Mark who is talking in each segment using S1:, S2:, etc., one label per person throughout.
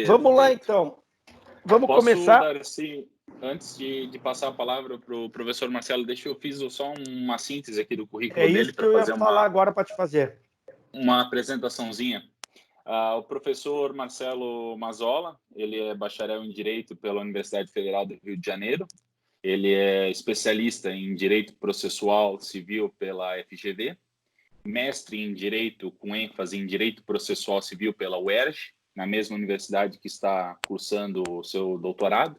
S1: Vamos lá, então. Vamos começar.
S2: Darcy, antes de passar a palavra para o professor Marcelo, eu fiz só uma síntese aqui do currículo dele.
S1: É isso que eu ia falar agora para te fazer.
S2: Uma apresentaçãozinha. O professor Marcelo Mazzola, ele é bacharel em Direito pela Universidade Federal do Rio de Janeiro. Ele é especialista em Direito Processual Civil pela FGV. Mestre em Direito com ênfase em Direito Processual Civil pela UERJ, na mesma universidade que está cursando o seu doutorado,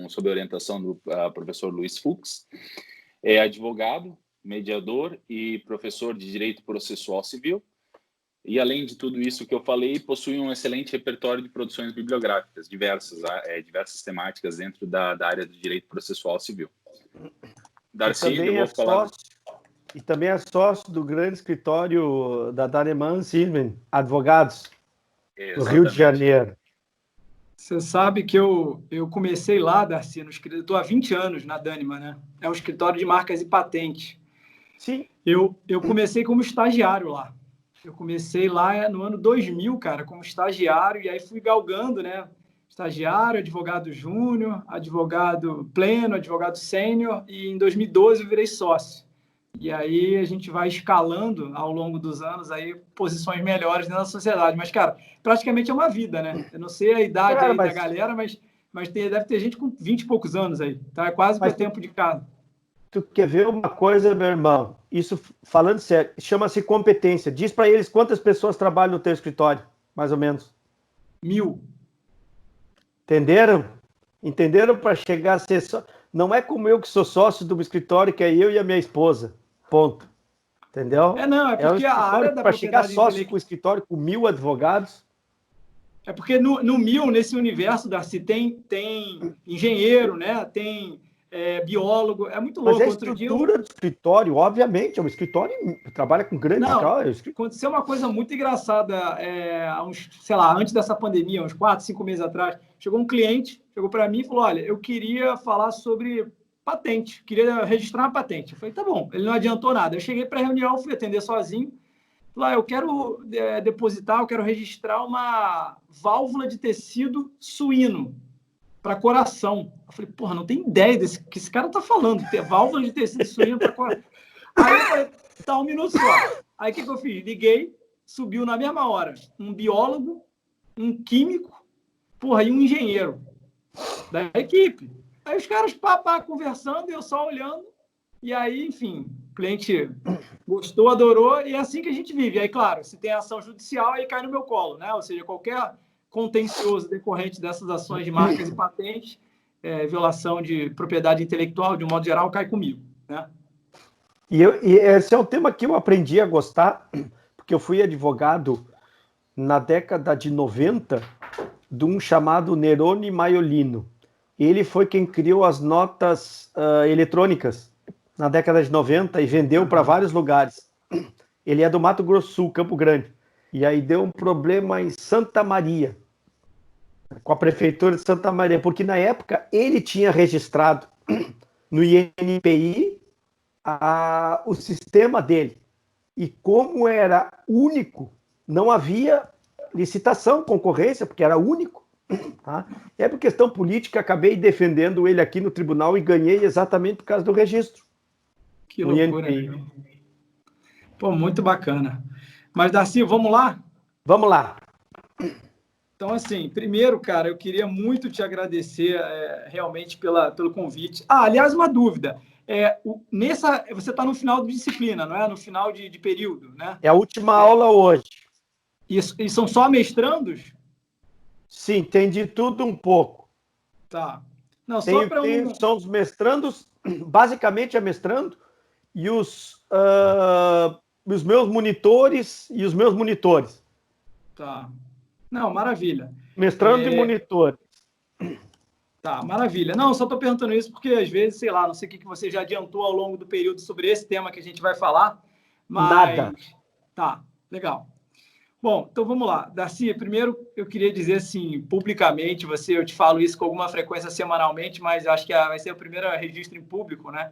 S2: sob a orientação do professor Luiz Fux. É advogado, mediador e professor de Direito Processual Civil. E, além de tudo isso que eu falei, possui um excelente repertório de produções bibliográficas, diversas temáticas dentro da área do Direito Processual Civil. Darcy, eu vou falar...
S1: E também é sócio do grande escritório da Daneman Silven, advogados, no Rio de Janeiro.
S3: Você sabe que eu comecei lá, Darcy, no escritório, estou há 20 anos na Daneman, né? É um escritório de marcas e patentes.
S1: Sim.
S3: Eu comecei como estagiário lá. Eu comecei lá no ano 2000, cara, como estagiário, e aí fui galgando, né? Estagiário, advogado júnior, advogado pleno, advogado sênior, e em 2012 eu virei sócio. E aí a gente vai escalando ao longo dos anos aí posições melhores dentro da sociedade. Mas, cara, praticamente é uma vida, né? Eu não sei a idade aí da galera, mas deve ter gente com 20 e poucos anos aí. Tá? É quase o tempo de cada.
S1: Tu quer ver uma coisa, meu irmão? Isso, falando sério, chama-se competência. Diz para eles quantas pessoas trabalham no teu escritório, mais ou menos.
S3: 1000.
S1: Entenderam? Entenderam? Para chegar a ser só... Não é como eu que sou sócio do escritório, que é eu e a minha esposa. Ponto. Entendeu?
S3: É porque a área da
S1: para chegar sócio com o
S3: intelectual...
S1: escritório com 1000 advogados.
S3: É porque no 1000, nesse universo, Darcy, tem engenheiro, né? Tem biólogo. É muito louco.
S1: Mas a estrutura do escritório, obviamente, é um escritório que trabalha com grande escala.
S3: Aconteceu uma coisa muito engraçada, antes dessa pandemia, uns 4, 5 meses atrás. Chegou um cliente, chegou para mim e falou, olha, eu queria falar sobre patente, queria registrar uma patente. Eu falei, tá bom, ele não adiantou nada. Eu cheguei para a reunião, fui atender sozinho. Falei, eu quero depositar, eu quero registrar uma válvula de tecido suíno para coração. Eu falei, porra, não tem ideia desse que esse cara tá falando, ter válvula de tecido suíno para coração. Aí eu falei, tá, um minuto só. Aí o que eu fiz? Liguei, subiu na mesma hora um biólogo, um químico, porra, e um engenheiro da equipe. Aí os caras conversando e eu só olhando. E aí, enfim, o cliente gostou, adorou, e é assim que a gente vive. Aí, claro, se tem ação judicial, aí cai no meu colo, né? Ou seja, qualquer contencioso decorrente dessas ações de marcas e patentes, violação de propriedade intelectual, de um modo geral, cai comigo, né?
S1: E esse é um tema que eu aprendi a gostar, porque eu fui advogado na década de 90 de um chamado Nerone Maiolino. Ele foi quem criou as notas eletrônicas na década de 90 e vendeu para vários lugares. Ele é do Mato Grosso do Sul, Campo Grande. E aí deu um problema em Santa Maria, com a prefeitura de Santa Maria, porque na época ele tinha registrado no INPI o sistema dele. E como era único, não havia licitação, concorrência, porque era único. Tá? É por questão política, acabei defendendo ele aqui no tribunal e ganhei exatamente por causa do registro.
S3: Que loucura, né? Pô, muito bacana. Mas, Darcy, vamos lá?
S1: Vamos lá.
S3: Então, assim, primeiro, cara, eu queria muito te agradecer realmente pelo convite. Aliás, uma dúvida. Você está no final de disciplina, não é? No final de período, né?
S1: É a última aula hoje.
S3: E são só mestrandos?
S1: Sim, tem de tudo um pouco.
S3: Tá. Não,
S1: São os mestrandos, basicamente é mestrando, e os meus monitores e os meus monitores.
S3: Tá. Não, maravilha.
S1: Mestrando e monitores.
S3: Tá, maravilha. Não, só estou perguntando isso porque, às vezes, sei lá, não sei o que você já adiantou ao longo do período sobre esse tema que a gente vai falar, mas...
S1: Nada.
S3: Tá, legal. Bom, então vamos lá. Darcy, primeiro eu queria dizer assim, publicamente, eu te falo isso com alguma frequência semanalmente, mas acho que vai ser o primeiro registro em público, né?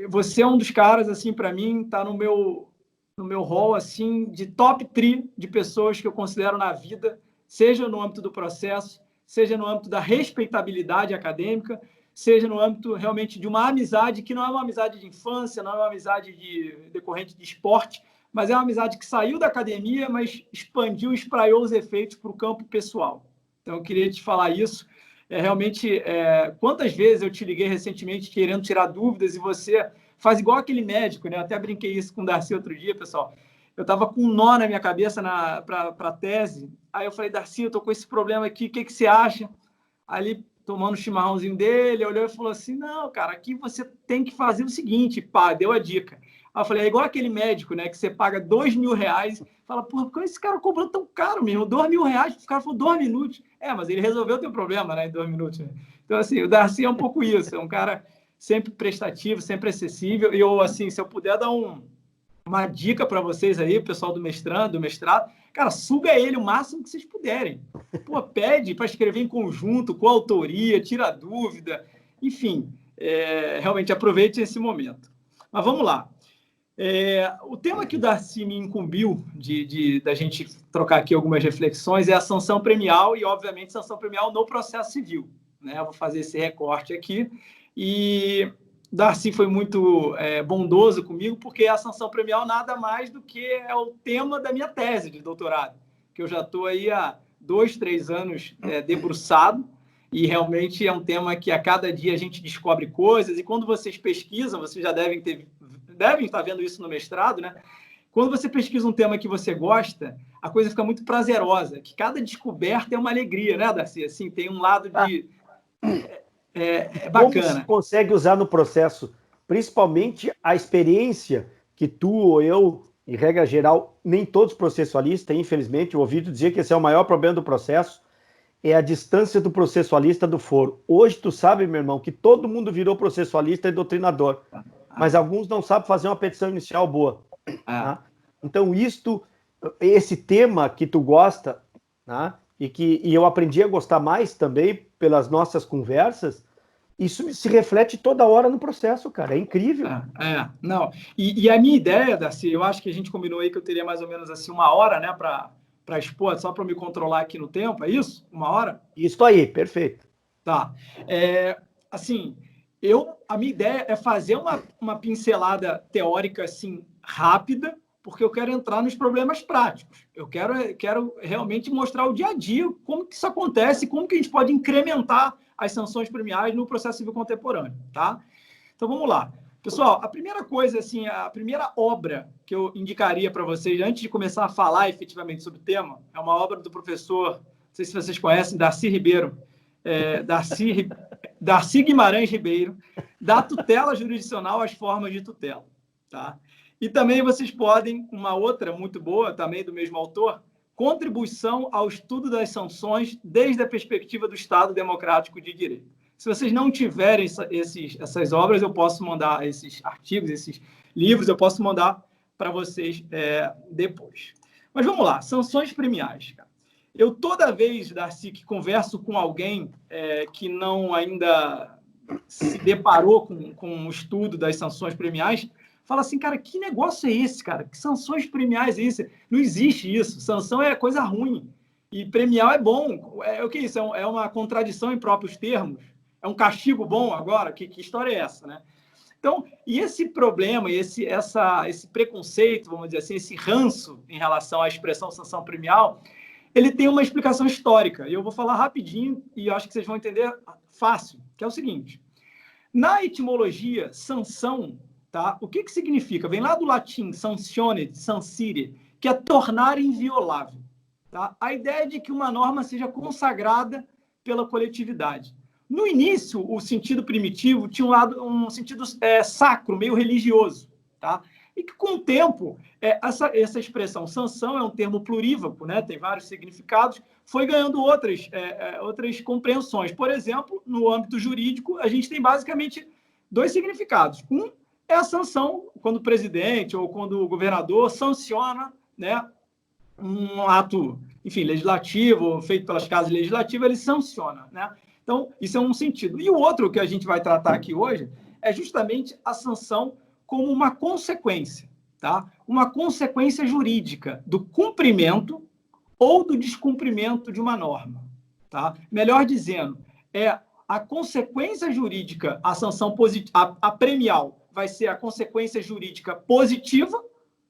S3: Você é um dos caras, assim, para mim, está no meu hall, assim, de top 3 de pessoas que eu considero na vida seja no âmbito do processo, seja no âmbito da respeitabilidade acadêmica, seja no âmbito realmente de uma amizade que não é uma amizade de infância, não é uma amizade decorrente de esporte, mas é uma amizade que saiu da academia, mas expandiu, espraiou os efeitos para o campo pessoal. Então, eu queria te falar isso. Realmente, quantas vezes eu te liguei recentemente querendo tirar dúvidas e você faz igual aquele médico, né? Eu até brinquei isso com o Darcy outro dia, pessoal. Eu estava com um nó na minha cabeça para a tese. Aí eu falei, Darcy, eu estou com esse problema aqui, o que você acha? Aí ele, tomando o chimarrãozinho dele, olhou e falou assim, não, cara, aqui você tem que fazer o seguinte, pá, deu a dica. Aí eu falei, é igual aquele médico, né, que você paga R$2.000, fala, porra, por que esse cara cobrou tão caro mesmo? R$2.000, o cara falou 2 minutos. Mas ele resolveu o teu problema, né, em 2 minutos. Né? Então, assim, o Darcy é um pouco isso, é um cara sempre prestativo, sempre acessível, e eu, assim, se eu puder dar uma dica para vocês aí, pessoal do mestrado, cara, suga ele o máximo que vocês puderem. Pô, pede para escrever em conjunto, com autoria, tira dúvida, enfim, realmente aproveite esse momento. Mas vamos lá. O tema que o Darcy me incumbiu da gente trocar aqui algumas reflexões é a sanção premial e, obviamente, sanção premial no processo civil. Né? Eu vou fazer esse recorte aqui e Darcy foi muito bondoso comigo, porque a sanção premial nada mais do que é o tema da minha tese de doutorado, que eu já estou aí há 2, 3 anos debruçado, e realmente é um tema que a cada dia a gente descobre coisas, e quando vocês pesquisam, vocês já devem estar vendo isso no mestrado, né? Quando você pesquisa um tema que você gosta, a coisa fica muito prazerosa, que cada descoberta é uma alegria, né, Darcy? Assim, tem um lado de... bacana.
S1: Como se consegue usar no processo, principalmente a experiência que tu ou eu, em regra geral, nem todos processualistas, infelizmente, eu ouvi dizer que esse é o maior problema do processo, é a distância do processualista do foro. Hoje tu sabe, meu irmão, que todo mundo virou processualista e doutrinador, mas alguns não sabem fazer uma petição inicial boa. Tá? Então, esse tema que tu gosta, tá? E eu aprendi a gostar mais também pelas nossas conversas, isso se reflete toda hora no processo, cara. É incrível.
S3: Não. E a minha ideia, Darcy, eu acho que a gente combinou aí que eu teria mais ou menos assim 1 hora, né, para expor, só para me controlar aqui no tempo, é isso? 1 hora?
S1: Isso aí, perfeito.
S3: Tá. Assim, a minha ideia é fazer uma pincelada teórica assim rápida, porque eu quero entrar nos problemas práticos. Eu quero realmente mostrar o dia a dia, como que isso acontece, como que a gente pode incrementar as sanções premiais no processo civil contemporâneo, tá? Então, vamos lá. Pessoal, a primeira coisa, assim, a primeira obra que eu indicaria para vocês, antes de começar a falar efetivamente sobre o tema, é uma obra do professor, não sei se vocês conhecem, Darcy Ribeiro, Darcy Guimarães Ribeiro, da tutela jurisdicional às formas de tutela, tá? E também vocês podem, uma outra muito boa, também do mesmo autor, Contribuição ao Estudo das Sanções desde a Perspectiva do Estado Democrático de Direito. Se vocês não tiverem essas obras, eu posso mandar esses artigos, esses livros, eu posso mandar para vocês depois. Mas vamos lá, sanções premiais. Cara. Eu toda vez, Darcy, que converso com alguém que não ainda se deparou com o estudo das sanções premiais, fala assim, cara, que negócio é esse, cara? Que sanções premiais é isso? Não existe isso. Sanção é coisa ruim. E premial é bom. O que é isso? É uma contradição em próprios termos? É um castigo bom agora? Que história é essa, né? Então, e esse problema, esse preconceito, vamos dizer assim, esse ranço em relação à expressão sanção premial, ele tem uma explicação histórica. E eu vou falar rapidinho e eu acho que vocês vão entender fácil, que é o seguinte. Na etimologia, sanção, tá? O que significa? Vem lá do latim sanctione, sancire, que é tornar inviolável. Tá? A ideia é de que uma norma seja consagrada pela coletividade. No início, o sentido primitivo tinha um sentido sacro, meio religioso. Tá? E que, com o tempo, essa expressão sanção é um termo plurívoco, né? Tem vários significados, foi ganhando outras compreensões. Por exemplo, no âmbito jurídico, a gente tem basicamente 2 significados. Um é a sanção, quando o presidente ou quando o governador sanciona, né, um ato, enfim, legislativo, feito pelas casas legislativas, ele sanciona, né? Então, isso é um sentido. E o outro que a gente vai tratar aqui hoje é justamente a sanção como uma consequência, tá? Uma consequência jurídica do cumprimento ou do descumprimento de uma norma. Tá? Melhor dizendo, a consequência jurídica, a sanção positiva, a premial vai ser a consequência jurídica positiva,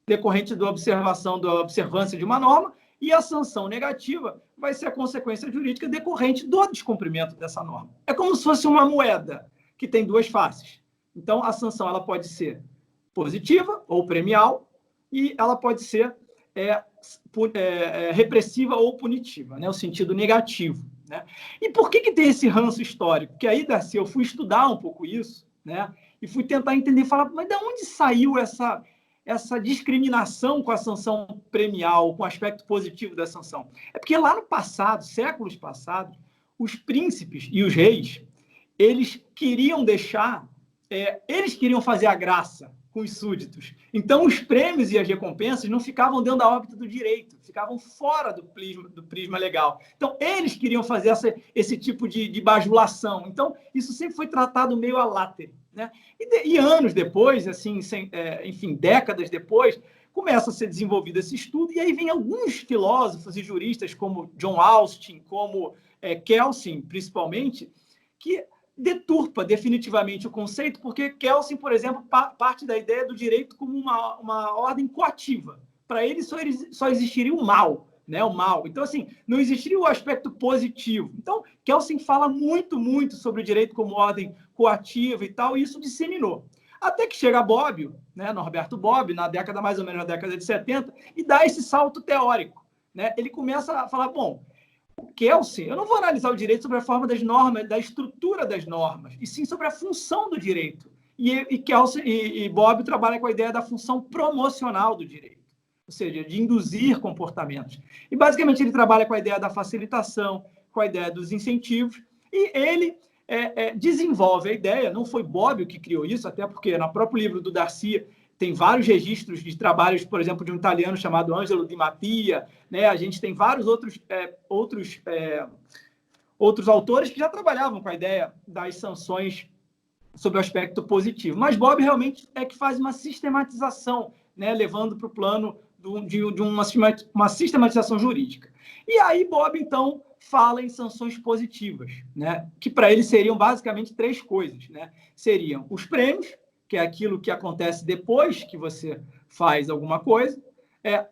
S3: decorrente da observância de uma norma, e a sanção negativa vai ser a consequência jurídica decorrente do descumprimento dessa norma. É como se fosse uma moeda que tem duas faces. Então, a sanção ela pode ser positiva ou premial, e ela pode ser repressiva ou punitiva, né? O sentido negativo. Né? E por que tem esse ranço histórico? Porque aí, Darcy, eu fui estudar um pouco isso, né? E fui tentar entender, falar, mas de onde saiu essa discriminação com a sanção premial, com o aspecto positivo da sanção? É porque lá no passado, séculos passados, os príncipes e os reis, eles queriam eles queriam fazer a graça com os súditos. Então, os prêmios e as recompensas não ficavam dentro da órbita do direito, ficavam fora do prisma legal. Então, eles queriam fazer esse tipo de bajulação. Então, isso sempre foi tratado meio a látere. Né? E anos depois, assim, enfim, décadas depois, começa a ser desenvolvido esse estudo, e aí vem alguns filósofos e juristas, como John Austin, como Kelsen, principalmente, que deturpa definitivamente o conceito, porque Kelsen, por exemplo, parte da ideia do direito como uma ordem coativa. Para ele, só existiria o mal, né? O mal. Então, assim, não existiria o aspecto positivo. Então, Kelsen fala muito, muito sobre o direito como ordem coativa e tal, e isso disseminou. Até que chega Bobbio, né, Norberto Bobbio, mais ou menos na década de 70, e dá esse salto teórico. Né? Ele começa a falar, bom, Kelsen, eu não vou analisar o direito sobre a forma das normas, da estrutura das normas, e sim sobre a função do direito. E Kelsen e Bobbio trabalham com a ideia da função promocional do direito, ou seja, de induzir comportamentos. E, basicamente, ele trabalha com a ideia da facilitação, com a ideia dos incentivos, e ele desenvolve a ideia, não foi Bobbio que criou isso, até porque no próprio livro do Darcy tem vários registros de trabalhos, por exemplo, de um italiano chamado Angelo Di Mattia, né? A gente tem vários outros autores que já trabalhavam com a ideia das sanções sob o aspecto positivo. Mas Bobbio realmente é que faz uma sistematização, né? Levando para o plano de uma sistematização jurídica. E aí Bobbio, então, fala em sanções positivas, né? Que para ele seriam basicamente três coisas. Né? Seriam os prêmios, que é aquilo que acontece depois que você faz alguma coisa,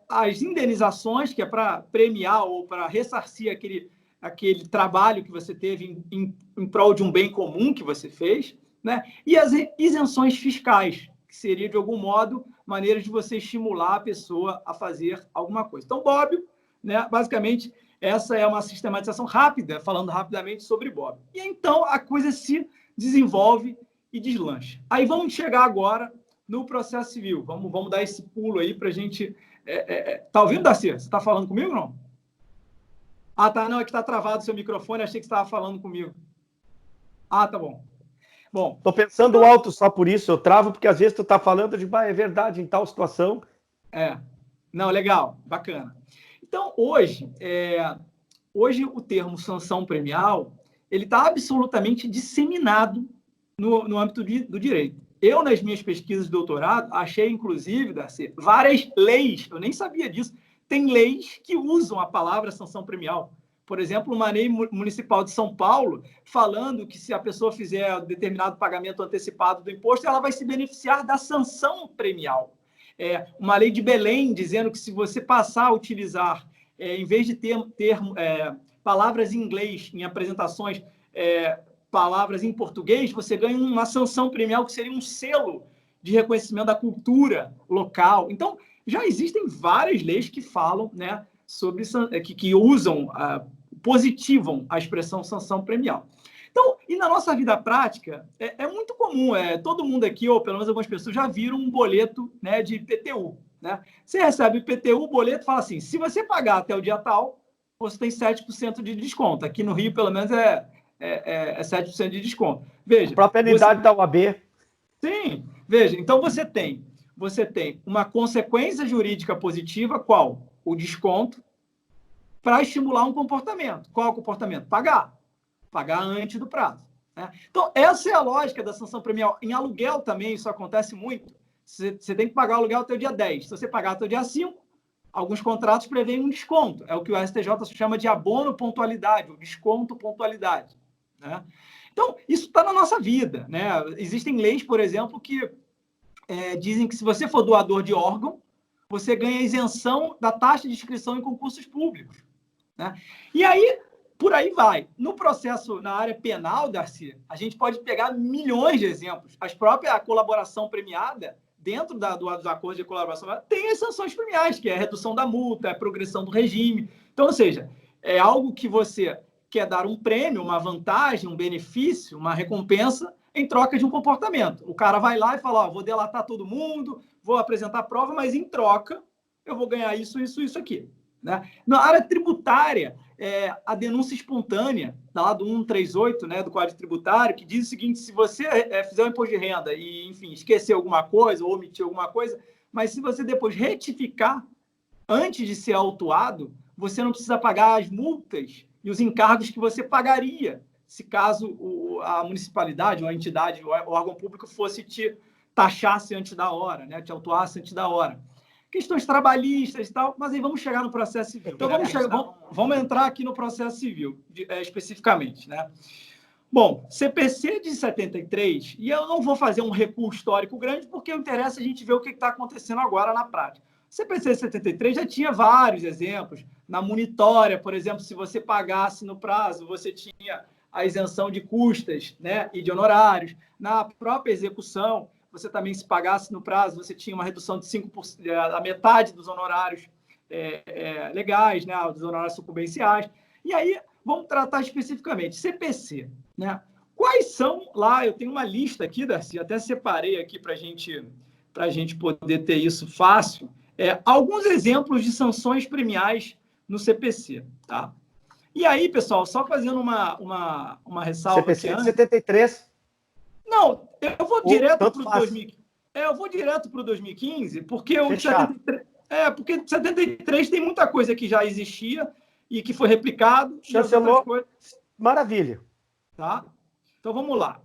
S3: as indenizações, que é para premiar ou para ressarcir aquele trabalho que você teve em prol de um bem comum que você fez, né? E as isenções fiscais, que seria, de algum modo, maneira de você estimular a pessoa a fazer alguma coisa. Então, Bobbio, né, basicamente, essa é uma sistematização rápida, falando rapidamente sobre Bobbio. E então a coisa se desenvolve e deslancha. Aí vamos chegar agora no processo civil. Vamos dar esse pulo aí para a gente... Tá ouvindo, Darcy? Você está falando comigo ou não? Ah, tá. Não, é que está travado o seu microfone. Achei que você estava falando comigo. Ah, tá bom. Bom,
S1: estou pensando alto só por isso. Eu travo porque às vezes tu está falando de, é verdade, em tal situação.
S3: Não, legal. Bacana. Então, hoje o termo sanção premial, ele está absolutamente disseminado no âmbito do direito. Eu, nas minhas pesquisas de doutorado, achei, inclusive, Darcy, várias leis, eu nem sabia disso, tem leis que usam a palavra sanção premial. Por exemplo, uma lei municipal de São Paulo, falando que se a pessoa fizer determinado pagamento antecipado do imposto, ela vai se beneficiar da sanção premial. Uma lei de Belém, dizendo que se você passar a utilizar, em vez de ter palavras em inglês em apresentações, palavras em português, você ganha uma sanção premial que seria um selo de reconhecimento da cultura local. Então, já existem várias leis que falam, né, sobre que usam, positivam a expressão sanção premial. Então, e na nossa vida prática, é muito comum, todo mundo aqui, ou pelo menos algumas pessoas, já viram um boleto, né, de IPTU. Né? Você recebe o IPTU, o boleto fala assim, se você pagar até o dia tal, você tem 7% de desconto. Aqui no Rio, pelo menos, 7% de desconto. Veja, a própria
S1: unidade da UAB.
S3: Sim, veja, então você tem uma consequência jurídica positiva, qual? O desconto, para estimular um comportamento. Qual é o comportamento? Pagar antes do prazo. Né? Então, essa é a lógica da sanção premial. Em aluguel também isso acontece muito. Você tem que pagar o aluguel até o dia 10. Se você pagar até o dia 5, alguns contratos prevêem um desconto. É o que o STJ chama de abono pontualidade, ou desconto pontualidade, né? Então, isso está na nossa vida, né? Existem leis, por exemplo, que dizem que se você for doador de órgão, você ganha isenção da taxa de inscrição em concursos públicos, né? E aí, por aí vai. No processo, na área penal, Darcy, a gente pode pegar milhões de exemplos. A própria colaboração premiada, dentro dos acordos de colaboração, tem as sanções premiais, que é a redução da multa, a progressão do regime. Então, ou seja, é algo que você quer dar um prêmio, uma vantagem, um benefício, uma recompensa em troca de um comportamento. O cara vai lá e fala, vou delatar todo mundo, vou apresentar prova, mas em troca eu vou ganhar isso, isso, isso aqui, né? Na área tributária, a denúncia espontânea, lá do 138, né, do Código Tributário, que diz o seguinte: se você fizer um imposto de renda e, enfim, esquecer alguma coisa ou omitir alguma coisa, mas se você depois retificar antes de ser autuado, você não precisa pagar as multas e os encargos que você pagaria se caso a municipalidade ou a entidade, o órgão público fosse te taxasse antes da hora, né, te autuasse antes da hora. Questões trabalhistas e tal, mas aí vamos chegar no processo civil. Então, vamos entrar aqui no processo civil, especificamente, né? Bom, CPC de 73, e eu não vou fazer um recuo histórico grande, porque interessa a gente ver o que está acontecendo agora na prática. CPC de 73 já tinha vários exemplos. Na monitória, por exemplo, se você pagasse no prazo, você tinha a isenção de custas, né, e de honorários. Na própria execução, você também, se pagasse no prazo, você tinha uma redução de 5%, a metade dos honorários legais, né, dos honorários sucumbenciais. E aí, vamos tratar especificamente CPC, né? Quais são lá? Eu tenho uma lista aqui, Darcy, até separei aqui para a gente poder ter isso fácil. Alguns exemplos de sanções premiais no CPC, tá? E aí, pessoal, só fazendo uma ressalva.
S1: CPC de 73.
S3: Não, eu vou direto para o 2015. Eu vou direto para o 2015, porque o 73, porque 73 tem muita coisa que já existia e que foi replicado.
S1: Chancelou. Maravilha.
S3: Tá? Então, vamos lá.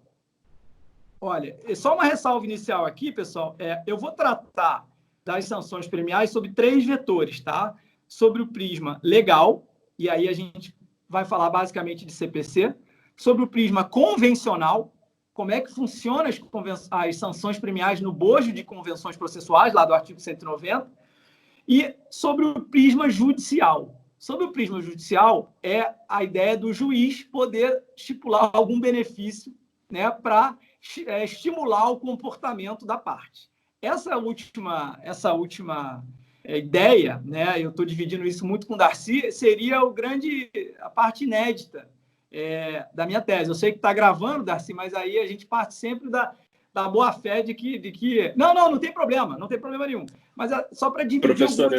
S3: Olha, só uma ressalva inicial aqui, pessoal. Eu vou tratar das sanções premiais sobre 3 vetores, tá? Sobre o prisma legal, e aí a gente vai falar basicamente de CPC. Sobre o prisma convencional, como é que funcionam as sanções premiais no bojo de convenções processuais, lá do artigo 190, e sobre o prisma judicial. Sobre o prisma judicial, é a ideia do juiz poder estipular algum benefício, né, para estimular o comportamento da parte. Essa última ideia, né, eu estou dividindo isso muito com o Darcy, seria a parte inédita da minha tese. Eu sei que está gravando, Darcy, mas aí a gente parte sempre da boa-fé de que... Não tem problema nenhum. Mas só para dividir...
S2: Professor,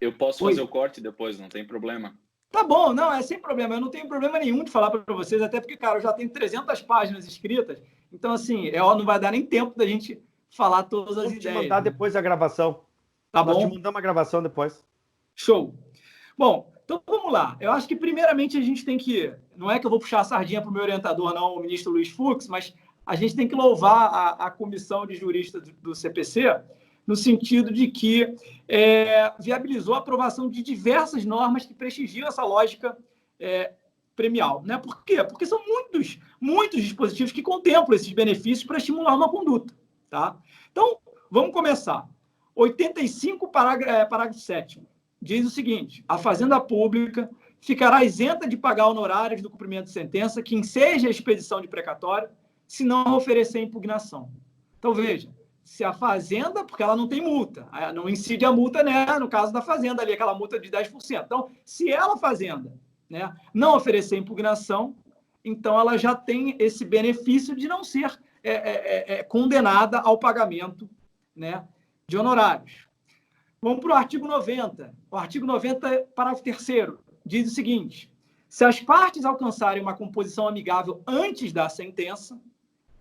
S2: eu posso fazer o corte depois, não tem problema.
S3: Tá bom, não, sem problema. Eu não tenho problema nenhum de falar para vocês, até porque, cara, eu já tenho 300 páginas escritas, então, assim, não vai dar nem tempo da gente falar todas as ideias.
S1: Vou te mandar depois a gravação.
S3: Tá bom?
S1: Nós te mandamos a gravação depois.
S3: Show. Bom, então vamos lá. Eu acho que, primeiramente, a gente tem que... Não é que eu vou puxar a sardinha para o meu orientador, não, o ministro Luiz Fux, mas a gente tem que louvar a comissão de juristas do CPC, no sentido de que viabilizou a aprovação de diversas normas que prestigiam essa lógica premial, né? Por quê? Porque são muitos dispositivos que contemplam esses benefícios para estimular uma conduta, tá? Então, vamos começar. 85, parágrafo 7º, diz o seguinte: a Fazenda Pública ficará isenta de pagar honorários do cumprimento de sentença que enseja a expedição de precatório, se não oferecer impugnação. Então, veja, se a Fazenda, porque ela não tem multa, não incide a multa, né, no caso da Fazenda, ali, aquela multa de 10%. Então, se ela, Fazenda, né, não oferecer impugnação, então ela já tem esse benefício de não ser condenada ao pagamento, né, de honorários. Vamos para o artigo 90. O artigo 90, parágrafo 3º, diz o seguinte: se as partes alcançarem uma composição amigável antes da sentença,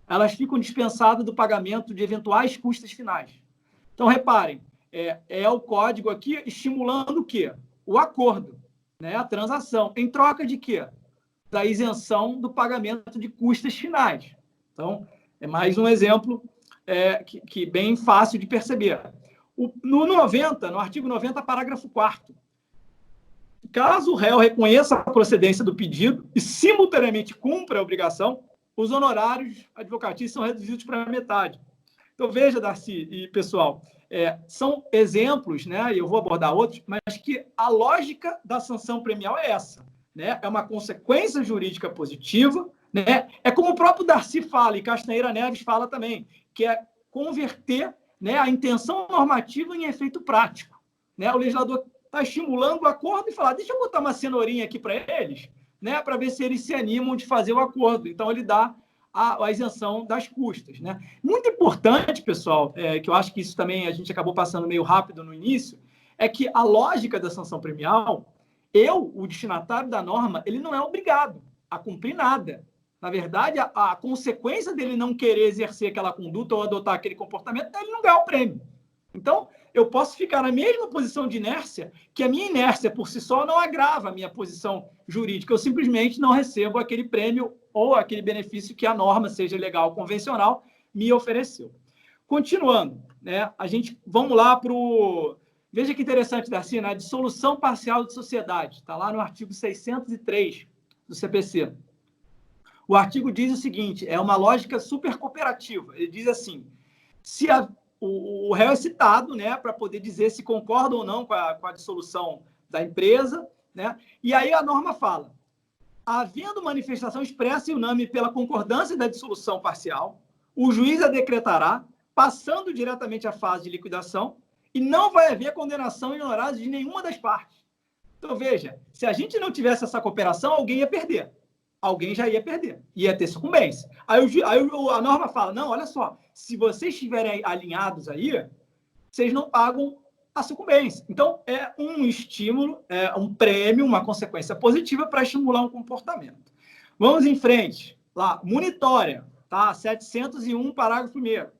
S3: elas ficam dispensadas do pagamento de eventuais custas finais. Então, reparem, o código aqui estimulando o quê? O acordo, né? A transação. Em troca de quê? Da isenção do pagamento de custas finais. Então, é mais um exemplo que bem fácil de perceber. No artigo 90, parágrafo 4º, caso o réu reconheça a procedência do pedido e simultaneamente cumpra a obrigação, os honorários advocatícios são reduzidos para a metade. Então, veja, Darcy e pessoal, são exemplos, né, e eu vou abordar outros, mas que a lógica da sanção premial é essa, né? É uma consequência jurídica positiva, né? É como o próprio Darcy fala, e Castanheira Neves fala também, que é converter, né, a intenção normativa em efeito prático, né? O legislador está estimulando o acordo e falar, deixa eu botar uma cenourinha aqui para eles, né, para ver se eles se animam de fazer o acordo. Então, ele dá a isenção das custas, né? Muito importante, pessoal, que eu acho que isso também a gente acabou passando meio rápido no início, é que a lógica da sanção premial, o destinatário da norma, ele não é obrigado a cumprir nada. Na verdade, a consequência dele não querer exercer aquela conduta ou adotar aquele comportamento é ele não ganhar o prêmio. Então, eu posso ficar na mesma posição de inércia, que a minha inércia por si só não agrava a minha posição jurídica. Eu simplesmente não recebo aquele prêmio ou aquele benefício que a norma, seja legal ou convencional, me ofereceu. Continuando, né? Vamos lá para o... Veja que interessante, Darcy, né? A dissolução parcial de sociedade. Está lá no artigo 603 do CPC. O artigo diz o seguinte, é uma lógica super cooperativa. Ele diz assim, se o réu é citado, né, para poder dizer se concorda ou não com a dissolução da empresa, né? E aí a norma fala, havendo manifestação expressa e unânime pela concordância da dissolução parcial, o juiz a decretará, passando diretamente à fase de liquidação, e não vai haver condenação em honorários de nenhuma das partes. Então, veja, se a gente não tivesse essa cooperação, alguém ia perder. Alguém já ia perder, ia ter sucumbência. Aí a norma fala, não, olha só, se vocês estiverem alinhados aí, vocês não pagam a sucumbência. Então, é um estímulo, é um prêmio, uma consequência positiva para estimular um comportamento. Vamos em frente. Lá, monitória, tá? 701, parágrafo 1º.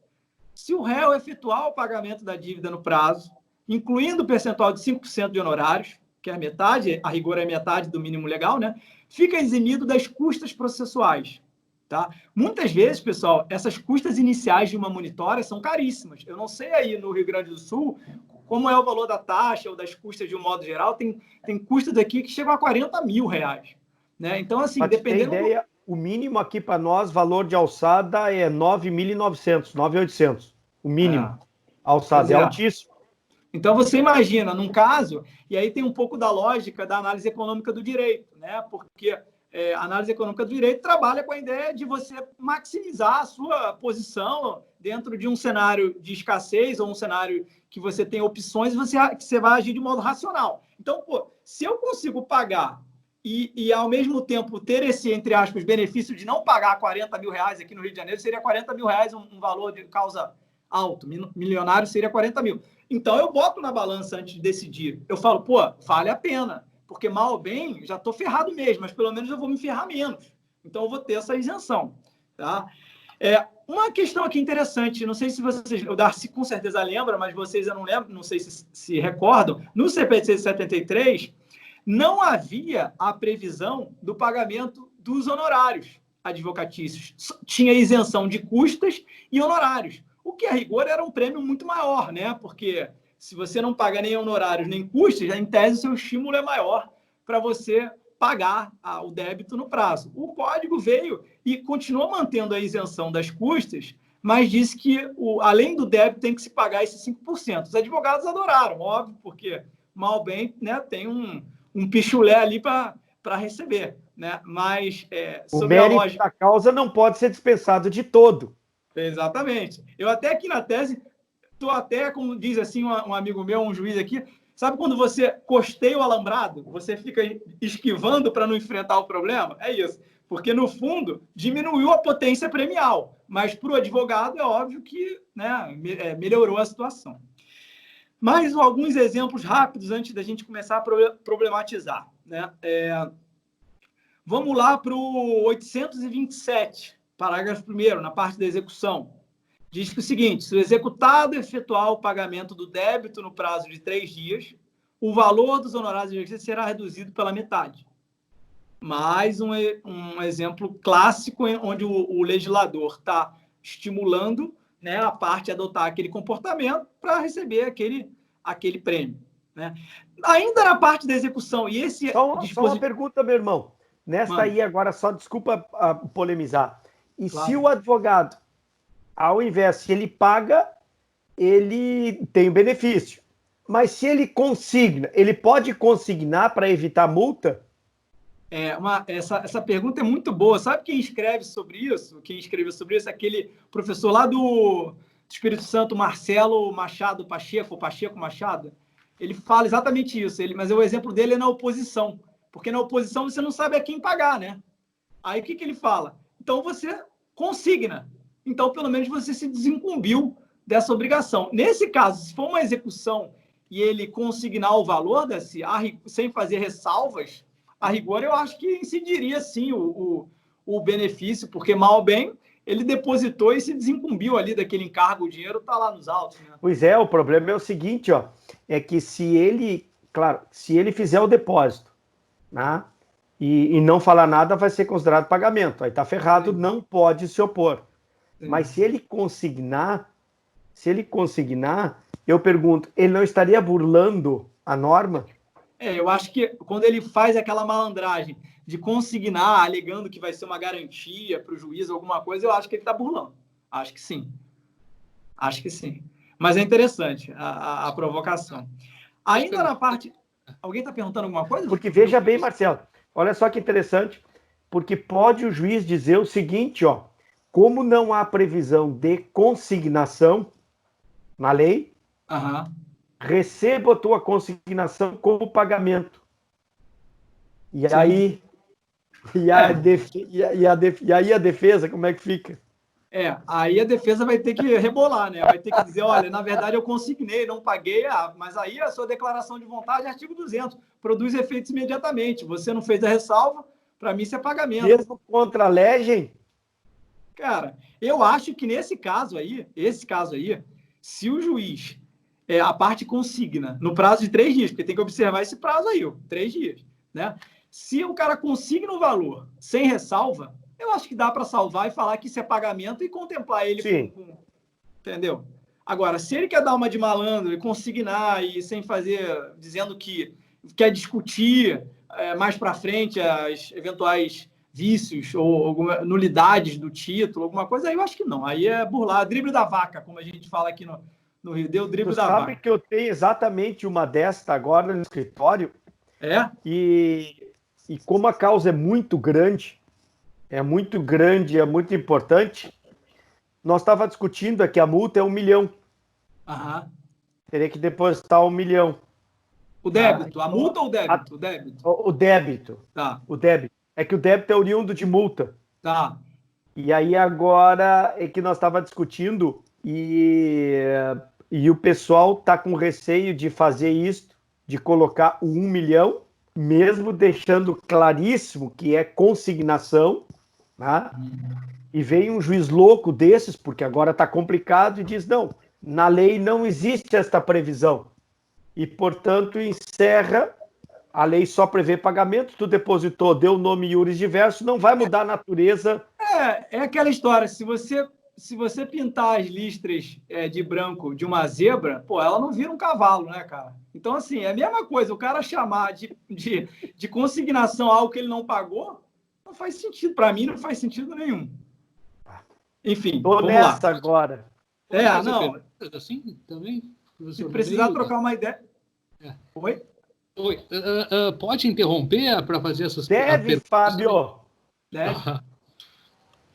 S3: Se o réu efetuar o pagamento da dívida no prazo, incluindo o percentual de 5% de honorários, que é a metade, a rigor é metade do mínimo legal, né? Fica eximido das custas processuais. Tá? Muitas vezes, pessoal, essas custas iniciais de uma monitória são caríssimas. Eu não sei aí no Rio Grande do Sul como é o valor da taxa ou das custas de um modo geral. Tem custas aqui que chegam a R$40 mil. Né? Então, assim,
S1: pra
S3: dependendo...
S1: ter ideia, o mínimo aqui para nós, valor de alçada é 9.900, 9.800. O mínimo. Alçada é altíssimo.
S3: Então, você imagina, num caso, e aí tem um pouco da lógica da análise econômica do direito, né? Porque a análise econômica do direito trabalha com a ideia de você maximizar a sua posição dentro de um cenário de escassez ou um cenário que você tem opções e você vai agir de modo racional. Então, pô, se eu consigo pagar e ao mesmo tempo ter esse, entre aspas, benefício de não pagar R$40 mil aqui no Rio de Janeiro, seria R$40 mil um valor de causa alto, milionário seria 40 mil. Então, eu boto na balança antes de decidir. Eu falo, pô, vale a pena, porque mal ou bem, já estou ferrado mesmo, mas pelo menos eu vou me ferrar menos. Então, eu vou ter essa isenção. Tá? Uma questão aqui interessante, não sei se vocês, o Darcy com certeza lembra, mas vocês eu não lembro, não sei se recordam, no CPC 73, não havia a previsão do pagamento dos honorários advocatícios. Tinha isenção de custas e honorários. O que, a rigor, era um prêmio muito maior, né? Porque se você não paga nem honorários nem custos, já em tese o seu estímulo é maior para você pagar o débito no prazo. O código veio e continuou mantendo a isenção das custas, mas disse que, além do débito, tem que se pagar esses 5%. Os advogados adoraram, óbvio, porque, mal bem, né, tem um pichulé ali para receber. Né? Mas,
S1: o mérito da causa não pode ser dispensado de todo.
S3: Exatamente. Eu até aqui na tese, estou até, como diz assim um amigo meu, um juiz aqui, sabe quando você costeia o alambrado? Você fica esquivando para não enfrentar o problema? É isso. Porque, no fundo, diminuiu a potência premial. Mas, para o advogado, é óbvio que, né, melhorou a situação. Mais alguns exemplos rápidos antes da gente começar a problematizar. Né? Vamos lá para o 827. Parágrafo 1º, na parte da execução, diz que o seguinte, se o executado efetuar o pagamento do débito no prazo de 3 dias, o valor dos honorários de exercício será reduzido pela metade. Mais um exemplo clássico onde o legislador está estimulando né, a parte adotar aquele comportamento para receber aquele prêmio, né? Ainda na parte da execução, e esse
S1: Só uma pergunta, meu irmão. Nesta
S3: Mano.
S1: aí, agora, só desculpa polemizar. E
S3: Claro.
S1: se o advogado, ao invés, se ele paga, ele tem o benefício. Mas se ele consigna, ele pode consignar para evitar multa?
S3: Essa pergunta é muito boa. Sabe quem escreve sobre isso? Quem escreveu sobre isso é aquele professor lá do Espírito Santo, Marcelo Machado Pacheco Machado. Ele fala exatamente isso. Mas o exemplo dele é na oposição. Porque na oposição você não sabe a quem pagar, né? Aí o que ele fala? Então você consigna. Então, pelo menos, você se desincumbiu dessa obrigação. Nesse caso, se for uma execução e ele consignar o valor sem fazer ressalvas, a rigor, eu acho que incidiria, sim, o benefício, porque, mal ou bem, ele depositou e se desincumbiu ali daquele encargo, o dinheiro está lá nos autos. Né?
S1: Pois é, o problema é o seguinte, ó, é que se ele fizer o depósito, né, e não falar nada, vai ser considerado pagamento. Aí está ferrado, sim. Não pode se opor. Sim. Mas se ele consignar, eu pergunto, ele não estaria burlando a norma?
S3: Eu acho que quando ele faz aquela malandragem de consignar, alegando que vai ser uma garantia para o juiz, alguma coisa, eu acho que ele está burlando. Acho que sim. Mas é interessante a provocação. Ainda na parte... Alguém está perguntando alguma coisa?
S1: Porque veja bem, Marcelo, olha só que interessante, porque pode o juiz dizer o seguinte, ó, como não há previsão de consignação na lei, receba a tua consignação como pagamento. E aí, aí a defesa, como é que fica?
S3: Aí a defesa vai ter que rebolar, né? Vai ter que dizer, olha, na verdade eu consignei, não paguei, mas aí a sua declaração de vontade, artigo 200, produz efeitos imediatamente. Você não fez a ressalva, para mim isso é pagamento.
S1: Mesmo contra a legem?
S3: Cara, eu acho que esse caso aí, se o juiz, a parte consigna, no prazo de 3 dias, porque tem que observar esse prazo aí, 3 dias, né? Se o cara consigna o valor sem ressalva, eu acho que dá para salvar e falar que isso é pagamento e contemplar ele entendeu? Agora, se ele quer dar uma de malandro e consignar e sem fazer, dizendo que quer discutir mais para frente as eventuais vícios ou alguma nulidades do título, alguma coisa, aí eu acho que não. Aí é burlar, drible da vaca, como a gente fala aqui no Rio, deu drible da vaca.
S1: Sabe que eu tenho exatamente uma desta agora no escritório? E como a causa é muito grande, é muito importante, nós estávamos discutindo aqui, a multa é 1 milhão. Teria que depositar 1 milhão.
S3: O débito, a multa ou o débito?
S1: O débito.
S3: Tá.
S1: O débito. É que o débito é oriundo de multa.
S3: Tá.
S1: E aí agora é que nós estávamos discutindo e o pessoal está com receio de fazer isso, de colocar o 1 milhão, mesmo deixando claríssimo que é consignação, né? E vem um juiz louco desses, porque agora está complicado, e diz, não, na lei não existe esta previsão. E, portanto, encerra, a lei só prevê pagamento, tu depositou, deu o nome iuris diverso, não vai mudar a natureza.
S3: É aquela história, se você pintar as listras de branco de uma zebra, ela não vira um cavalo, né, cara? Então, assim, é a mesma coisa, o cara chamar de consignação algo que ele não pagou, não faz sentido, para mim não faz sentido nenhum. Enfim,
S1: vamos nessa lá. Agora.
S3: Não.
S4: Assim, também,
S3: se precisar trocar uma ideia... Oi?
S4: Pode interromper para fazer essas
S1: perguntas? Deve, Fábio.
S3: Deve.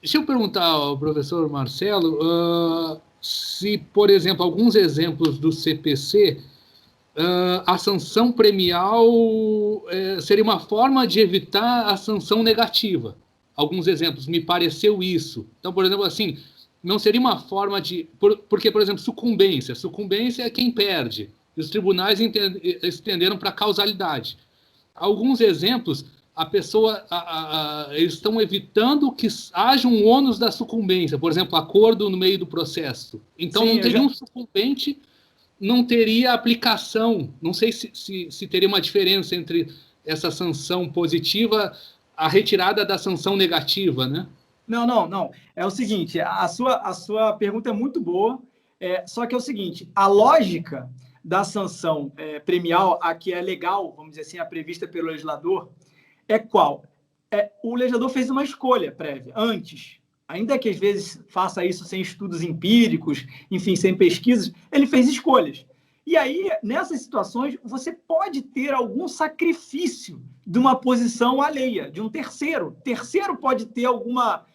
S4: Deixa eu perguntar ao professor Marcelo se, por exemplo, alguns exemplos do CPC, a sanção premial seria uma forma de evitar a sanção negativa. Alguns exemplos, me pareceu isso. Então, por exemplo, assim, não seria uma forma de... Porque, por exemplo, sucumbência. Sucumbência é quem perde. E os tribunais estenderam para causalidade. Alguns exemplos, a pessoa... eles estão evitando que haja um ônus da sucumbência. Por exemplo, acordo no meio do processo. Então, não teria um sucumbente, não teria aplicação. Não sei se teria uma diferença entre essa sanção positiva... a retirada da sanção negativa, né?
S3: Não. É o seguinte, a sua pergunta é muito boa, só que é o seguinte, a lógica da sanção premial, a que é legal, vamos dizer assim, a prevista pelo legislador, é qual? O legislador fez uma escolha prévia, antes. Ainda que às vezes faça isso sem estudos empíricos, enfim, sem pesquisas, ele fez escolhas. E aí, nessas situações, você pode ter algum sacrifício de uma posição alheia, de um terceiro. Terceiro pode ter alguma...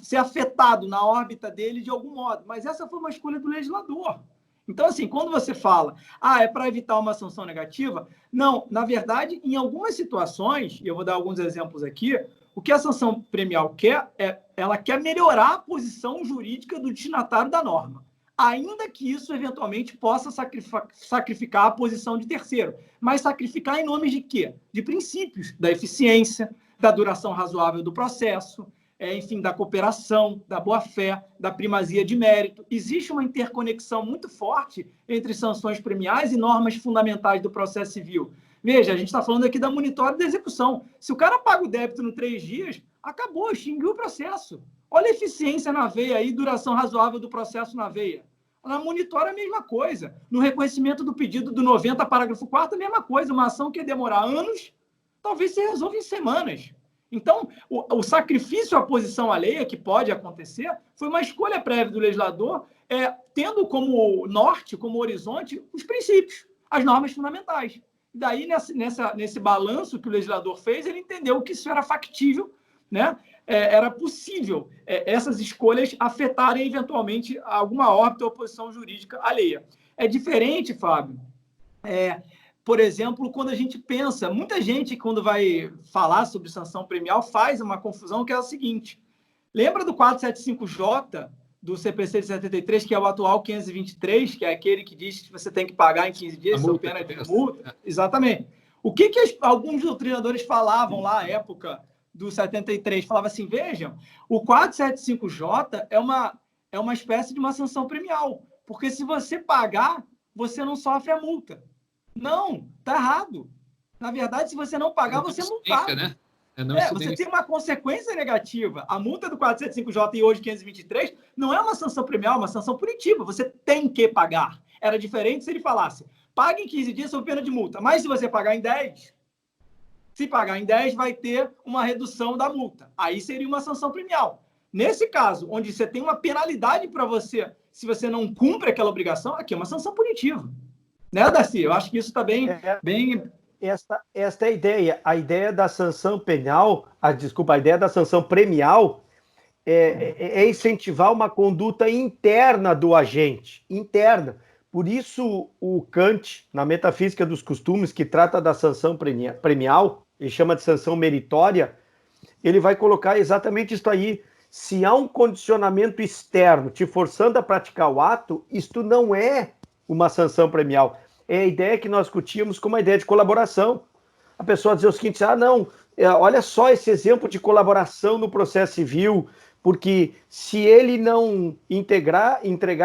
S3: ser afetado na órbita dele de algum modo. Mas essa foi uma escolha do legislador. Então, assim, quando você fala, é para evitar uma sanção negativa, não, na verdade, em algumas situações, e eu vou dar alguns exemplos aqui, o que a sanção premial quer ela quer melhorar a posição jurídica do destinatário da norma, ainda que isso, eventualmente, possa sacrificar a posição de terceiro. Mas sacrificar em nome de quê? De princípios, da eficiência, da duração razoável do processo, enfim, da cooperação, da boa-fé, da primazia de mérito. Existe uma interconexão muito forte entre sanções premiais e normas fundamentais do processo civil. Veja, a gente está falando aqui da monitória da execução. Se o cara paga o débito em 3 dias, acabou, extinguiu o processo. Olha a eficiência na veia aí, duração razoável do processo na veia. Na monitória, a mesma coisa. No reconhecimento do pedido do 90, parágrafo 4º, a mesma coisa. Uma ação que ia demorar anos, talvez se resolva em semanas. Então, o sacrifício à posição alheia, que pode acontecer, foi uma escolha prévia do legislador, tendo como norte, como horizonte, os princípios, as normas fundamentais. Daí, nesse balanço que o legislador fez, ele entendeu que isso era factível, né? Era possível essas escolhas afetarem, eventualmente, alguma órbita ou posição jurídica alheia. É diferente, Fábio, por exemplo, quando a gente pensa, muita gente, quando vai falar sobre sanção premial, faz uma confusão que é o seguinte. Lembra do 475J do CPC de 73, que é o atual 523, que é aquele que diz que você tem que pagar em 15 dias, sob pena de multa? Exatamente. O que alguns doutrinadores falavam lá à época do 73? Falavam assim, vejam, o 475J é uma espécie de uma sanção premial, porque se você pagar, você não sofre a multa. Não, tá errado. Na verdade, se você não pagar, você é multado. Né? Você tem uma consequência negativa. A multa do 475J e hoje 523 não é uma sanção premial, é uma sanção punitiva. Você tem que pagar. Era diferente se ele falasse, pague em 15 dias sob pena de multa, mas se você pagar em 10, se pagar em 10, vai ter uma redução da multa. Aí seria uma sanção premial. Nesse caso, onde você tem uma penalidade para você, se você não cumpre aquela obrigação, aqui é uma sanção punitiva. Né, Darcy? Eu acho que isso está bem...
S1: Esta é a ideia. A ideia da sanção penal, a ideia da sanção premial é incentivar uma conduta interna do agente, interna. Por isso, o Kant, na Metafísica dos Costumes, que trata da sanção premial, ele chama de sanção meritória, ele vai colocar exatamente isso aí. Se há um condicionamento externo te forçando a praticar o ato, isto não é uma sanção premial. É a ideia que nós discutíamos como uma ideia de colaboração. A pessoa dizer o seguinte, olha só esse exemplo de colaboração no processo civil, porque se ele não entregar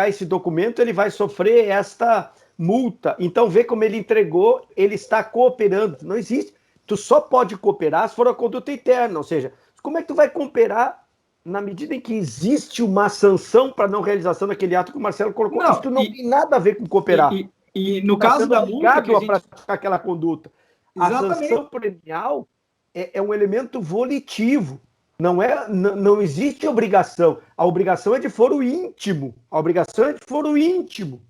S1: esse documento, ele vai sofrer esta multa. Então, vê como ele entregou, ele está cooperando. Não existe. Tu só pode cooperar se for a conduta interna, ou seja, como é que tu vai cooperar na medida em que existe uma sanção para não realização daquele ato que o Marcelo colocou? Isso não tem nada a ver com cooperar.
S3: E no caso da multa...
S1: Que a gente... praticar aquela conduta. Exatamente. A sanção premial é um elemento volitivo. Não existe obrigação. A obrigação é de foro íntimo.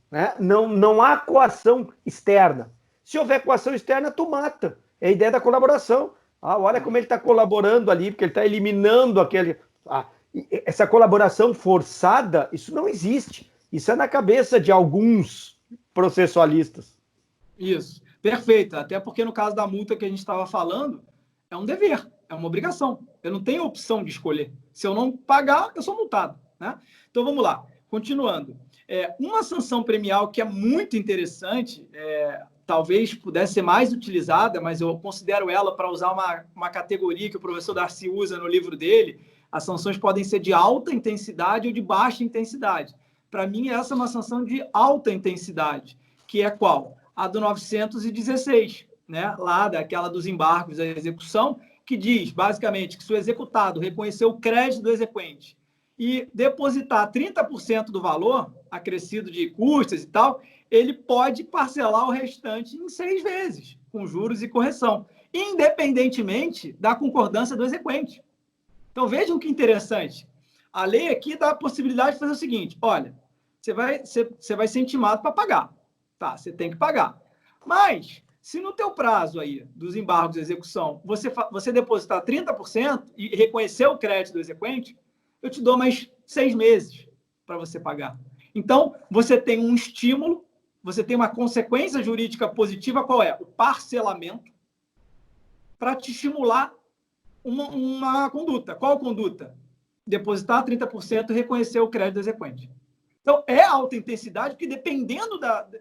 S1: Né? Não há coação externa. Se houver coação externa, tu mata. É a ideia da colaboração. Olha como ele está colaborando ali, porque ele está eliminando aquele... essa colaboração forçada, isso não existe. Isso é na cabeça de alguns processualistas.
S3: Isso, perfeito. Até porque no caso da multa que a gente estava falando, é um dever, é uma obrigação. Eu não tenho opção de escolher. Se eu não pagar, eu sou multado. Né? Então vamos lá, continuando. Uma sanção premial que é muito interessante, talvez pudesse ser mais utilizada, mas eu considero ela para usar uma categoria que o professor Darcy usa no livro dele. As sanções podem ser de alta intensidade ou de baixa intensidade. Para mim, essa é uma sanção de alta intensidade, que é qual? A do 916, né? Lá daquela dos embargos da execução, que diz, basicamente, que se o executado reconhecer o crédito do exequente e depositar 30% do valor acrescido de custas e tal, ele pode parcelar o restante em 6 vezes, com juros e correção, independentemente da concordância do exequente. Então, vejam que interessante. A lei aqui dá a possibilidade de fazer o seguinte, olha, você vai ser intimado para pagar. Tá, você tem que pagar. Mas, se no teu prazo aí, dos embargos de execução, você depositar 30% e reconhecer o crédito do exequente, eu te dou mais 6 meses para você pagar. Então, você tem um estímulo, você tem uma consequência jurídica positiva, qual é? O parcelamento, para te estimular uma conduta. Qual conduta? Depositar 30% e reconhecer o crédito do exequente. Então, é alta intensidade, porque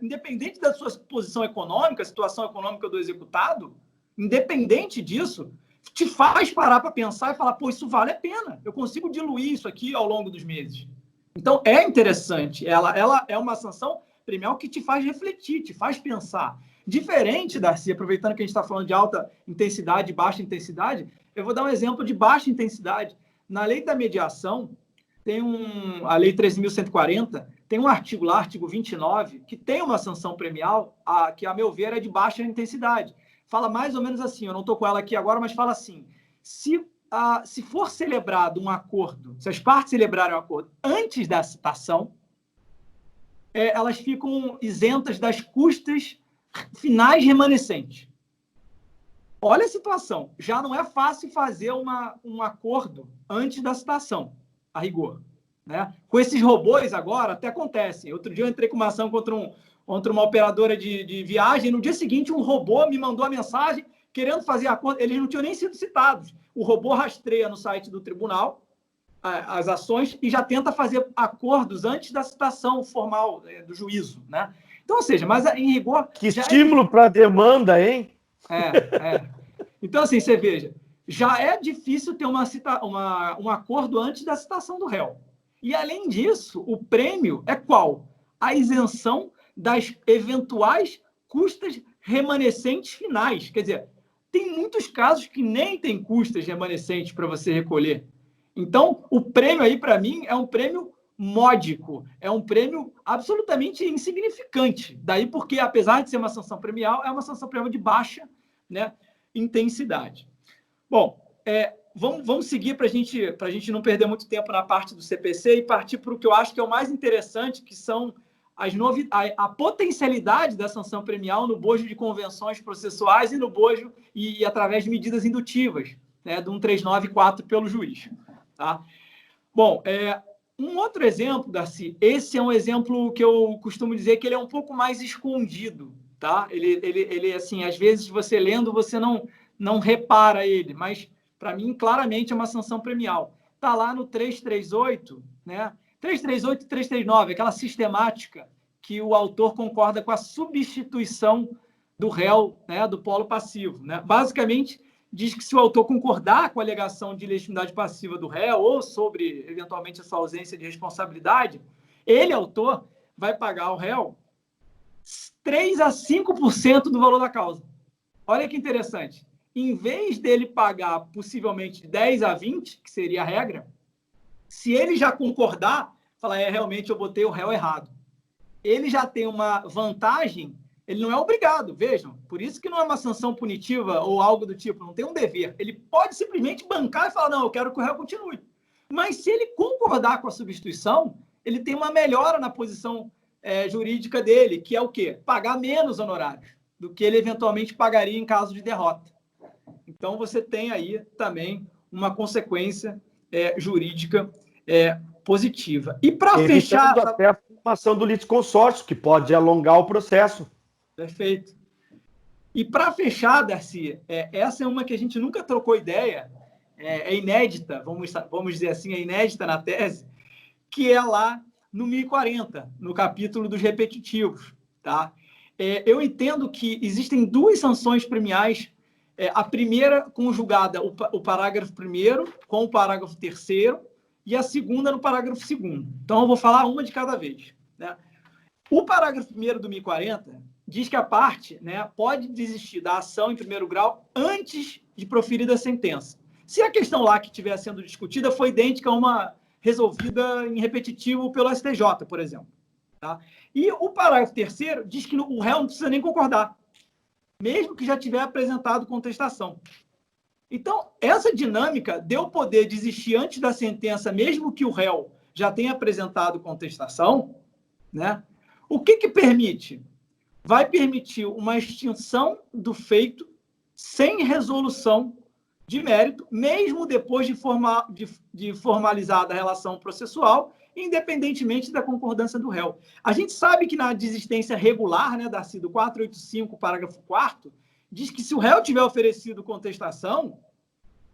S3: independente da sua posição econômica, situação econômica do executado, independente disso, te faz parar para pensar e falar, pô, isso vale a pena. Eu consigo diluir isso aqui ao longo dos meses. Então, é interessante. Ela é uma sanção premial que te faz refletir, te faz pensar. Diferente, Darcy, aproveitando que a gente está falando de alta intensidade e baixa intensidade, eu vou dar um exemplo de baixa intensidade. Na lei da mediação, tem a lei 13.140, tem um artigo lá, artigo 29, que tem uma sanção premial, que, a meu ver, é de baixa intensidade. Fala mais ou menos assim, eu não estou com ela aqui agora, mas fala assim, se for celebrado um acordo, se as partes celebrarem um acordo antes da citação, elas ficam isentas das custas finais remanescentes. Olha a situação, já não é fácil fazer um acordo antes da citação, a rigor. Né? Com esses robôs agora, até acontece. Outro dia eu entrei com uma ação contra uma operadora de viagem, no dia seguinte um robô me mandou a mensagem querendo fazer acordo, eles não tinham nem sido citados. O robô rastreia no site do tribunal as ações e já tenta fazer acordos antes da citação formal do juízo. Né? Então, ou seja, mas em rigor...
S1: Que estímulo para a demanda, hein?
S3: Então, assim, você veja, já é difícil ter um acordo antes da citação do réu. E, além disso, o prêmio é qual? A isenção das eventuais custas remanescentes finais. Quer dizer, tem muitos casos que nem tem custas remanescentes para você recolher. Então, o prêmio aí, para mim, é um prêmio módico, é um prêmio absolutamente insignificante. Daí porque, apesar de ser uma sanção premial, é uma sanção premial de baixa, né, intensidade. Bom, vamos seguir para a gente não perder muito tempo na parte do CPC e partir para o que eu acho que é o mais interessante, que são a potencialidade da sanção premial no bojo de convenções processuais e no bojo e através de medidas indutivas, né, do 1394 pelo juiz. Tá? Bom, um outro exemplo, Darcy, esse é um exemplo que eu costumo dizer que ele é um pouco mais escondido. Tá? Ele assim, às vezes você lendo, você não repara ele, mas para mim claramente é uma sanção premial. Está lá no 338, né? 338 e 339, aquela sistemática que o autor concorda com a substituição do réu, né, do polo passivo. Né? Basicamente, diz que se o autor concordar com a alegação de legitimidade passiva do réu ou sobre, eventualmente, a sua ausência de responsabilidade, ele, autor, vai pagar ao réu 3 a 5% do valor da causa. Olha que interessante. Em vez dele pagar possivelmente 10 a 20, que seria a regra, se ele já concordar, falar, realmente eu botei o réu errado. Ele já tem uma vantagem, ele não é obrigado, vejam. Por isso que não é uma sanção punitiva ou algo do tipo, não tem um dever. Ele pode simplesmente bancar e falar, não, eu quero que o réu continue. Mas se ele concordar com a substituição, ele tem uma melhora na posição jurídica dele, que é o quê? Pagar menos honorários do que ele eventualmente pagaria em caso de derrota. Então, você tem aí também uma consequência jurídica positiva. E para fechar...
S1: até a formação do litisconsórcio, que pode alongar o processo.
S3: Perfeito. E para fechar, Darcy, essa é uma que a gente nunca trocou ideia, é inédita, vamos dizer assim, é inédita na tese, que é lá no 1040, no capítulo dos repetitivos. Tá? Eu entendo que existem 2 sanções premiais, a primeira conjugada, o parágrafo 1º com o parágrafo 3º, e a segunda no parágrafo 2º. Então, eu vou falar uma de cada vez. Né? O parágrafo 1º do 1040 diz que a parte, né, pode desistir da ação em primeiro grau antes de proferida a sentença. Se a questão lá que estiver sendo discutida foi idêntica a uma resolvida em repetitivo pelo STJ, por exemplo. Tá? E o parágrafo 3º diz que o réu não precisa nem concordar, mesmo que já tiver apresentado contestação. Então, essa dinâmica deu poder de existir antes da sentença, mesmo que o réu já tenha apresentado contestação, né? O que permite? Vai permitir uma extinção do feito sem resolução de mérito, mesmo depois de formalizada a relação processual, independentemente da concordância do réu. A gente sabe que na desistência regular, né, Darcy, do 485, parágrafo 4º, diz que se o réu tiver oferecido contestação,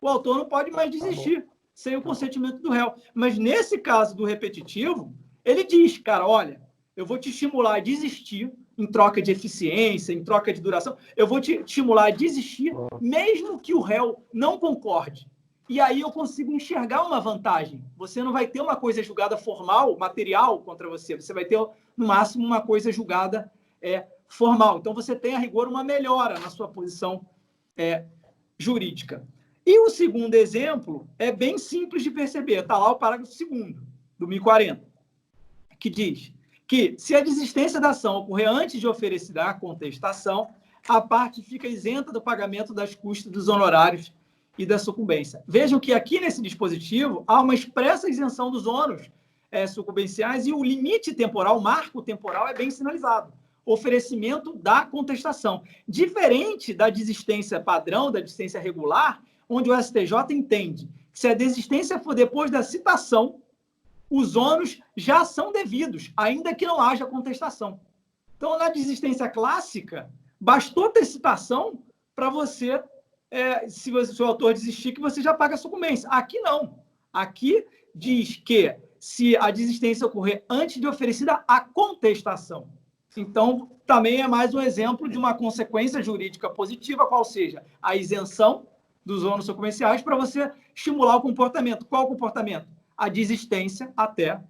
S3: o autor não pode mais desistir sem o consentimento do réu. Mas nesse caso do repetitivo, ele diz, cara, olha, eu vou te estimular a desistir em troca de eficiência, em troca de duração, eu vou te estimular a desistir, mesmo que o réu não concorde. E aí eu consigo enxergar uma vantagem. Você não vai ter uma coisa julgada formal, material contra você, você vai ter, no máximo, uma coisa julgada formal. Então, você tem, a rigor, uma melhora na sua posição jurídica. E o segundo exemplo é bem simples de perceber. Está lá o parágrafo 2º, do 1040, que diz que, se a desistência da ação ocorrer antes de oferecida a contestação, a parte fica isenta do pagamento das custas dos honorários e da sucumbência. Vejam que aqui nesse dispositivo há uma expressa isenção dos ônus sucumbenciais e o limite temporal, o marco temporal é bem sinalizado. Oferecimento da contestação. Diferente da desistência padrão, da desistência regular, onde o STJ entende que, se a desistência for depois da citação, os ônus já são devidos, ainda que não haja contestação. Então, na desistência clássica, bastou ter citação para você, se o autor desistir, que você já paga a sucumbência. Aqui não. Aqui diz que, se a desistência ocorrer antes de oferecida a contestação. Então, também é mais um exemplo de uma consequência jurídica positiva, qual seja a isenção dos ônus sucumbenciais para você estimular o comportamento. Qual o comportamento? A desistência até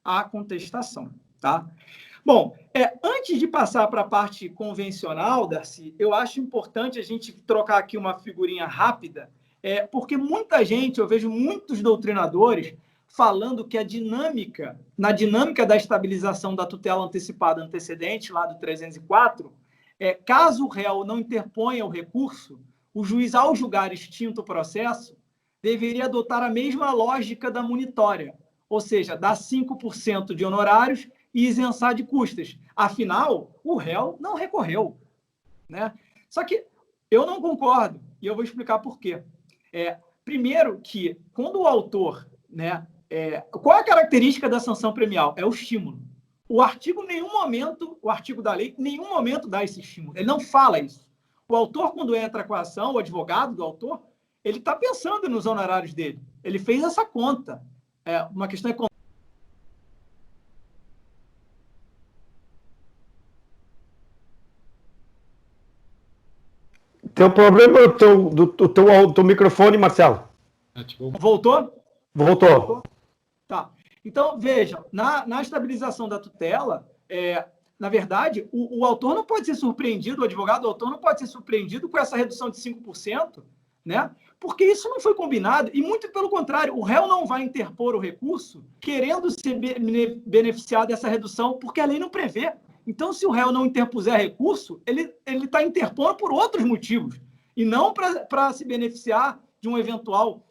S3: a contestação. Tá? Bom, antes de passar para a parte convencional, Darcy, eu acho importante a gente trocar aqui uma figurinha rápida, porque muita gente, eu vejo muitos doutrinadores falando que na dinâmica da estabilização da tutela antecipada antecedente, lá do 304, caso o réu não interponha o recurso, o juiz, ao julgar extinto o processo, deveria adotar a mesma lógica da munitória, ou seja, dar 5% de honorários e isenção de custas. Afinal, o réu não recorreu. Né? Só que eu não concordo, e eu vou explicar por quê. Primeiro que, quando o autor... qual é a característica da sanção premial? É o estímulo. O artigo da lei, em nenhum momento dá esse estímulo. Ele não fala isso. O autor, quando entra com a ação, o advogado do autor, ele está pensando nos honorários dele. Ele fez essa conta. Uma questão econômica.
S1: Tem um problema do teu microfone, Marcelo.
S3: Voltou?
S1: Voltou.
S3: Tá. Então, vejam, na estabilização da tutela, na verdade, o autor não pode ser surpreendido, o advogado do autor não pode ser surpreendido com essa redução de 5%, né? Porque isso não foi combinado, e muito pelo contrário, o réu não vai interpor o recurso querendo ser beneficiado dessa redução, porque a lei não prevê. Então, se o réu não interpuser recurso, ele está interpondo por outros motivos, e não para se beneficiar de um eventual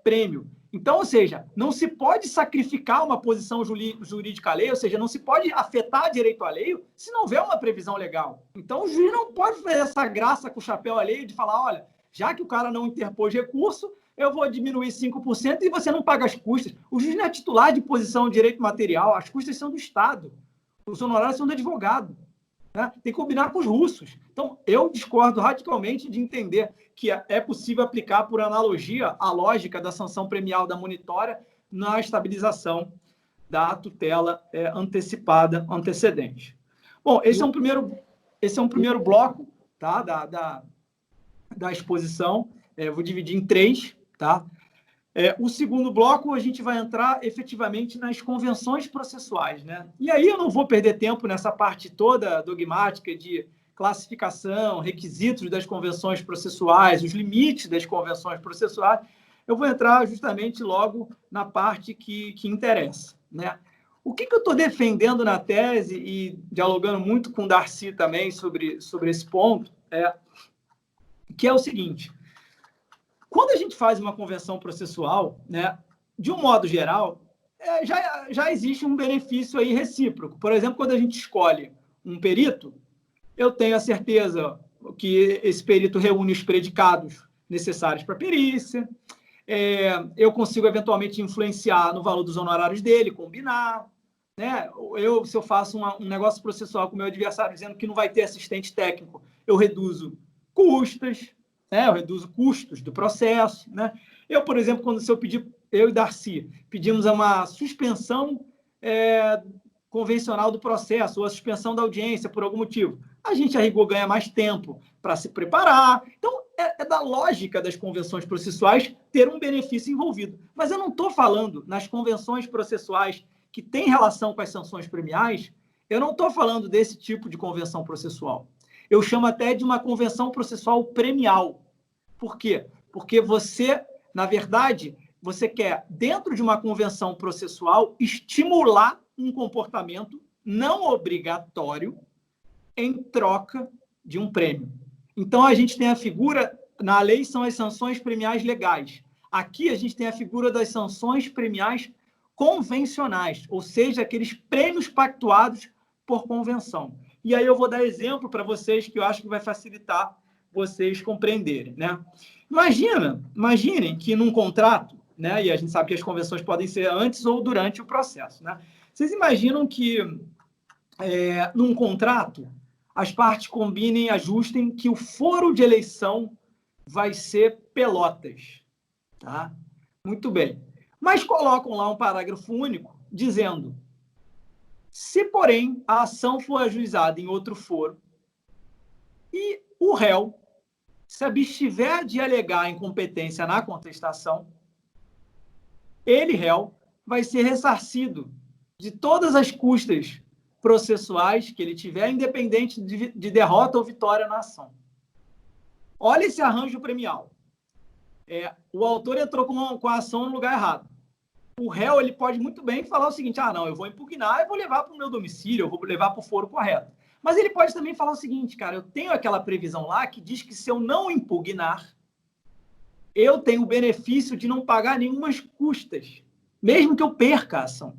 S3: prêmio. Então, ou seja, não se pode sacrificar uma posição jurídica alheia, ou seja, não se pode afetar direito alheio se não houver uma previsão legal. Então, o juiz não pode fazer essa graça com o chapéu alheio de falar, olha, já que o cara não interpôs recurso, eu vou diminuir 5% e você não paga as custas. O juiz não é titular de posição de direito material, as custas são do Estado, os honorários são do advogado. Né? Tem que combinar com os russos. Então, eu discordo radicalmente de entender que é possível aplicar, por analogia, a lógica da sanção premial da monitória na estabilização da tutela antecipada antecedente. Bom, esse é um primeiro bloco, tá, da exposição. Vou dividir em 3. Tá? O segundo bloco, a gente vai entrar efetivamente nas convenções processuais. Né? E aí eu não vou perder tempo nessa parte toda dogmática de classificação, requisitos das convenções processuais, os limites das convenções processuais, eu vou entrar justamente logo na parte que interessa, né? O que eu estou defendendo na tese, e dialogando muito com o Darcy também sobre esse ponto, que é o seguinte: quando a gente faz uma convenção processual, né, de um modo geral, já existe um benefício aí recíproco. Por exemplo, quando a gente escolhe um perito, eu tenho a certeza que esse perito reúne os predicados necessários para a perícia, eu consigo eventualmente influenciar no valor dos honorários dele, combinar, né? Se eu faço um negócio processual com o meu adversário dizendo que não vai ter assistente técnico, eu reduzo custas, né? Eu reduzo custos do processo, né? Por exemplo, eu e Darcy pedimos uma suspensão convencional do processo, ou a suspensão da audiência por algum motivo, a gente, a rigor, ganha mais tempo para se preparar. Então, é da lógica das convenções processuais ter um benefício envolvido. Mas eu não estou falando nas convenções processuais que têm relação com as sanções premiais, eu não estou falando desse tipo de convenção processual. Eu chamo até de uma convenção processual premial. Por quê? Porque você, na verdade, você quer, dentro de uma convenção processual, estimular um comportamento não obrigatório em troca de um prêmio. Então, a gente tem a figura, na lei são as sanções premiais legais. Aqui a gente tem a figura das sanções premiais convencionais, ou seja, aqueles prêmios pactuados por convenção. E aí eu vou dar exemplo para vocês que eu acho que vai facilitar vocês compreenderem, né? Imaginem que num contrato, né, e a gente sabe que as convenções podem ser antes ou durante o processo, né? Vocês imaginam que num contrato as partes combinem, ajustem que o foro de eleição vai ser Pelotas, tá? Muito bem. Mas colocam lá um parágrafo único dizendo: se, porém, a ação for ajuizada em outro foro e o réu se abstiver de alegar incompetência na contestação, ele, réu, vai ser ressarcido de todas as custas processuais que ele tiver, independente de derrota ou vitória na ação. Olha esse arranjo premial. O autor entrou com a ação no lugar errado. O réu, ele pode muito bem falar o seguinte: não, eu vou impugnar e vou levar para o meu domicílio, eu vou levar para o foro correto. Mas ele pode também falar o seguinte: cara, eu tenho aquela previsão lá que diz que se eu não impugnar, eu tenho o benefício de não pagar nenhumas custas, mesmo que eu perca a ação.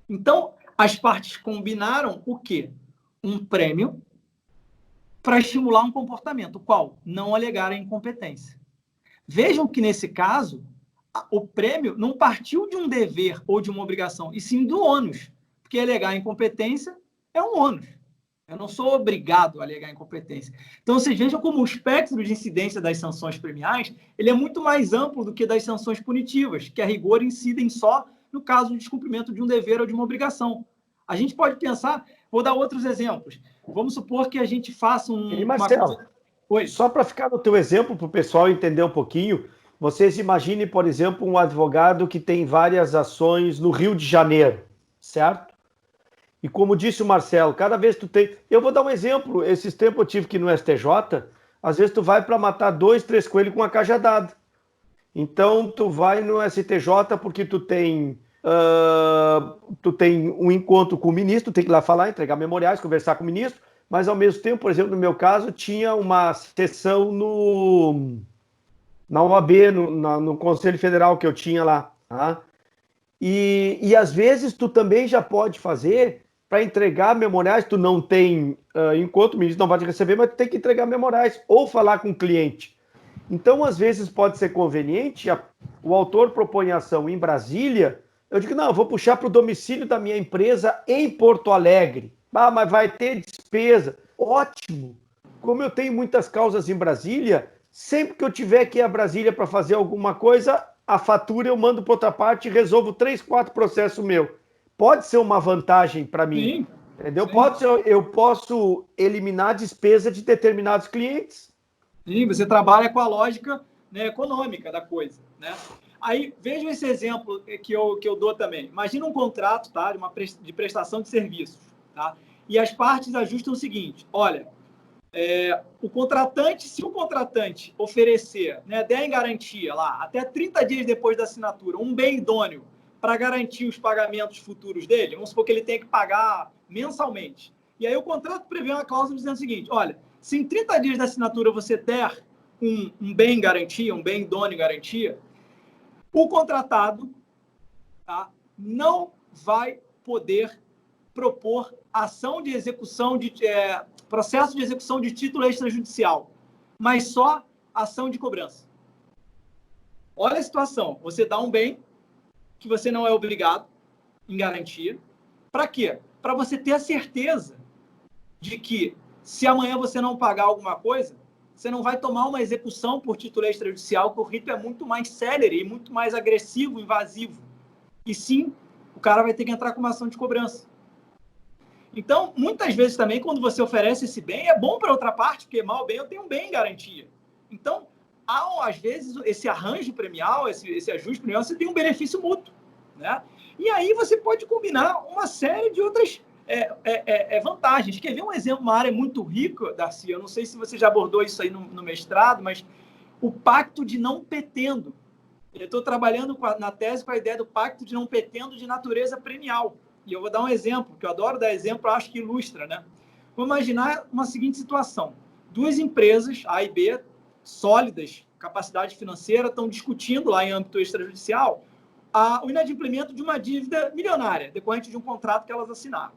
S3: Então, as partes combinaram o quê? Um prêmio para estimular um comportamento. Qual? Não alegar a incompetência. Vejam que, nesse caso, o prêmio não partiu de um dever ou de uma obrigação, e sim do ônus, porque alegar a incompetência é um ônus. Eu não sou obrigado a alegar incompetência. Então, vocês vejam como o espectro de incidência das sanções premiais ele é muito mais amplo do que das sanções punitivas, que, a rigor, incidem só no caso de descumprimento de um dever ou de uma obrigação. A gente pode pensar, vou dar outros exemplos. Vamos supor que a gente faça
S1: Marcelo,
S3: Oi.
S1: Só para ficar no teu exemplo, para o pessoal entender um pouquinho, vocês imaginem, por exemplo, um advogado que tem várias ações no Rio de Janeiro, certo? E como disse o Marcelo, cada vez tu tem... Eu vou dar um exemplo. Esses tempos eu tive que ir no STJ, às vezes tu vai para matar 2, 3 coelhos com uma cajadada. Então, tu vai no STJ porque tu tem um encontro com o ministro, tem que ir lá falar, entregar memoriais, conversar com o ministro, mas ao mesmo tempo, por exemplo, no meu caso, tinha uma sessão na OAB, no Conselho Federal que eu tinha lá. Tá? E às vezes tu também já pode fazer para entregar memoriais, tu não tem encontro, o ministro não vai te receber, mas tu tem que entregar memoriais ou falar com o cliente. Então, às vezes, pode ser conveniente, o autor propõe ação em Brasília, eu digo, não, eu vou puxar para o domicílio da minha empresa em Porto Alegre. Mas vai ter despesa. Ótimo! Como eu tenho muitas causas em Brasília, sempre que eu tiver que ir a Brasília para fazer alguma coisa, a fatura eu mando para outra parte e resolvo 3, 4 processos meu. Pode ser uma vantagem para mim.
S3: Sim.
S1: Entendeu?
S3: Sim.
S1: Eu posso eliminar a despesa de determinados clientes.
S3: Sim, você trabalha com a lógica, né, econômica da coisa, né? Aí, vejam esse exemplo que eu dou também. Imagina um contrato, tá, de prestação de serviços, tá? E as partes ajustam o seguinte: olha, o contratante, se o contratante oferecer, né, der em garantia lá, até 30 dias depois da assinatura, um bem idôneo para garantir os pagamentos futuros dele, vamos supor que ele tenha que pagar mensalmente. E aí o contrato prevê uma cláusula dizendo o seguinte, olha, se em 30 dias da assinatura você der um bem em garantia, um bem idôneo em garantia, o contratado, tá, não vai poder propor ação de execução processo de execução de título extrajudicial, mas só ação de cobrança. Olha a situação. Você dá um bem que você não é obrigado em garantia. Para quê? Para você ter a certeza de que, se amanhã você não pagar alguma coisa, você não vai tomar uma execução por título extrajudicial, que o rito é muito mais célere e muito mais agressivo, invasivo. E sim, o cara vai ter que entrar com uma ação de cobrança. Então, muitas vezes também, quando você oferece esse bem, é bom para outra parte, porque mal ou bem eu tenho um bem em garantia. Então, às vezes, esse arranjo premial, esse ajuste premial, você tem um benefício mútuo, né? E aí você pode combinar uma série de outras vantagens. Quer ver um exemplo, uma área muito rica, Darcy? Eu não sei se você já abordou isso aí no mestrado, mas o pacto de não petendo. Eu estou trabalhando na tese com a ideia do pacto de não petendo de natureza premial. E eu vou dar um exemplo, que eu adoro dar exemplo, acho que ilustra, né? Vamos imaginar uma seguinte situação. Duas empresas, A e B, sólidas, capacidade financeira, estão discutindo lá em âmbito extrajudicial o inadimplemento de uma dívida milionária, decorrente de um contrato que elas assinaram.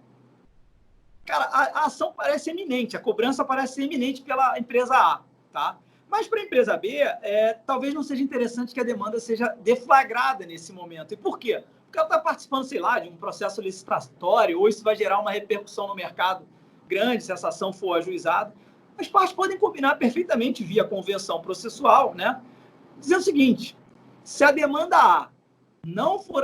S3: Cara, a ação parece eminente, a cobrança parece ser eminente pela empresa A, tá? Mas para a empresa B, talvez não seja interessante que a demanda seja deflagrada nesse momento. E por quê? Porque ela está participando, sei lá, de um processo licitatório, ou isso vai gerar uma repercussão no mercado grande, se essa ação for ajuizada. As partes podem combinar perfeitamente via convenção processual, né? Dizendo o seguinte, se a demanda não for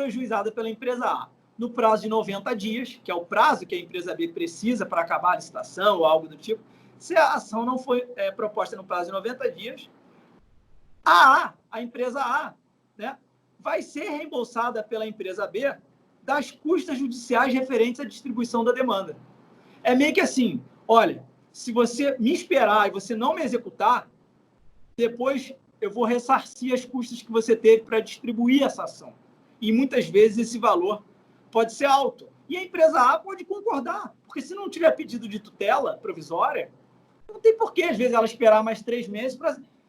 S3: ajuizada pela empresa A no prazo de 90 dias, que é o prazo que a empresa B precisa para acabar a licitação ou algo do tipo, se a ação não foi proposta no prazo de 90 dias, a empresa A, né, vai ser reembolsada pela empresa B das custas judiciais referentes à distribuição da demanda. É meio que assim, olha, se você me esperar e você não me executar, depois eu vou ressarcir as custas que você teve para distribuir essa ação. E muitas vezes esse valor pode ser alto. E a empresa A pode concordar, porque se não tiver pedido de tutela provisória, não tem porquê, às vezes, ela esperar mais 3 meses.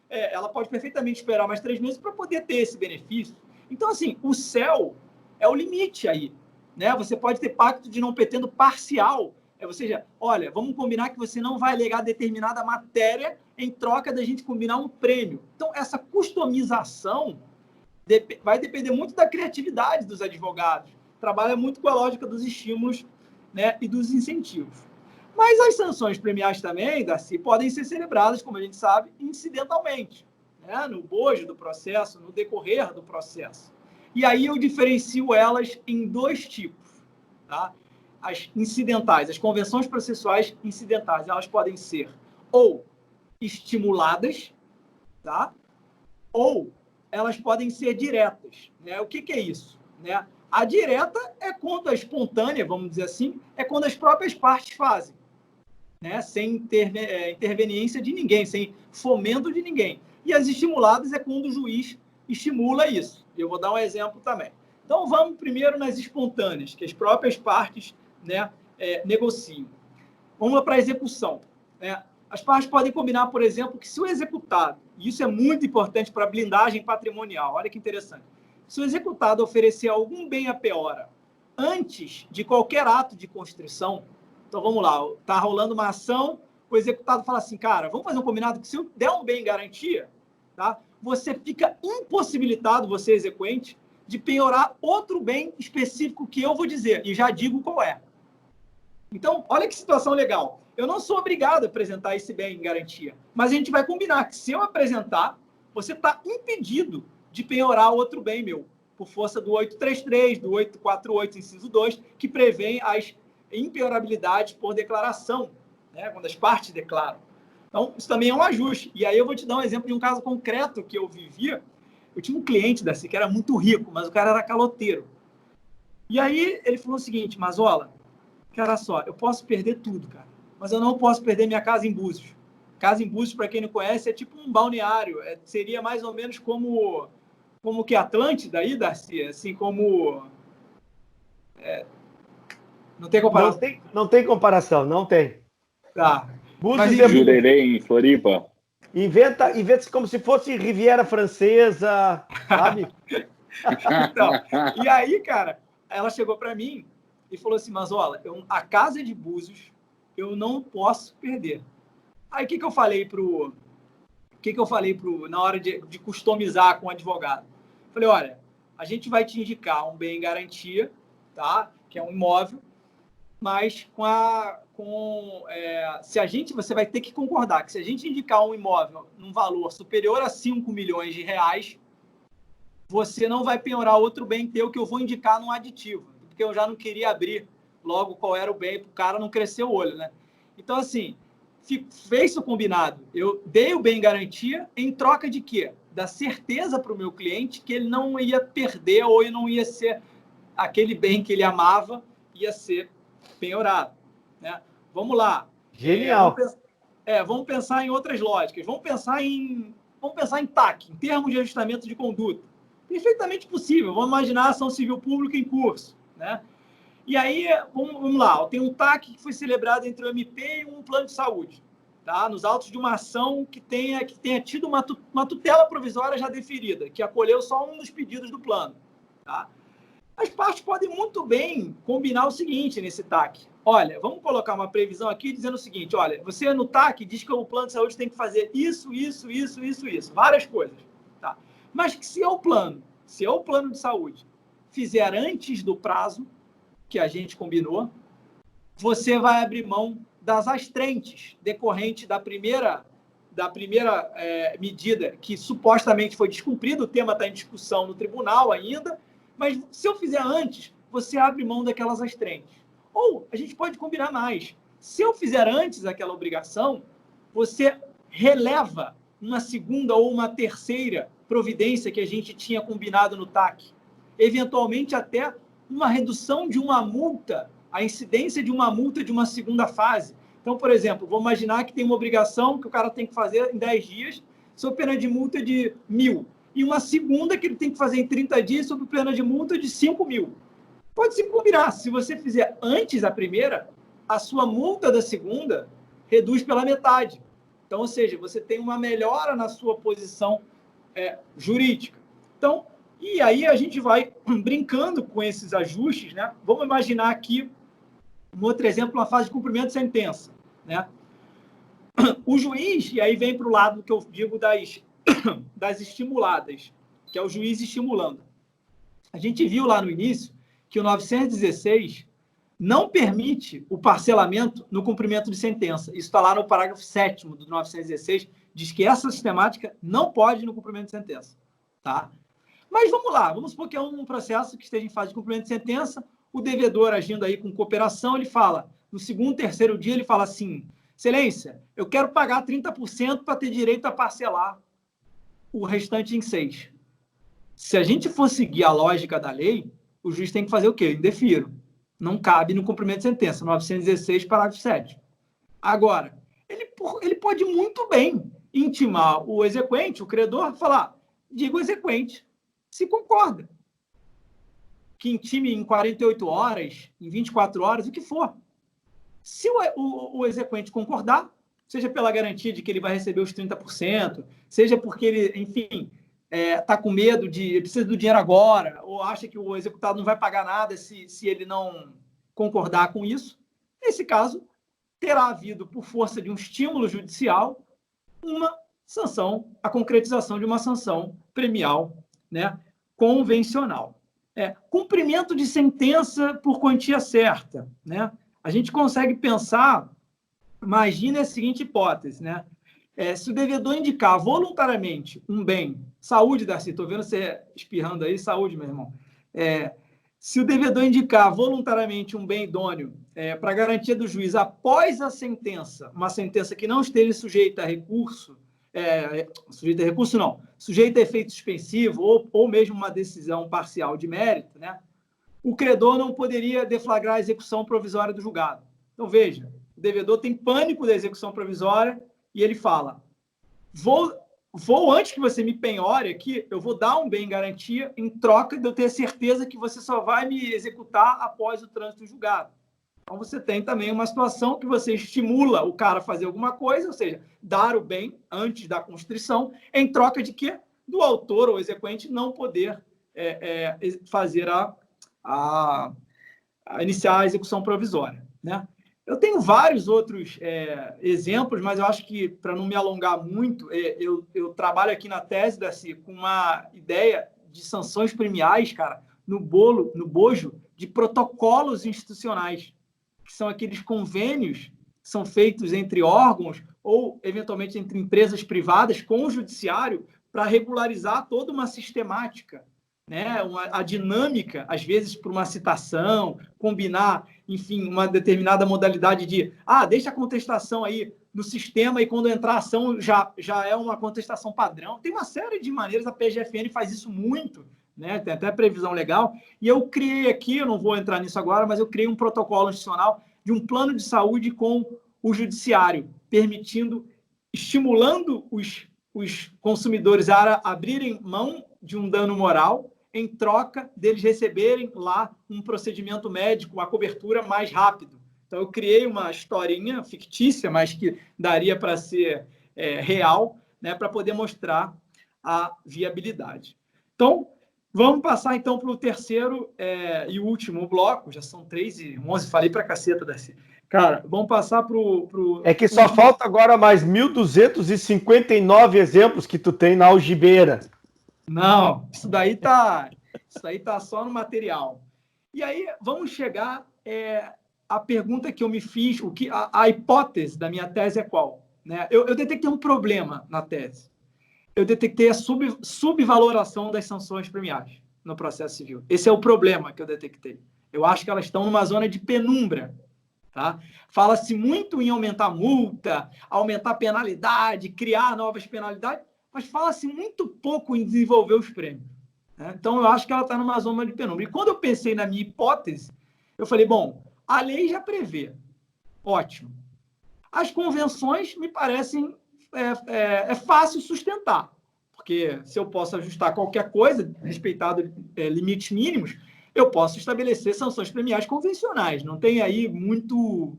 S3: Ela pode perfeitamente esperar mais 3 meses para poder ter esse benefício. Então, assim, o céu é o limite aí, né? Você pode ter pacto de não petendo parcial. Ou seja, olha, vamos combinar que você não vai alegar determinada matéria em troca da gente combinar um prêmio. Então, essa customização vai depender muito da criatividade dos advogados. Trabalha muito com a lógica dos estímulos, né, e dos incentivos. Mas as sanções premiais também, Darcy, podem ser celebradas, como a gente sabe, incidentalmente, né, no bojo do processo, no decorrer do processo. E aí eu diferencio elas em 2 tipos, tá? As incidentais, as convenções processuais incidentais, elas podem ser ou estimuladas, tá? Ou elas podem ser diretas, né? O que é isso, né? A direta é quando a espontânea, vamos dizer assim, é quando as próprias partes fazem, né? Sem interveniência de ninguém, sem fomento de ninguém. E as estimuladas é quando o juiz estimula isso. Eu vou dar um exemplo também. Então, vamos primeiro nas espontâneas, que as próprias partes, né, negociam. Vamos para a execução, né? As partes podem combinar, por exemplo, que se o executado, e isso é muito importante para a blindagem patrimonial, olha que interessante, se o executado oferecer algum bem a penhora antes de qualquer ato de constrição, então vamos lá, está rolando uma ação, o executado fala assim, cara, vamos fazer um combinado que se eu der um bem em garantia, tá, você fica impossibilitado, você exequente, de penhorar outro bem específico que eu vou dizer, e já digo qual é. Então, olha que situação legal. Eu não sou obrigado a apresentar esse bem em garantia, mas a gente vai combinar que se eu apresentar, você está impedido de penhorar outro bem meu, por força do 833, do 848, inciso 2, que prevê as impenhorabilidades por declaração, né, quando as partes declaram. Então, isso também é um ajuste. E aí eu vou te dar um exemplo de um caso concreto que eu vivia. Eu tinha um cliente desse que era muito rico, mas o cara era caloteiro. E aí ele falou o seguinte, Mazola, cara só, eu posso perder tudo, cara. mas eu não posso perder minha casa em Búzios. Casa em Búzios, para quem não conhece, é tipo um balneário. Seria mais ou menos como que Atlântida aí, Darcy? Assim como... não tem comparação.
S1: Não tem comparação, não tem.
S3: Tá.
S1: Búzios
S3: Mas,
S2: Jurerê em Floripa.
S1: Inventa como se fosse Riviera Francesa, sabe?
S3: Então, e aí, cara, ela chegou para mim e falou assim, Mazola, a casa de Búzios eu não posso perder. Aí o que eu falei na hora de customizar com o advogado? Falei, olha, a gente vai te indicar um bem em garantia, tá? Que é um imóvel, mas você vai ter que concordar que se a gente indicar um imóvel num valor superior a 5 milhões de reais, você não vai penhorar outro bem teu que eu vou indicar num aditivo, porque eu já não queria abrir logo qual era o bem, para o cara não crescer o olho, né? Então, assim, fez o combinado. Eu dei o bem em garantia em troca de quê? Da certeza para o meu cliente que ele não ia perder ou não ia ser aquele bem que ele amava, ia ser penhorado, né? Vamos lá.
S1: Genial.
S3: Vamos pensar em outras lógicas. Vamos pensar em TAC, em termos de ajustamento de conduta. Perfeitamente possível. Vamos imaginar a ação civil pública em curso, né? E aí, vamos lá. Tem um TAC que foi celebrado entre o MP e um plano de saúde, tá? Nos autos de uma ação que tenha tido uma tutela provisória já deferida, que acolheu só um dos pedidos do plano, tá? As partes podem muito bem combinar o seguinte nesse TAC. Olha, vamos colocar uma previsão aqui dizendo o seguinte, olha, você no TAC diz que o plano de saúde tem que fazer isso, várias coisas, tá? Mas que se o plano de saúde fizer antes do prazo que a gente combinou, você vai abrir mão das astrentes decorrentes da primeira medida que supostamente foi descumprida, o tema está em discussão no tribunal ainda, mas se eu fizer antes, você abre mão daquelas astrentes. Ou a gente pode combinar mais. Se eu fizer antes aquela obrigação, você releva uma segunda ou uma terceira providência que a gente tinha combinado no TAC. Eventualmente até uma redução de uma multa, a incidência de uma multa de uma segunda fase. Então, por exemplo, vou imaginar que tem uma obrigação que o cara tem que fazer em 10 dias, sob pena de multa de 1.000. E uma segunda que ele tem que fazer em 30 dias sob pena de multa de 5.000. Pode se combinar. Se você fizer antes a primeira, a sua multa da segunda reduz pela metade. Então, ou seja, você tem uma melhora na sua posição jurídica. Então, e aí a gente vai brincando com esses ajustes, né? Vamos imaginar aqui, um outro exemplo, uma fase de cumprimento de sentença, né? O juiz, e aí vem para o lado que eu digo das estimuladas, que é o juiz estimulando. A gente viu lá no início que o 916 não permite o parcelamento no cumprimento de sentença. Isso está lá no parágrafo 7º do 916, diz que essa sistemática não pode no cumprimento de sentença, tá? Mas vamos lá, vamos supor que é um processo que esteja em fase de cumprimento de sentença, o devedor agindo aí com cooperação, ele fala, no segundo, terceiro dia, ele fala assim, excelência, eu quero pagar 30% para ter direito a parcelar o restante em 6. Se a gente for seguir a lógica da lei, o juiz tem que fazer o quê? Indefiro. Não cabe no cumprimento de sentença, 916, parágrafo 7º. Agora, ele pode muito bem intimar o exequente, o credor, falar, diga o exequente, se concorda. Que intime em 48 horas, em 24 horas, o que for. Se o exequente concordar, seja pela garantia de que ele vai receber os 30%, seja porque ele, enfim, está com medo precisa do dinheiro agora, ou acha que o executado não vai pagar nada se ele não concordar com isso, nesse caso, terá havido, por força de um estímulo judicial, uma sanção, a concretização de uma sanção premial, né, convencional. Cumprimento de sentença por quantia certa, né? A gente consegue pensar, imagina a seguinte hipótese, né? Se o devedor indicar voluntariamente um bem, saúde, Darcy, estou vendo você espirrando aí, saúde, meu irmão. Se o devedor indicar voluntariamente um bem idôneo para garantia do juiz após a sentença, uma sentença que não esteja sujeita a recurso, sujeita a efeito suspensivo ou mesmo uma decisão parcial de mérito, né? O credor não poderia deflagrar a execução provisória do julgado. Então, veja, O devedor tem pânico da execução provisória e ele fala, vou antes que você me penhore aqui, eu vou dar um bem em garantia em troca de eu ter certeza que você só vai me executar após o trânsito julgado. Então, você tem também uma situação que você estimula o cara a fazer alguma coisa, ou seja, dar o bem antes da constrição, em troca de quê? Do autor ou exequente não poder fazer iniciar a execução provisória, né? Eu tenho vários outros exemplos, mas eu acho que, para não me alongar muito, eu trabalho aqui na tese, Darcy, com uma ideia de sanções premiais, cara, no bojo de protocolos institucionais, que são aqueles convênios que são feitos entre órgãos ou, eventualmente, entre empresas privadas com o judiciário para regularizar toda uma sistemática, né? A dinâmica, às vezes, por uma citação, combinar, enfim, uma determinada modalidade de deixa a contestação aí no sistema e quando entrar a ação já é uma contestação padrão. Tem uma série de maneiras, a PGFN faz isso muito, né? Tem até previsão legal. E eu criei aqui, eu não vou entrar nisso agora, mas eu criei um protocolo institucional de um plano de saúde com o judiciário, estimulando os consumidores a abrirem mão de um dano moral em troca deles receberem lá um procedimento médico, a cobertura mais rápido. Então, eu criei uma historinha fictícia, mas que daria para ser real, né, para poder mostrar a viabilidade. Então, vamos passar, então, para o terceiro e último bloco. Já são 3h11, falei para caceta, Darcy. Cara, vamos passar para o...
S1: É que só falta agora mais 1.259 exemplos que tu tem na algibeira.
S3: Não, isso daí tá só no material. E aí, vamos chegar à pergunta que eu me fiz, a hipótese da minha tese é qual? Né? Eu detectei um problema na tese. Eu detectei a subvaloração das sanções premiais no processo civil. Esse é o problema que eu detectei. Eu acho que elas estão numa zona de penumbra. Tá? Fala-se muito em aumentar multa, aumentar penalidade, criar novas penalidades, mas fala-se muito pouco em desenvolver os prêmios, né? Então, eu acho que ela está numa zona de penumbra. E quando eu pensei na minha hipótese, eu falei, bom, a lei já prevê. Ótimo. As convenções me parecem fácil sustentar, porque se eu posso ajustar qualquer coisa, respeitado limites mínimos, eu posso estabelecer sanções premiais convencionais. Não tem aí muito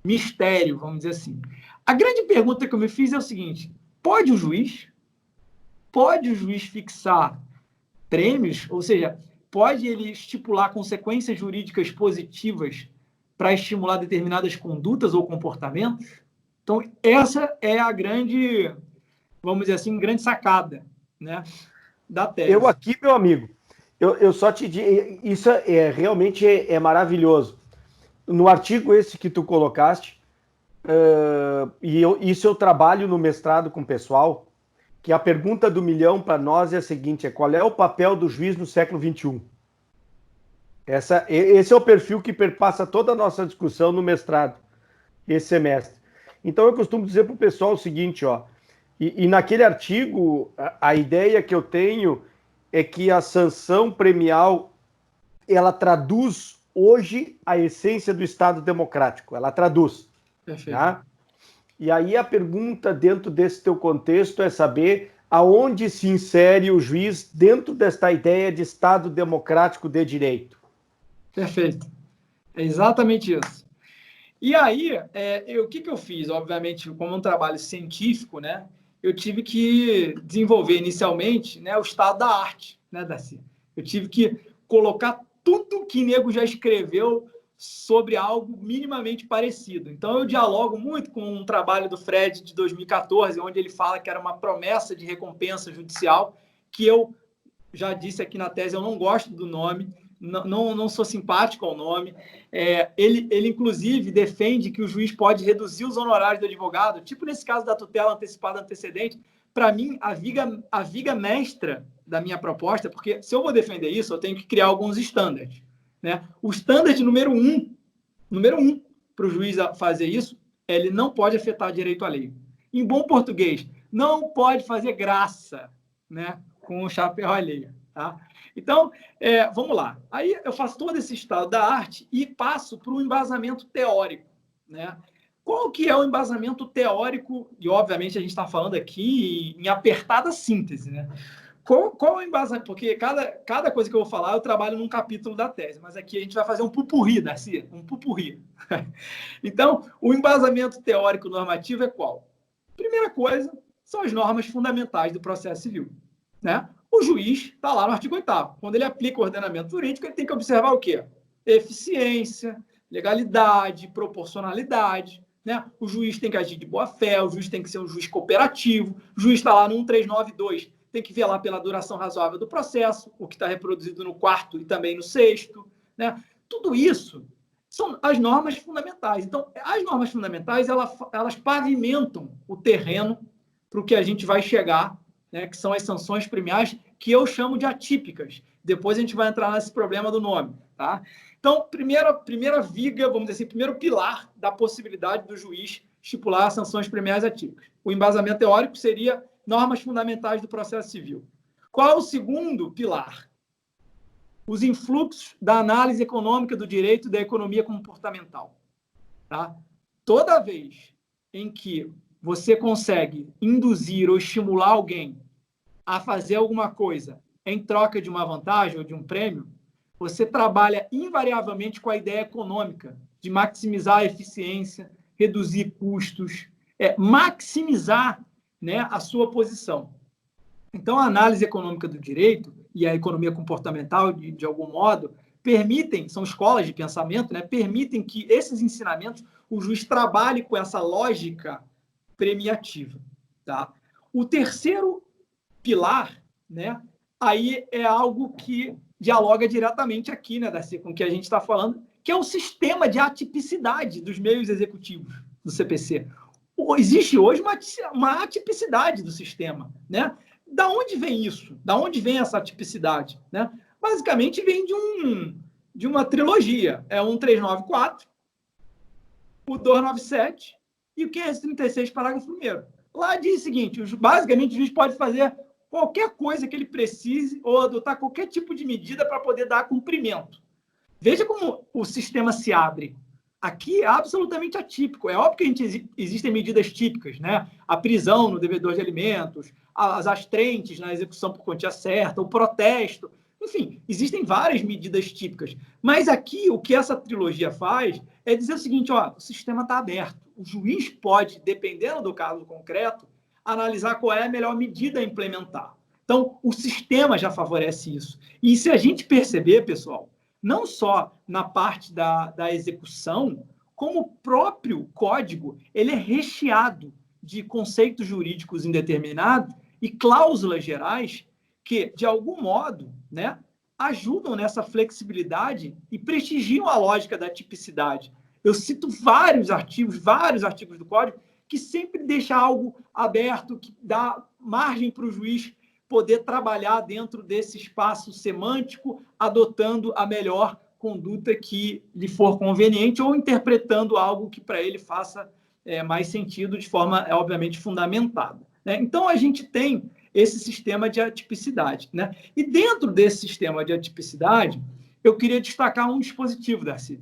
S3: mistério, vamos dizer assim. A grande pergunta que eu me fiz é o seguinte, pode o juiz fixar prêmios, ou seja, pode ele estipular consequências jurídicas positivas para estimular determinadas condutas ou comportamentos? Então, essa é a grande, vamos dizer assim, grande sacada, né, da tese.
S1: Eu aqui, meu amigo, eu só te digo, isso realmente é maravilhoso. No artigo esse que tu colocaste, isso eu trabalho no mestrado com o pessoal, que a pergunta do milhão para nós é a seguinte, qual é o papel do juiz no século XXI? Esse é o perfil que perpassa toda a nossa discussão no mestrado, esse semestre. Então, eu costumo dizer para o pessoal o seguinte, e naquele artigo, a ideia que eu tenho é que a sanção premial, ela traduz hoje a essência do Estado democrático, ela traduz.
S3: Perfeito.
S1: Tá? E aí a pergunta dentro desse teu contexto é saber aonde se insere o juiz dentro desta ideia de Estado democrático de direito.
S3: Perfeito. É exatamente isso. E aí, o que eu fiz? Obviamente, como um trabalho científico, né, eu tive que desenvolver inicialmente, né, o estado da arte, né, Darcy? Eu tive que colocar tudo que nego já escreveu sobre algo minimamente parecido. Então, eu dialogo muito com um trabalho do Fred de 2014, onde ele fala que era uma promessa de recompensa judicial, que eu já disse aqui na tese, eu não gosto do nome, não sou simpático ao nome. Ele, inclusive, defende que o juiz pode reduzir os honorários do advogado, tipo nesse caso da tutela antecipada antecedente. Para mim, a viga mestra da minha proposta, porque se eu vou defender isso, eu tenho que criar alguns estándares, né? O standard número um para o juiz fazer isso, ele não pode afetar direito alheio. Em bom português, não pode fazer graça, né, com o chapéu alheio, tá? Então, vamos lá. Aí eu faço todo esse estado da arte e passo para o embasamento teórico, né? qual que é o embasamento teórico? E, obviamente, a gente está falando aqui em apertada síntese, né? Qual é o embasamento? Porque cada coisa que eu vou falar, eu trabalho num capítulo da tese, mas aqui a gente vai fazer um pupurri, Darcy, um pupurri. Então, o embasamento teórico normativo é qual? Primeira coisa, são as normas fundamentais do processo civil, né? O juiz está lá no artigo 8º. Quando ele aplica o ordenamento jurídico, ele tem que observar o quê? Eficiência, legalidade, proporcionalidade, né? O juiz tem que agir de boa fé, o juiz tem que ser um juiz cooperativo, o juiz está lá no 1392, tem que velar pela duração razoável do processo, o que está reproduzido no 4º e também no 6º, né? Tudo isso são as normas fundamentais. Então, as normas fundamentais, elas pavimentam o terreno para o que a gente vai chegar, né, que são as sanções premiais, que eu chamo de atípicas. Depois a gente vai entrar nesse problema do nome, tá? Então, primeira viga, vamos dizer assim, primeiro pilar da possibilidade do juiz estipular sanções premiais atípicas. O embasamento teórico seria normas fundamentais do processo civil. Qual é o segundo pilar? Os influxos da análise econômica do direito e da economia comportamental. Tá? Toda vez em que você consegue induzir ou estimular alguém a fazer alguma coisa em troca de uma vantagem ou de um prêmio, você trabalha invariavelmente com a ideia econômica de maximizar a eficiência, reduzir custos, maximizar, né, a sua posição. Então, a análise econômica do direito e a economia comportamental, de algum modo, são escolas de pensamento, né, permitem que esses ensinamentos, o juiz trabalhe com essa lógica premiativa. Tá? O terceiro pilar, né, aí é algo que dialoga diretamente aqui, né, Darcy, com o que a gente está falando, que é o sistema de atipicidade dos meios executivos do CPC. Existe hoje uma atipicidade do sistema, né? Da onde vem isso? Da onde vem essa atipicidade? Né? Basicamente vem de uma trilogia. É o 1394, o 297 e o 536, parágrafo 1º. Lá diz o seguinte, basicamente o juiz pode fazer qualquer coisa que ele precise ou adotar qualquer tipo de medida para poder dar cumprimento. Veja como o sistema se abre. Aqui é absolutamente atípico. É óbvio que existem medidas típicas, né? A prisão no devedor de alimentos, as astrentes na execução por quantia certa, o protesto. Enfim, existem várias medidas típicas. Mas aqui, o que essa trilogia faz é dizer o seguinte, ó, o sistema está aberto. O juiz pode, dependendo do caso concreto, analisar qual é a melhor medida a implementar. Então, o sistema já favorece isso. E se a gente perceber, pessoal, não só na parte da execução, como o próprio código, ele é recheado de conceitos jurídicos indeterminados e cláusulas gerais que, de algum modo, né, ajudam nessa flexibilidade e prestigiam a lógica da tipicidade. Eu cito vários artigos do código, que sempre deixa algo aberto, que dá margem para o juiz poder trabalhar dentro desse espaço semântico, adotando a melhor conduta que lhe for conveniente ou interpretando algo que para ele faça mais sentido de forma, obviamente, fundamentada. Né? Então, a gente tem esse sistema de atipicidade. Né? E dentro desse sistema de atipicidade, eu queria destacar um dispositivo, Darcy,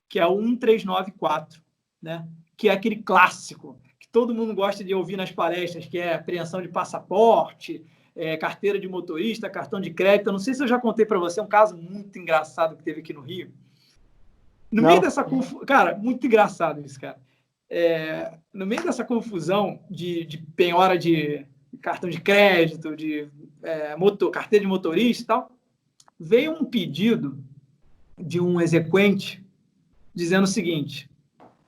S3: que é o 1394, né? Que é aquele clássico que todo mundo gosta de ouvir nas palestras, que é apreensão de passaporte, carteira de motorista, cartão de crédito. Eu não sei se eu já contei para você um caso muito engraçado que teve aqui no Rio. No meio dessa confusão... Cara, muito engraçado isso, cara. No meio dessa confusão de penhora de cartão de crédito, de carteira de motorista e tal, veio um pedido de um exequente dizendo o seguinte...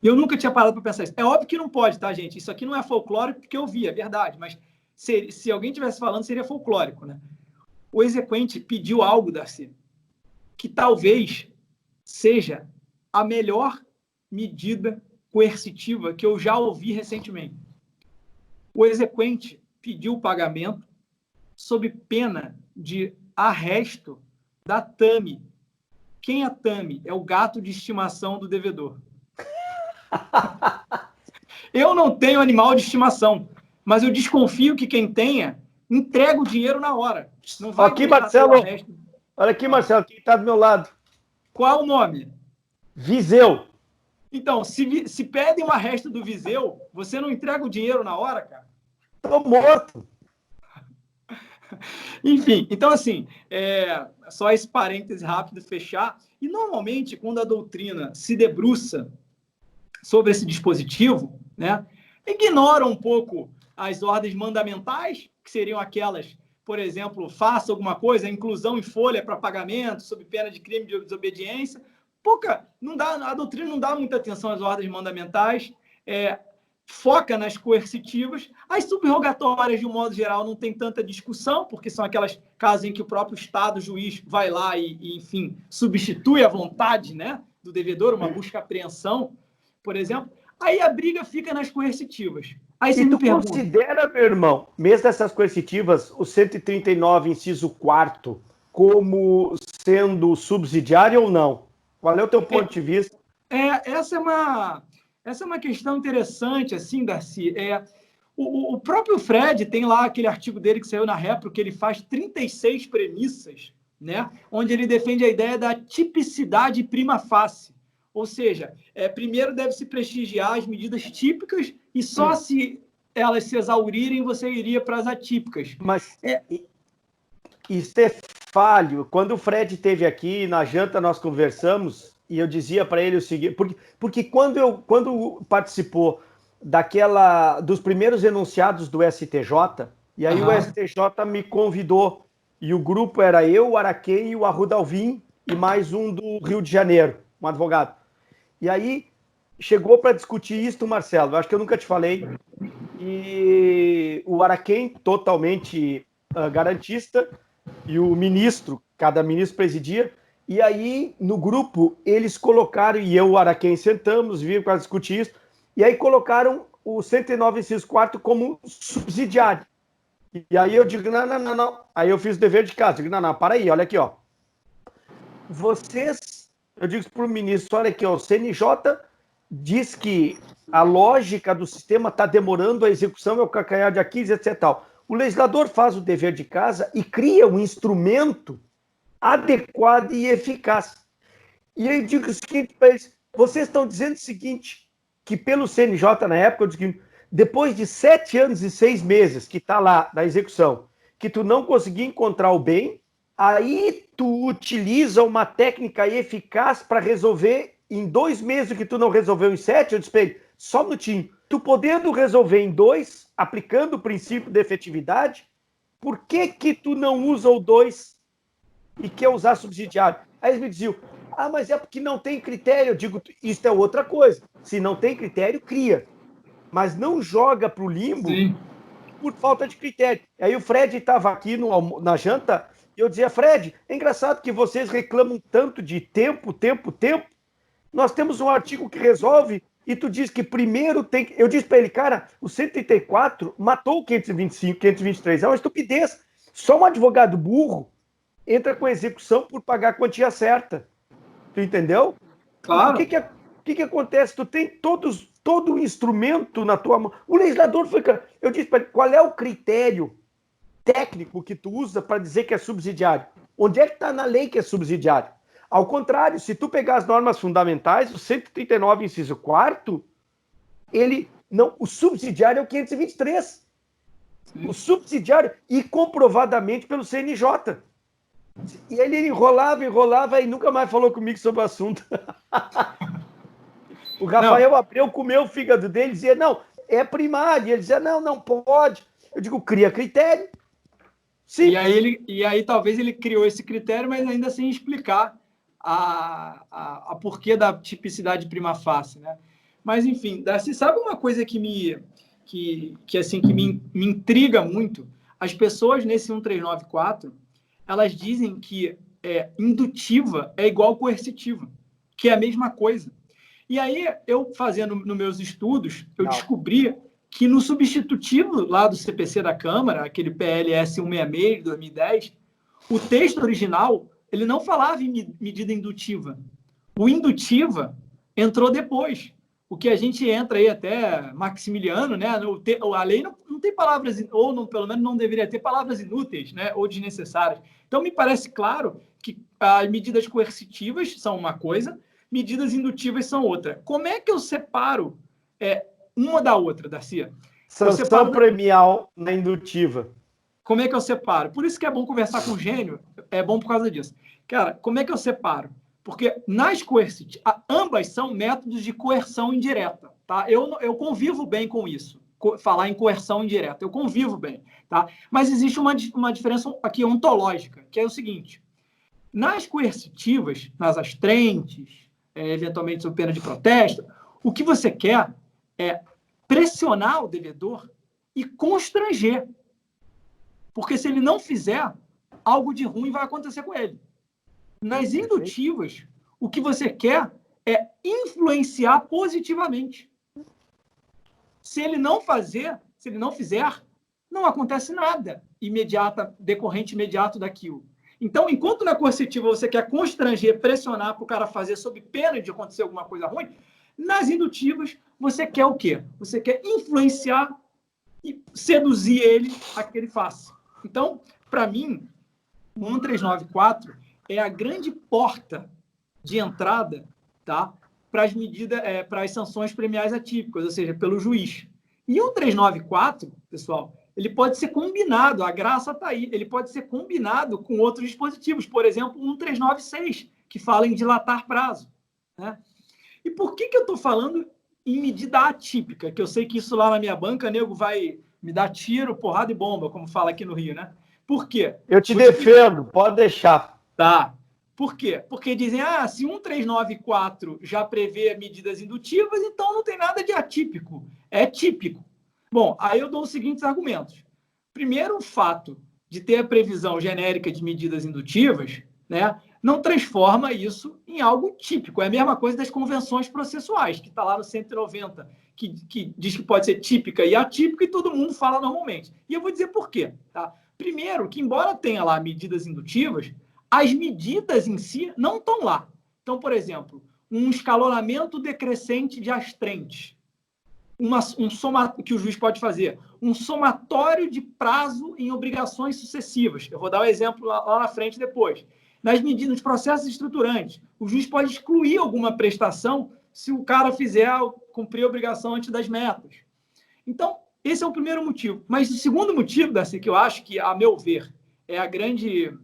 S3: Eu nunca tinha parado para pensar isso. É óbvio que não pode, tá, gente? Isso aqui não é folclórico, porque eu vi, é verdade, mas se alguém estivesse falando, seria folclórico, né? O exequente pediu algo, Darcy, que talvez seja a melhor medida coercitiva que eu já ouvi recentemente. O exequente pediu o pagamento sob pena de arresto da TAMI. Quem é a TAMI? É o gato de estimação do devedor. Eu não tenho animal de estimação, mas eu desconfio que quem tenha entrega o dinheiro na hora. Não vai
S1: aqui, Marcelo. Olha aqui, Marcelo, quem está do meu lado.
S3: Qual o nome?
S1: Viseu.
S3: Então, se pedem uma resta do Viseu, você não entrega o dinheiro na hora, cara?
S1: Tô morto.
S3: Enfim, então assim, só esse parêntese rápido fechar. E normalmente, quando a doutrina se debruça sobre esse dispositivo, né, ignora um pouco as ordens mandamentais, que seriam aquelas, por exemplo, faça alguma coisa, inclusão em folha para pagamento, sob pena de crime de desobediência. A doutrina não dá muita atenção às ordens mandamentais, foca nas coercitivas. As subrogatórias, de um modo geral, não tem tanta discussão, porque são aquelas casos em que o próprio Estado, o juiz, vai lá e enfim, substitui a vontade, né, do devedor, uma busca-apreensão, por exemplo. Aí a briga fica nas coercitivas. Aí você me pergunta...
S1: considera, meu irmão, mesmo essas coercitivas, o 139, inciso 4º, como sendo subsidiário ou não? Qual é o teu ponto de vista?
S3: Essa é uma questão interessante, assim, Darcy. O próprio Fred tem lá aquele artigo dele que saiu na Repro, que ele faz 36 premissas, né, onde ele defende a ideia da tipicidade prima facie. Ou seja, primeiro deve-se prestigiar as medidas típicas e só se elas se exaurirem, você iria para as atípicas.
S1: Mas isso é falho. Quando o Fred esteve aqui, na janta nós conversamos, e eu dizia para ele o seguinte, porque quando participou dos primeiros enunciados do STJ, e aí o STJ me convidou, e o grupo era eu, o Araquém, o Arruda Alvim, e mais um do Rio de Janeiro, um advogado. E aí chegou para discutir isso, Marcelo, eu acho que eu nunca te falei, e o Araquém, totalmente garantista, e o ministro, cada ministro presidia, e aí no grupo eles colocaram, e eu e o Araquém sentamos, vimos para discutir isso, e aí colocaram o 109, inciso 4º como subsidiário. E aí eu digo, não. Aí eu fiz o dever de casa, digo, não, para aí, olha aqui, ó. Eu digo para o ministro, olha aqui, ó, o CNJ diz que a lógica do sistema está demorando, a execução é o calcanhar de Aquiles, etc. Tal. O legislador faz o dever de casa e cria um instrumento adequado e eficaz. E aí eu digo o seguinte para eles, vocês estão dizendo o seguinte, que pelo CNJ na época, eu digo, depois de 7 anos e 6 meses que está lá na execução, que tu não conseguiu encontrar o bem, aí tu utiliza uma técnica eficaz para resolver em 2 meses o que tu não resolveu em 7, eu disse para ele, só um minutinho, tu podendo resolver em 2, aplicando o princípio de efetividade, por que tu não usa o 2 e quer usar subsidiário? Aí eles me diziam, mas é porque não tem critério. Eu digo, isso é outra coisa. Se não tem critério, cria. Mas não joga para o limbo por falta de critério. Aí o Fred estava aqui na janta e eu dizia, Fred, é engraçado que vocês reclamam tanto de tempo. Nós temos um artigo que resolve e tu diz que primeiro tem que... Eu disse para ele, cara, o 134 matou o 525, 523. É uma estupidez. Só um advogado burro entra com execução por pagar a quantia certa. Tu entendeu?
S3: Claro.
S1: O que acontece? Tu tem todo o instrumento na tua mão. O legislador foi... Eu disse para ele, qual é o critério técnico que tu usa para dizer que é subsidiário? Onde é que está na lei que é subsidiário? Ao contrário, se tu pegar as normas fundamentais, o 139, inciso 4º, o subsidiário é o 523. Sim. O subsidiário, e comprovadamente pelo CNJ. E ele enrolava e nunca mais falou comigo sobre o assunto. O Rafael Abreu comeu o fígado dele e dizia, não, é primário. E ele dizia, não pode. Eu digo, cria critério.
S3: Sim. E aí talvez ele criou esse critério, mas ainda sem explicar a porquê da tipicidade prima facie, né? Mas, enfim, Darcy, sabe uma coisa que me intriga muito? As pessoas nesse 1394, elas dizem que indutiva é igual coercitiva, que é a mesma coisa. E aí, eu fazendo nos meus estudos, eu descobri que no substitutivo lá do CPC da Câmara, aquele PLS 166 de 2010, o texto original, ele não falava em medida indutiva. O indutiva entrou depois. O que a gente entra aí até Maximiliano, né? A lei não tem palavras, ou não, pelo menos não deveria ter palavras inúteis, né? Ou desnecessárias. Então, me parece claro que as medidas coercitivas são uma coisa, medidas indutivas são outra. Como é que eu separo uma da outra, Darcy?
S1: Sanção premial na indutiva.
S3: Como é que eu separo? Por isso que é bom conversar com o gênio, é bom por causa disso. Cara, como é que eu separo? Porque nas coercitivas, ambas são métodos de coerção indireta, tá? Eu convivo bem com isso, falar em coerção indireta, eu convivo bem, tá? Mas existe uma diferença aqui ontológica, que é o seguinte: nas coercitivas, nas astrentes, eventualmente sob pena de protesto, o que você quer é pressionar o devedor e constranger. Porque se ele não fizer, algo de ruim vai acontecer com ele. Nas indutivas, o que você quer é influenciar positivamente. Se ele não fizer, não acontece nada decorrente imediato daquilo. Então, enquanto na coercitiva você quer constranger, pressionar para o cara fazer sob pena de acontecer alguma coisa ruim, nas indutivas você quer o quê? Você quer influenciar e seduzir ele a que ele faça. Então, para mim, o 1394 é a grande porta de entrada, tá, para as medidas, para as sanções premiais atípicas, ou seja, pelo juiz. E o 1394, pessoal, ele pode ser combinado, a graça está aí, ele pode ser combinado com outros dispositivos, por exemplo, o 1396, que fala em dilatar prazo, né? E por que eu estou falando em medida atípica? Que eu sei que isso lá na minha banca, nego, vai me dar tiro, porrada e bomba, como fala aqui no Rio, né? Por quê?
S1: Eu te defendo, pode deixar.
S3: Tá. Por quê? Porque dizem, se 1394 já prevê medidas indutivas, então não tem nada de atípico. É típico. Bom, aí eu dou os seguintes argumentos. Primeiro, o fato de ter a previsão genérica de medidas indutivas, né, não transforma isso em algo típico. É a mesma coisa das convenções processuais, que está lá no 190, que diz que pode ser típica e atípica, e todo mundo fala normalmente. E eu vou dizer por quê. Tá? Primeiro, que embora tenha lá medidas indutivas, as medidas em si não estão lá. Então, por exemplo, um escalonamento decrescente de astrentes, que o juiz pode fazer, um somatório de prazo em obrigações sucessivas. Eu vou dar um exemplo lá na frente depois. Nas medidas, nos processos estruturantes, o juiz pode excluir alguma prestação se o cara cumprir a obrigação antes das metas. Então, esse é o primeiro motivo. Mas o segundo motivo, Darcy, que eu acho que, a meu ver, é a grande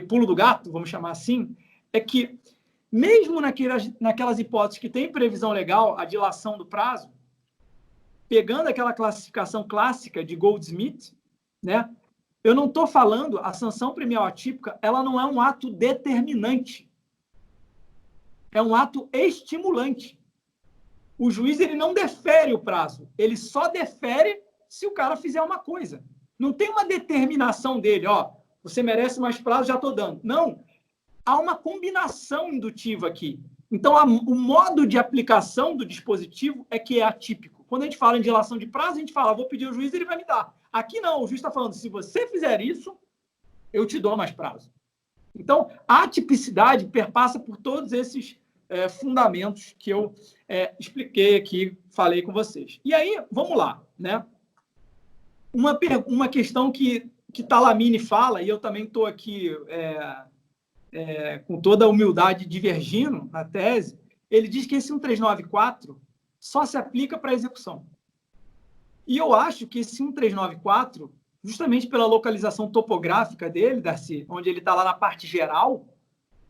S3: pulo do gato, vamos chamar assim, é que, mesmo naquelas hipóteses que tem previsão legal, a dilação do prazo, pegando aquela classificação clássica de Goldsmith, né, eu não estou falando, a sanção premial atípica, ela não é um ato determinante. É um ato estimulante. O juiz, ele não defere o prazo, ele só defere se o cara fizer uma coisa. Não tem uma determinação dele, você merece mais prazo, já estou dando. Não. Há uma combinação indutiva aqui. Então, o modo de aplicação do dispositivo é que é atípico. Quando a gente fala em dilação de prazo, a gente fala, vou pedir ao juiz, ele vai me dar. Aqui não, o juiz está falando, se você fizer isso, eu te dou mais prazo. Então, a atipicidade perpassa por todos esses fundamentos que eu expliquei aqui, falei com vocês. E aí, vamos lá, né? Uma questão que Talamini fala, e eu também estou aqui com toda a humildade divergindo na tese, ele diz que esse 1394 só se aplica para a execução. E eu acho que esse 1394, justamente pela localização topográfica dele, Darcy, onde ele está lá na parte geral,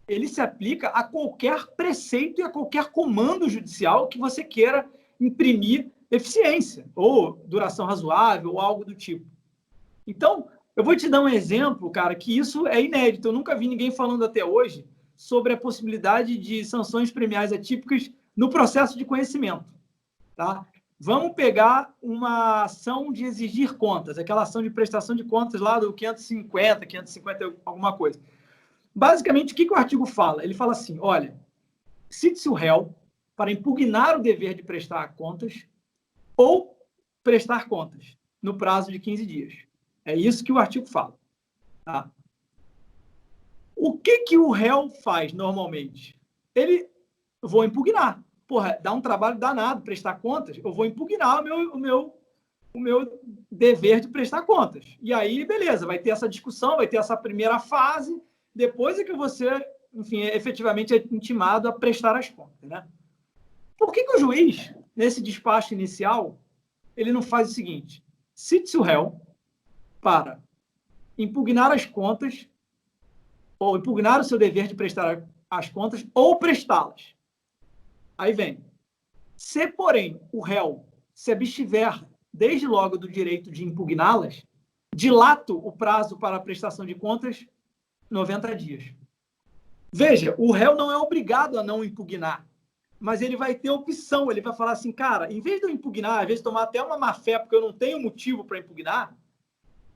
S3: ele se aplica a qualquer preceito e a qualquer comando judicial que você queira imprimir eficiência, ou duração razoável, ou algo do tipo. Então, eu vou te dar um exemplo, cara, que isso é inédito. Eu nunca vi ninguém falando até hoje sobre a possibilidade de sanções premiais atípicas no processo de conhecimento. Tá? Vamos pegar uma ação de exigir contas, aquela ação de prestação de contas lá do 550 alguma coisa. Basicamente, o que o artigo fala? Ele fala assim, olha, cite-se o réu para impugnar o dever de prestar contas ou prestar contas no prazo de 15 dias. É isso que o artigo fala. Tá? O que o réu faz normalmente? Ele, vou impugnar. Porra, dá um trabalho danado prestar contas, eu vou impugnar o meu dever de prestar contas. E aí, beleza, vai ter essa discussão, vai ter essa primeira fase, depois é que você enfim, efetivamente é intimado a prestar as contas, né? Por que o juiz, nesse despacho inicial, ele não faz o seguinte: cite-se o réu para impugnar as contas, ou impugnar o seu dever de prestar as contas, ou prestá-las. Aí vem: se, porém, o réu se abstiver desde logo do direito de impugná-las, dilato o prazo para a prestação de contas 90 dias. Veja, o réu não é obrigado a não impugnar, mas ele vai ter opção, ele vai falar assim, cara, em vez de eu impugnar, às vezes tomar até uma má-fé, porque eu não tenho motivo para impugnar,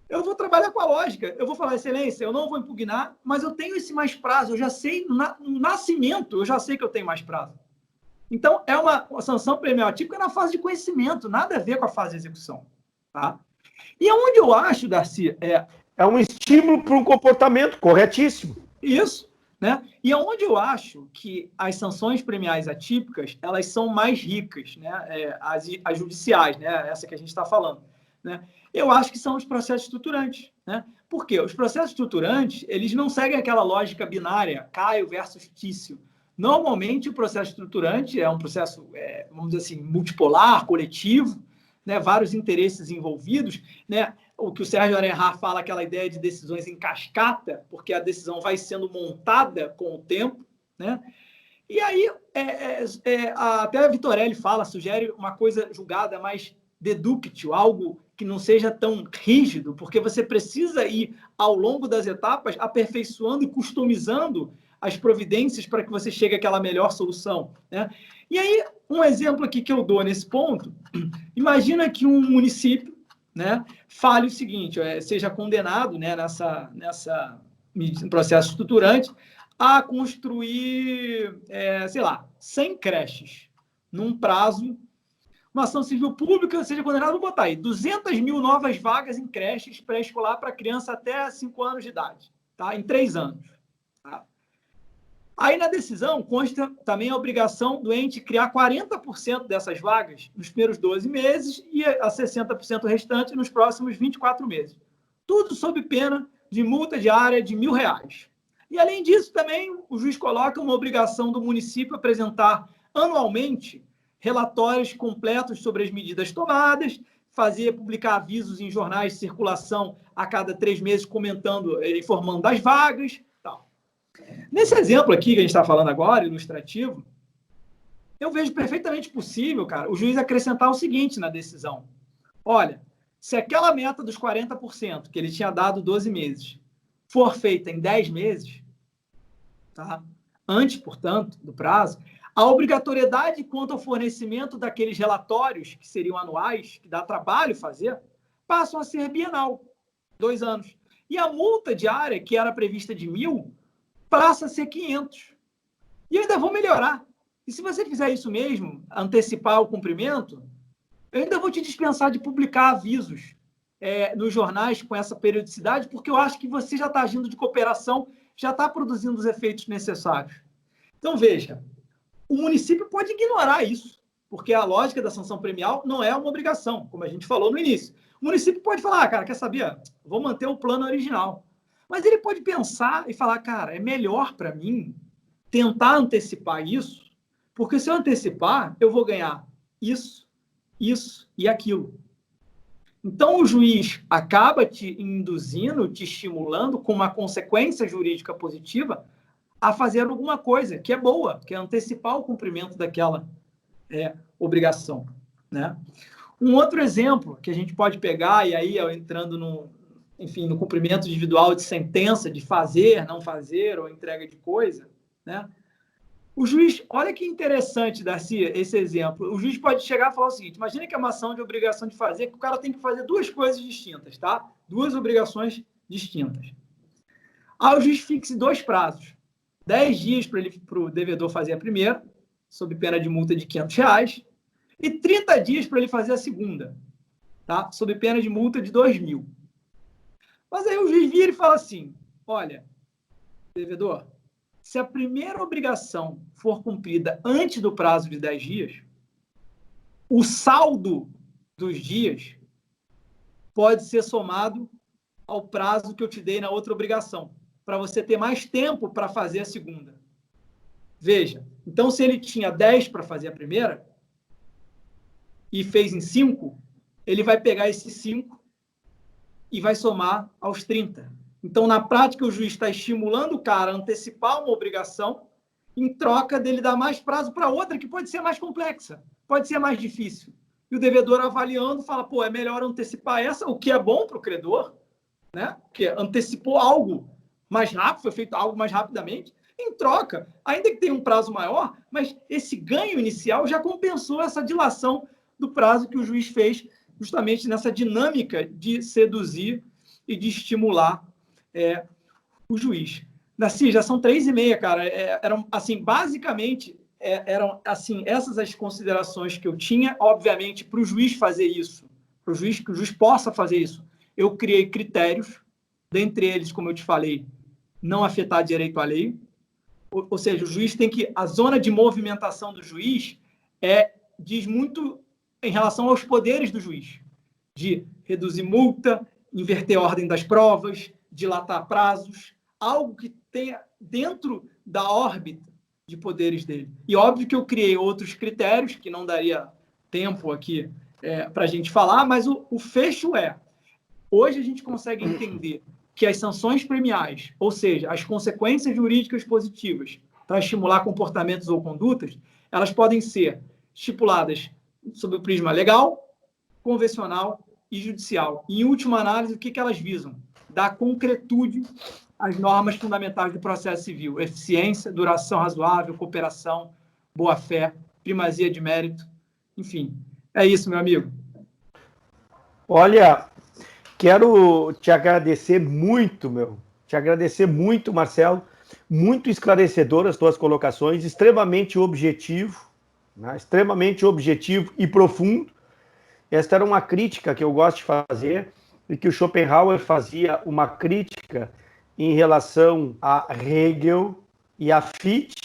S3: eu vou trabalhar com a lógica, eu vou falar, excelência, eu não vou impugnar, mas eu tenho esse mais prazo, eu já sei, no nascimento, eu já sei que eu tenho mais prazo. Então, é uma sanção premial atípica na fase de conhecimento, nada a ver com a fase de execução. Tá? E onde eu acho, Darcy,
S1: é um estímulo para um comportamento corretíssimo.
S3: Isso, né? E onde eu acho que as sanções premiais atípicas, elas são mais ricas, né? As judiciais, né? Essa que a gente está falando, né? Eu acho que são os processos estruturantes, né? Por quê? Os processos estruturantes, eles não seguem aquela lógica binária, Caio versus Tício. Normalmente, o processo estruturante é um processo, vamos dizer assim, multipolar, coletivo, né? Vários interesses envolvidos, né? O que o Sérgio Arenhard fala, aquela ideia de decisões em cascata, porque a decisão vai sendo montada com o tempo, né? E aí, até a Vitorelli sugere uma coisa julgada mais dedúctil, algo que não seja tão rígido, porque você precisa ir, ao longo das etapas, aperfeiçoando e customizando as providências para que você chegue àquela melhor solução, né? E aí, um exemplo aqui que eu dou nesse ponto, imagina que um município, né, fale o seguinte, seja condenado, né, nesse processo estruturante a construir, sei lá, 100 creches num prazo, uma ação civil pública seja condenado, vou botar aí, 200 mil novas vagas em creches pré-escolar para criança até 5 anos de idade, tá? Em 3 anos. Tá? Aí, na decisão, consta também a obrigação do ente criar 40% dessas vagas nos primeiros 12 meses e a 60% restante nos próximos 24 meses. Tudo sob pena de multa diária de R$1.000. E, além disso, também o juiz coloca uma obrigação do município apresentar anualmente relatórios completos sobre as medidas tomadas, publicar avisos em jornais de circulação a cada 3 meses, informando das vagas. Nesse exemplo aqui que a gente está falando agora, ilustrativo, eu vejo perfeitamente possível, cara, o juiz acrescentar o seguinte na decisão. Olha, se aquela meta dos 40% que ele tinha dado 12 meses for feita em 10 meses, tá? Antes, portanto, do prazo, a obrigatoriedade quanto ao fornecimento daqueles relatórios, que seriam anuais, que dá trabalho fazer, passam a ser bienal, 2 anos. E a multa diária, que era prevista de 1.000, passa a ser 500. E ainda vou melhorar. E se você fizer isso mesmo, antecipar o cumprimento, eu ainda vou te dispensar de publicar avisos nos jornais com essa periodicidade, porque eu acho que você já está agindo de cooperação, já está produzindo os efeitos necessários. Então, veja, o município pode ignorar isso, porque a lógica da sanção premial não é uma obrigação, como a gente falou no início. O município pode falar, cara, quer saber? Vou manter o plano original. Mas ele pode pensar e falar, cara, é melhor para mim tentar antecipar isso, porque se eu antecipar, eu vou ganhar isso, isso e aquilo. Então, o juiz acaba te induzindo, te estimulando, com uma consequência jurídica positiva, a fazer alguma coisa que é boa, que é antecipar o cumprimento daquela obrigação, né? Um outro exemplo que a gente pode pegar, e aí entrando no cumprimento individual de sentença, de fazer, não fazer, ou entrega de coisa, né? O juiz, olha que interessante, Darcy, esse exemplo. O juiz pode chegar e falar o seguinte, imagina que é uma ação de obrigação de fazer, que o cara tem que fazer 2 coisas distintas, tá? 2 obrigações distintas. Aí o juiz fixe 2 prazos. 10 dias para o devedor fazer a primeira, sob pena de multa de R$500, e 30 dias para ele fazer a segunda, tá? Sob pena de multa de R$2.000. Mas aí o juiz vira e fala assim, olha, devedor, se a primeira obrigação for cumprida antes do prazo de 10 dias, o saldo dos dias pode ser somado ao prazo que eu te dei na outra obrigação. para você ter mais tempo para fazer a segunda. Veja, então se ele tinha 10 para fazer a primeira e fez em 5, ele vai pegar esses 5 e vai somar aos 30. Então, na prática, o juiz está estimulando o cara a antecipar uma obrigação em troca dele dar mais prazo para outra que pode ser mais complexa, pode ser mais difícil. E o devedor avaliando fala, pô, é melhor antecipar essa, o que é bom para o credor, né? Porque antecipou algo mais rápido, foi feito algo mais rapidamente, em troca, ainda que tenha um prazo maior, mas esse ganho inicial já compensou essa dilação do prazo que o juiz fez justamente nessa dinâmica de seduzir e de estimular o juiz. Darcy, já são 3h30, cara. Eram, assim, basicamente, eram, assim, essas as considerações que eu tinha, obviamente, para o juiz fazer isso, para o juiz, que o juiz possa fazer isso. Eu criei critérios, dentre eles, como eu te falei, não afetar direito alheio, ou seja, o juiz tem que... A zona de movimentação do juiz diz muito em relação aos poderes do juiz, de reduzir multa, inverter a ordem das provas, dilatar prazos, algo que tenha dentro da órbita de poderes dele. E óbvio que eu criei outros critérios, que não daria tempo aqui para a gente falar, mas o fecho hoje a gente consegue entender que as sanções premiais, ou seja, as consequências jurídicas positivas para estimular comportamentos ou condutas, elas podem ser estipuladas sob o prisma legal, convencional e judicial. E, em última análise, o que elas visam? Dar concretude às normas fundamentais do processo civil: eficiência, duração razoável, cooperação, boa-fé, primazia de mérito, enfim. É isso, meu amigo.
S1: Olha, quero te agradecer muito, Marcelo, muito esclarecedor as tuas colocações, extremamente objetivo, né? Extremamente objetivo e profundo. Esta era uma crítica que eu gosto de fazer, e que o Schopenhauer fazia uma crítica em relação a Hegel e a Fichte,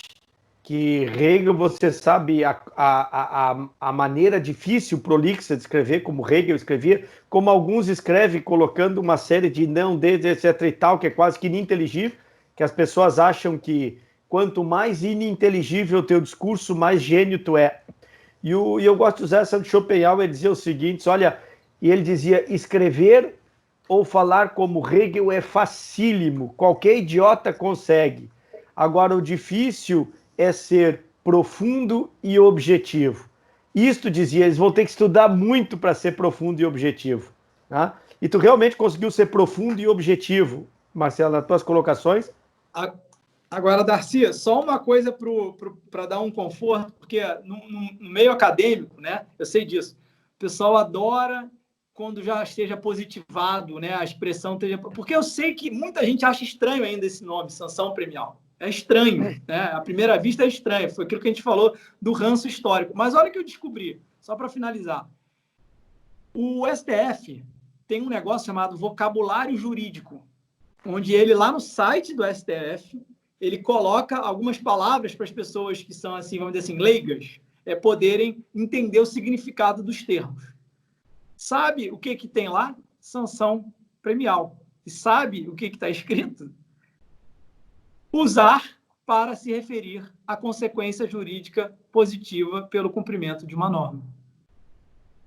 S1: que Hegel, você sabe, a maneira difícil, prolixa de escrever, como Hegel escrevia, como alguns escrevem, colocando uma série de não, desde, etc. e tal, que é quase que ininteligível, que as pessoas acham que quanto mais ininteligível o teu discurso, mais gênio tu é. E eu gosto de usar essa de Schopenhauer, ele dizia o seguinte, olha, e ele dizia, escrever ou falar como Hegel é facílimo, qualquer idiota consegue. Agora, o difícil é ser profundo e objetivo. Isto, dizia, eles vão ter que estudar muito para ser profundo e objetivo. Tá? E tu realmente conseguiu ser profundo e objetivo, Marcelo, nas tuas colocações.
S3: Agora, Darcy, só uma coisa para dar um conforto, porque no meio acadêmico, né, eu sei disso, o pessoal adora quando já esteja positivado, né, a expressão esteja... Porque eu sei que muita gente acha estranho ainda esse nome, sanção premial. É estranho, né? À primeira vista é estranho. Foi aquilo que a gente falou do ranço histórico. Mas olha o que eu descobri, só para finalizar. O STF tem um negócio chamado vocabulário jurídico, onde ele, lá no site do STF, ele coloca algumas palavras para as pessoas que são, assim, vamos dizer assim, leigas, poderem entender o significado dos termos. Sabe o que tem lá? Sanção premial. E sabe o que está escrito? Usar para se referir à consequência jurídica positiva pelo cumprimento de uma norma.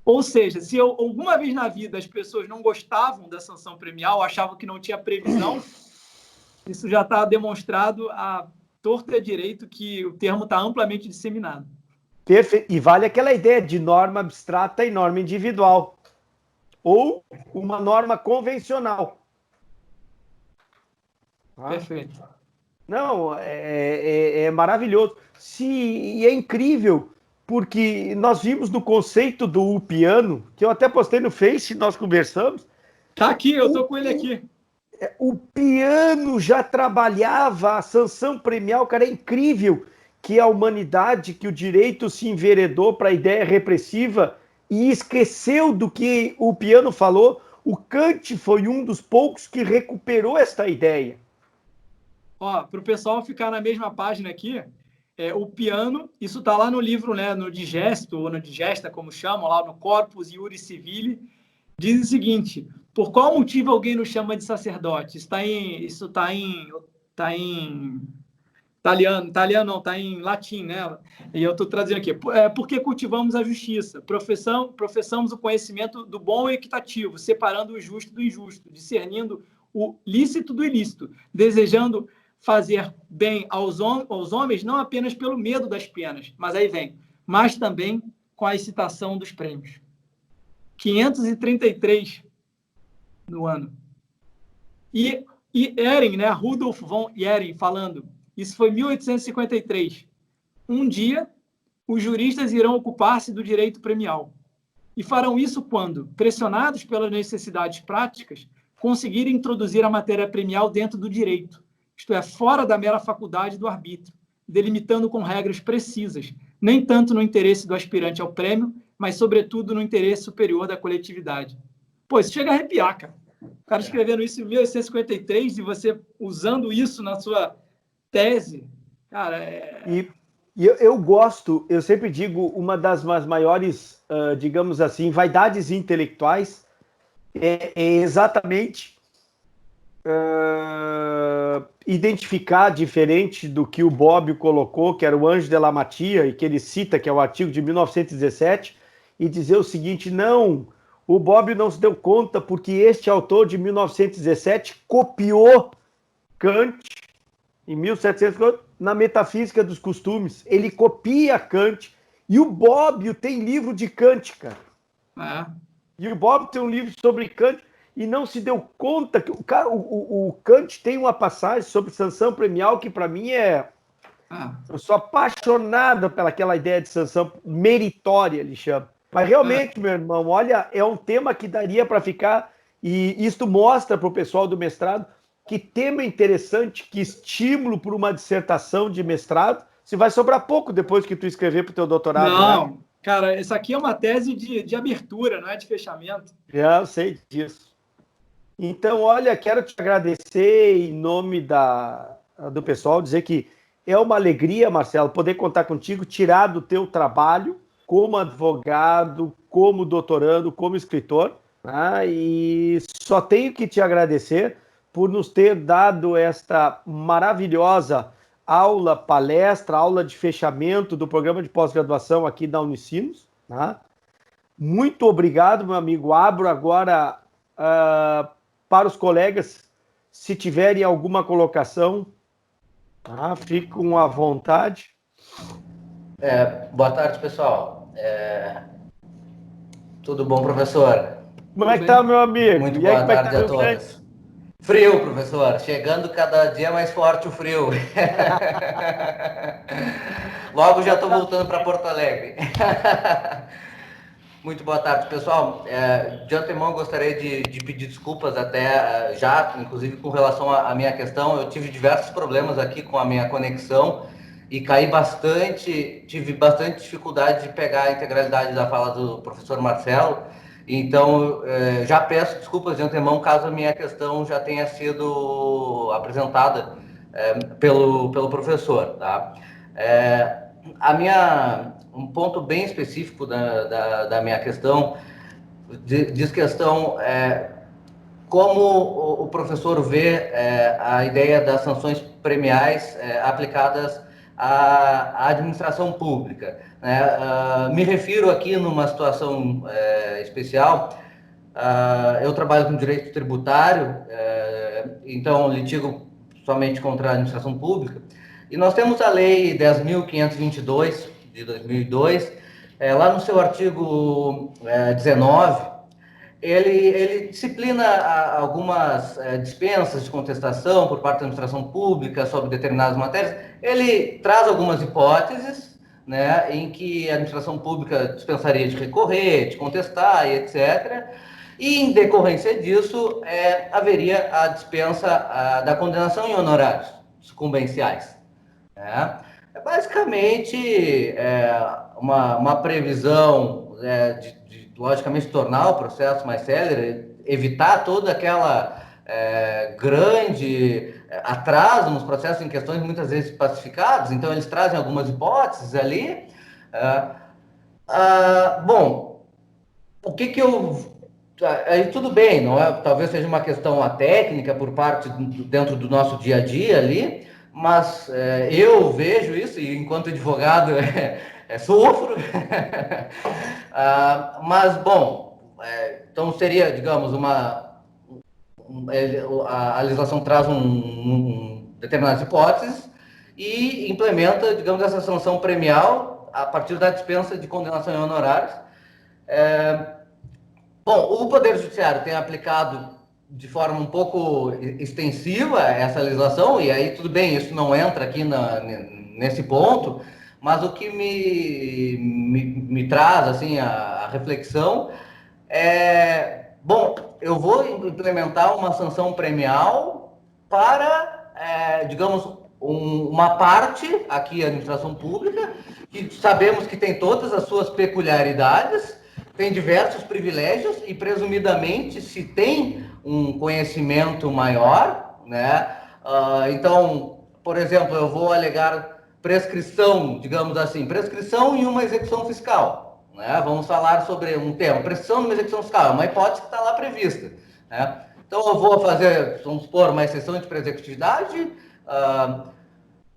S3: Ou seja, se alguma vez na vida as pessoas não gostavam da sanção premial, achavam que não tinha previsão, isso já está demonstrado à torta e à direito que o termo está amplamente disseminado.
S1: Perfeito. E vale aquela ideia de norma abstrata e norma individual. Ou uma norma convencional.
S3: Perfeito.
S1: Não, é maravilhoso. E é incrível, porque nós vimos no conceito do piano, que eu até postei no Face, nós conversamos.
S3: Tá aqui, eu estou com ele aqui.
S1: O piano já trabalhava a sanção premial, cara, é incrível que a humanidade, que o direito se enveredou para a ideia repressiva e esqueceu do que o piano falou. O Kant foi um dos poucos que recuperou esta ideia.
S3: Para o pessoal ficar na mesma página aqui, o piano, isso está lá no livro, né, no Digesto, ou no Digesta, como chamam, lá no Corpus Iuris Civili, diz o seguinte: por qual motivo alguém nos chama de sacerdote? Isso está em italiano não, está em latim, né? E eu estou traduzindo aqui. Porque cultivamos a justiça, professamos o conhecimento do bom e equitativo, separando o justo do injusto, discernindo o lícito do ilícito, desejando fazer bem aos homens não apenas pelo medo das penas, mas também com a excitação dos prêmios. 533 no ano. E Ehring, né, Rudolf von Ehring, falando, isso foi 1853. Um dia, os juristas irão ocupar-se do direito premial. E farão isso quando, pressionados pelas necessidades práticas, conseguirem introduzir a matéria premial dentro do direito, isto é, fora da mera faculdade do arbítrio, delimitando com regras precisas, nem tanto no interesse do aspirante ao prêmio, mas, sobretudo, no interesse superior da coletividade. Pô, isso chega a arrepiar, cara. O cara escrevendo isso em 1853 e você usando isso na sua tese, cara,
S1: E eu gosto, eu sempre digo, uma das maiores, digamos assim, vaidades intelectuais é exatamente identificar, diferente do que o Bobbio colocou, que era o Anjo de la Mattia, e que ele cita, que é o artigo de 1917, e dizer o seguinte: não, o Bobbio não se deu conta porque este autor de 1917 copiou Kant em 1700 na Metafísica dos Costumes. Ele copia Kant, e o Bobbio tem livro de Kant, cara. E o Bobbio tem um livro sobre Kant, e não se deu conta que o Kant tem uma passagem sobre sanção premial que, para mim, eu sou apaixonado pelaquela ideia de sanção meritória, ele chama. Mas, realmente, meu irmão, olha, é um tema que daria para ficar, e isto mostra para o pessoal do mestrado que tema interessante, que estímulo para uma dissertação de mestrado. Se vai sobrar pouco depois que tu escrever para o teu doutorado.
S3: Não,
S1: né?
S3: Cara, isso aqui é uma tese de abertura, não é de fechamento.
S1: Eu sei disso. Então, olha, quero te agradecer em nome do pessoal, dizer que é uma alegria, Marcelo, poder contar contigo, tirar do teu trabalho como advogado, como doutorando, como escritor, né? E só tenho que te agradecer por nos ter dado esta maravilhosa aula, palestra, aula de fechamento do programa de pós-graduação aqui da Unicinos. Né? Muito obrigado, meu amigo. Abro agora para os colegas, se tiverem alguma colocação, fiquem à vontade.
S5: Boa tarde, pessoal. Tudo bom, professor?
S1: Como é que tá, meu amigo?
S5: Muito boa tarde a todos. Frio, professor. Chegando cada dia mais forte o frio. Logo já estou voltando para Porto Alegre. Muito boa tarde, pessoal. De antemão, gostaria de pedir desculpas até já, inclusive com relação à minha questão. Eu tive diversos problemas aqui com a minha conexão e caí bastante, tive bastante dificuldade de pegar a integralidade da fala do professor Marcelo. Então, já peço desculpas de antemão caso a minha questão já tenha sido apresentada pelo professor. Tá? Um ponto bem específico da minha questão diz questão como o professor vê a ideia das sanções premiais aplicadas à administração pública. Me refiro aqui numa situação especial. Eu trabalho com direito tributário, então litigo somente contra a administração pública. E nós temos a Lei 10.522, de 2002, lá no seu artigo 19, ele disciplina algumas dispensas de contestação por parte da administração pública sobre determinadas matérias. Ele traz algumas hipóteses, né, em que a administração pública dispensaria de recorrer, de contestar e etc. E, em decorrência disso, haveria a dispensa da condenação em honorários sucumbenciais. Né? Basicamente, uma previsão de, logicamente, tornar o processo mais célere, evitar toda aquela grande atraso nos processos em questões muitas vezes pacificados. Então, eles trazem algumas hipóteses ali. Bom, o que eu aí tudo bem, não é? Talvez seja uma questão técnica por parte dentro do nosso dia a dia ali, mas eu vejo isso e enquanto advogado sofro. Mas bom, então seria, digamos, a legislação traz determinadas hipóteses e implementa, digamos, essa sanção premial a partir da dispensa de condenação em honorários. Bom, o Poder Judiciário tem aplicado de forma um pouco extensiva essa legislação, e aí tudo bem, isso não entra aqui nesse ponto, mas o que me traz assim, a reflexão bom, eu vou implementar uma sanção premial para, digamos, uma parte aqui, a administração pública, que sabemos que tem todas as suas peculiaridades, tem diversos privilégios e, presumidamente, se tem um conhecimento maior, né? Então, por exemplo, eu vou alegar prescrição, digamos assim, prescrição em uma execução fiscal, né? Vamos falar sobre um tema, prescrição numa execução fiscal, é uma hipótese que está lá prevista, né? Então, eu vou fazer, vamos supor, uma exceção de presecutividade,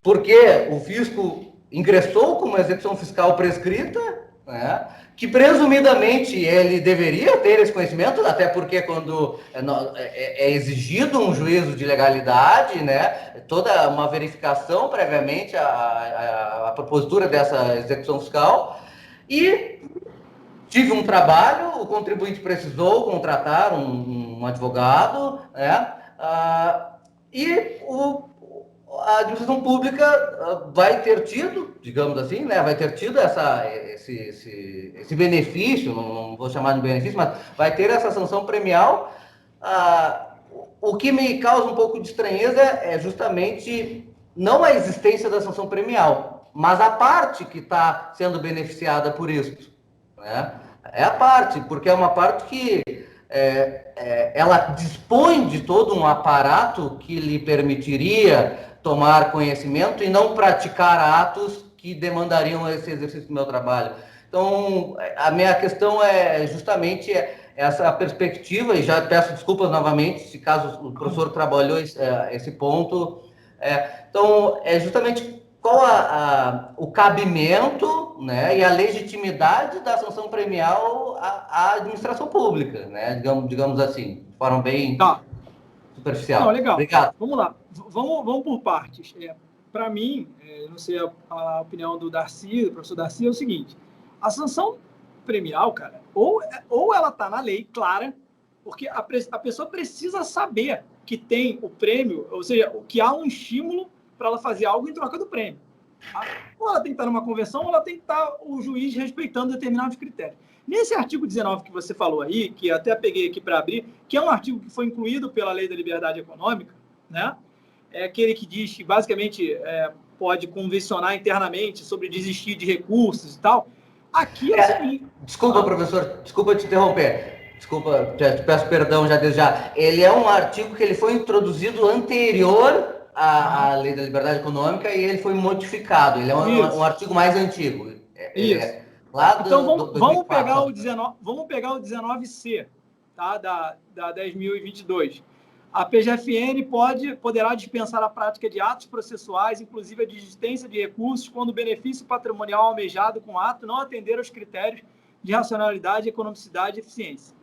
S5: porque o fisco ingressou com uma execução fiscal prescrita, né? Que presumidamente ele deveria ter esse conhecimento, até porque quando é exigido um juízo de legalidade, né, toda uma verificação previamente a propositura dessa execução fiscal, e tive um trabalho, o contribuinte precisou contratar um advogado, né, e a administração pública vai ter tido, digamos assim, né, vai ter tido esse benefício, não vou chamar de benefício, mas vai ter essa sanção premial. O que me causa um pouco de estranheza é justamente não a existência da sanção premial, mas a parte que está sendo beneficiada por isso, né? É a parte, porque é uma parte que ela dispõe de todo um aparato que lhe permitiria tomar conhecimento e não praticar atos que demandariam esse exercício do meu trabalho. Então, a minha questão é justamente essa perspectiva, e já peço desculpas novamente, se caso o professor trabalhou esse ponto. Então, é justamente qual o cabimento, né, e a legitimidade da sanção premial à administração pública, né, digamos assim, de forma bem superficial.
S3: Não, legal.
S5: Obrigado.
S3: Vamos lá. Vamos por partes. Para mim, não sei a opinião do Darcy, do professor Darcy, é o seguinte: a sanção premial, cara, ou ela está na lei, clara, porque a pessoa precisa saber que tem o prêmio, ou seja, que há um estímulo para ela fazer algo em troca do prêmio. Tá? Ou ela tem que estar numa convenção, ou ela tem que estar o juiz respeitando determinados critérios. Nesse artigo 19 que você falou aí, que até peguei aqui para abrir, que é um artigo que foi incluído pela Lei da Liberdade Econômica, né? É aquele que diz que, basicamente, pode convencionar internamente sobre desistir de recursos e tal. Aqui é o seguinte...
S5: Desculpa, professor, desculpa te interromper. Desculpa, te peço perdão já desde já. Ele é um artigo que ele foi introduzido anterior à Lei da Liberdade Econômica e ele foi modificado. Ele é um artigo mais antigo.
S3: Isso. Então, vamos pegar o 19C, tá? da 10.022. A PGFN poderá dispensar a prática de atos processuais, inclusive a desistência de recursos, quando o benefício patrimonial almejado com o ato não atender aos critérios de racionalidade, economicidade e eficiência.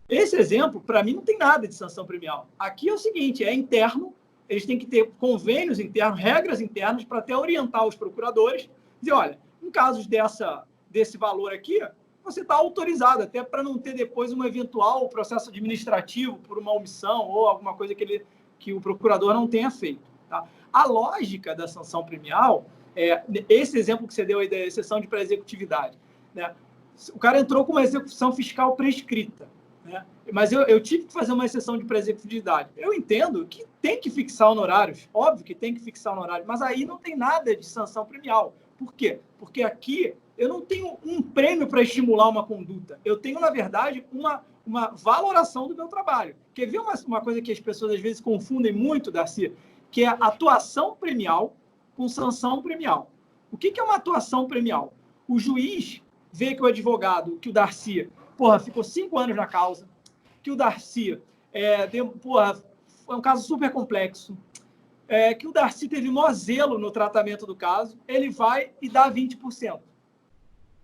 S3: Esse exemplo, para mim, não tem nada de sanção premial. Aqui é o seguinte, é interno, eles têm que ter convênios internos, regras internas, para até orientar os procuradores, dizer, olha, em casos desse valor aqui, você está autorizado, até para não ter depois um eventual processo administrativo por uma omissão ou alguma coisa que o procurador não tenha feito. Tá? A lógica da sanção premial esse exemplo que você deu aí da exceção de pré-executividade. Né? O cara entrou com uma execução fiscal prescrita, né? Mas eu tive que fazer uma exceção de pré-executividade. Eu entendo que tem que fixar honorários, óbvio que tem que fixar honorários, mas aí não tem nada de sanção premial. Por quê? Porque aqui eu não tenho um prêmio para estimular uma conduta. Eu tenho, na verdade, uma valoração do meu trabalho. Quer ver uma coisa que as pessoas, às vezes, confundem muito, Darcy? Que é atuação premial com sanção premial. O que é uma atuação premial? O juiz vê que o advogado, que o Darcy, ficou 5 anos na causa, que o Darcy foi um caso super complexo, que o Darcy teve maior zelo no tratamento do caso, ele vai e dá 20%.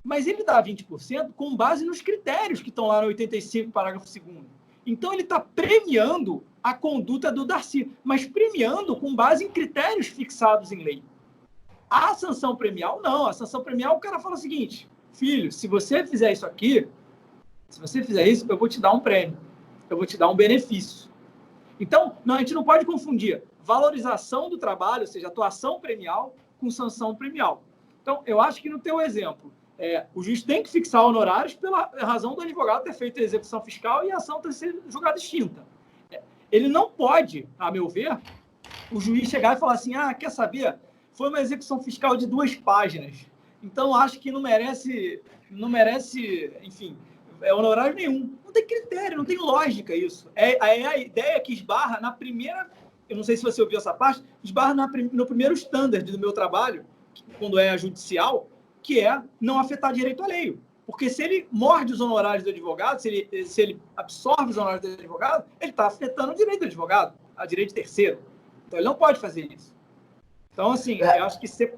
S3: Mas ele dá 20% com base nos critérios que estão lá no 85, parágrafo 2º. Então, ele está premiando a conduta do Darcy, mas premiando com base em critérios fixados em lei. A sanção premial, não. A sanção premial, o cara fala o seguinte: filho, se você fizer isso aqui, se você fizer isso, eu vou te dar um prêmio, eu vou te dar um benefício. Então, a gente não pode confundir valorização do trabalho, ou seja, atuação premial, com sanção premial. Então, eu acho que no teu exemplo, o juiz tem que fixar honorários pela razão do advogado ter feito a execução fiscal e a ação ter sido julgada extinta. Ele não pode, a meu ver, o juiz chegar e falar assim: quer saber? Foi uma execução fiscal de 2 páginas. Então, acho que não merece, enfim, honorário nenhum. Não tem critério, não tem lógica isso. É a ideia que esbarra na primeira... Eu não sei se você ouviu essa parte, esbarra no primeiro standard do meu trabalho, quando é judicial, que é não afetar direito alheio. Porque se ele morde os honorários do advogado, se ele absorve os honorários do advogado, ele está afetando o direito do advogado, a direito de terceiro. Então, ele não pode fazer isso. Então, assim, eu acho que você...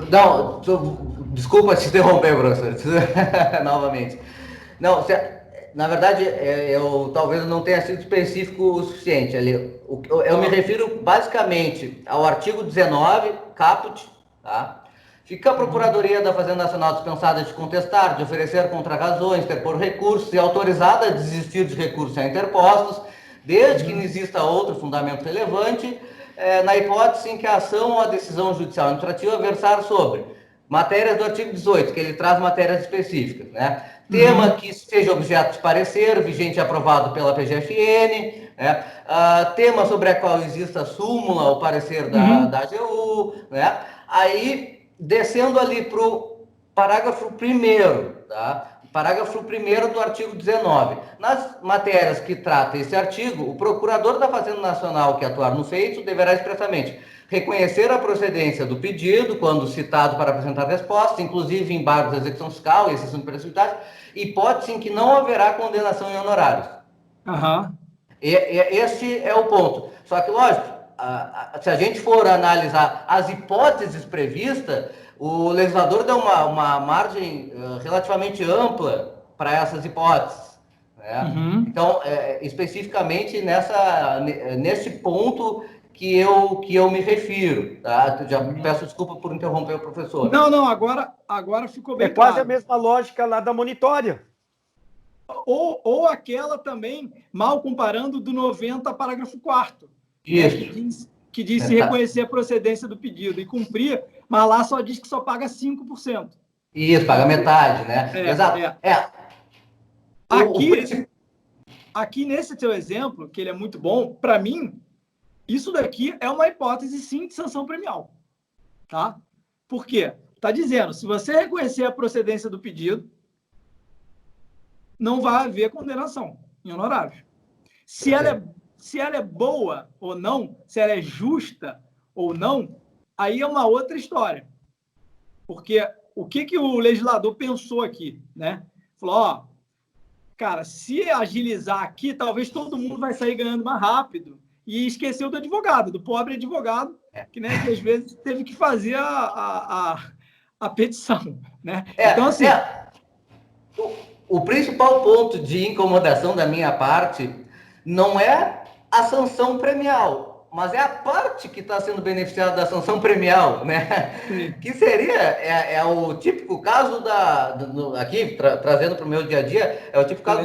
S5: Não, desculpa te interromper, professor, novamente. Não, na verdade, eu talvez não tenha sido específico o suficiente ali. Eu me refiro basicamente ao artigo 19, caput, tá? Fica a Procuradoria da Fazenda Nacional dispensada de contestar, de oferecer contrarrazões, interpor recursos e autorizada a desistir de recursos já interpostos, desde que não exista outro fundamento relevante, na hipótese em que a ação ou a decisão judicial administrativa versar sobre matérias do artigo 18, que ele traz matérias específicas, né? Tema que seja objeto de parecer, vigente e aprovado pela PGFN, né? Tema sobre a qual exista súmula ou parecer da AGU, né? Aí, descendo ali para o parágrafo 1º, tá? Parágrafo 1º do artigo 19. Nas matérias que trata esse artigo, o procurador da Fazenda Nacional que atuar no feito deverá expressamente reconhecer a procedência do pedido, quando citado para apresentar resposta, inclusive embargos da execução fiscal e exceção de precisidade, hipótese em que não haverá condenação em honorários. Este é o ponto. Só que, lógico, se a gente for analisar as hipóteses previstas, o legislador deu uma margem relativamente ampla para essas hipóteses, né? Então, especificamente nesse ponto que eu me refiro, tá? Já peço desculpa por interromper o professor.
S3: Não, agora ficou bem
S1: claro.
S3: Quase
S1: a mesma lógica lá da monitória.
S3: Ou aquela também, mal comparando, do 90, parágrafo 4º.
S5: Isso.
S3: Que diz se reconhecer a procedência do pedido e cumprir, mas lá só diz que só paga 5%.
S5: Isso, paga metade, né? Exato.
S3: Aqui nesse teu exemplo, que ele é muito bom, para mim, isso daqui é uma hipótese, sim, de sanção premial. Tá? Por quê? Está dizendo, se você reconhecer a procedência do pedido, não vai haver condenação em honorários. Se ela é boa ou não, se ela é justa ou não, aí é uma outra história. Porque o que o legislador pensou aqui, né? Falou, cara, se agilizar aqui, talvez todo mundo vai sair ganhando mais rápido. E esqueceu do advogado, do pobre advogado, que, né, que às vezes teve que fazer a petição, né? Então, assim...
S5: O principal ponto de incomodação da minha parte não é a sanção premial, mas é a parte que está sendo beneficiada da sanção premial, né? Sim. Que seria o típico caso aqui, trazendo para o meu dia a dia, é o típico caso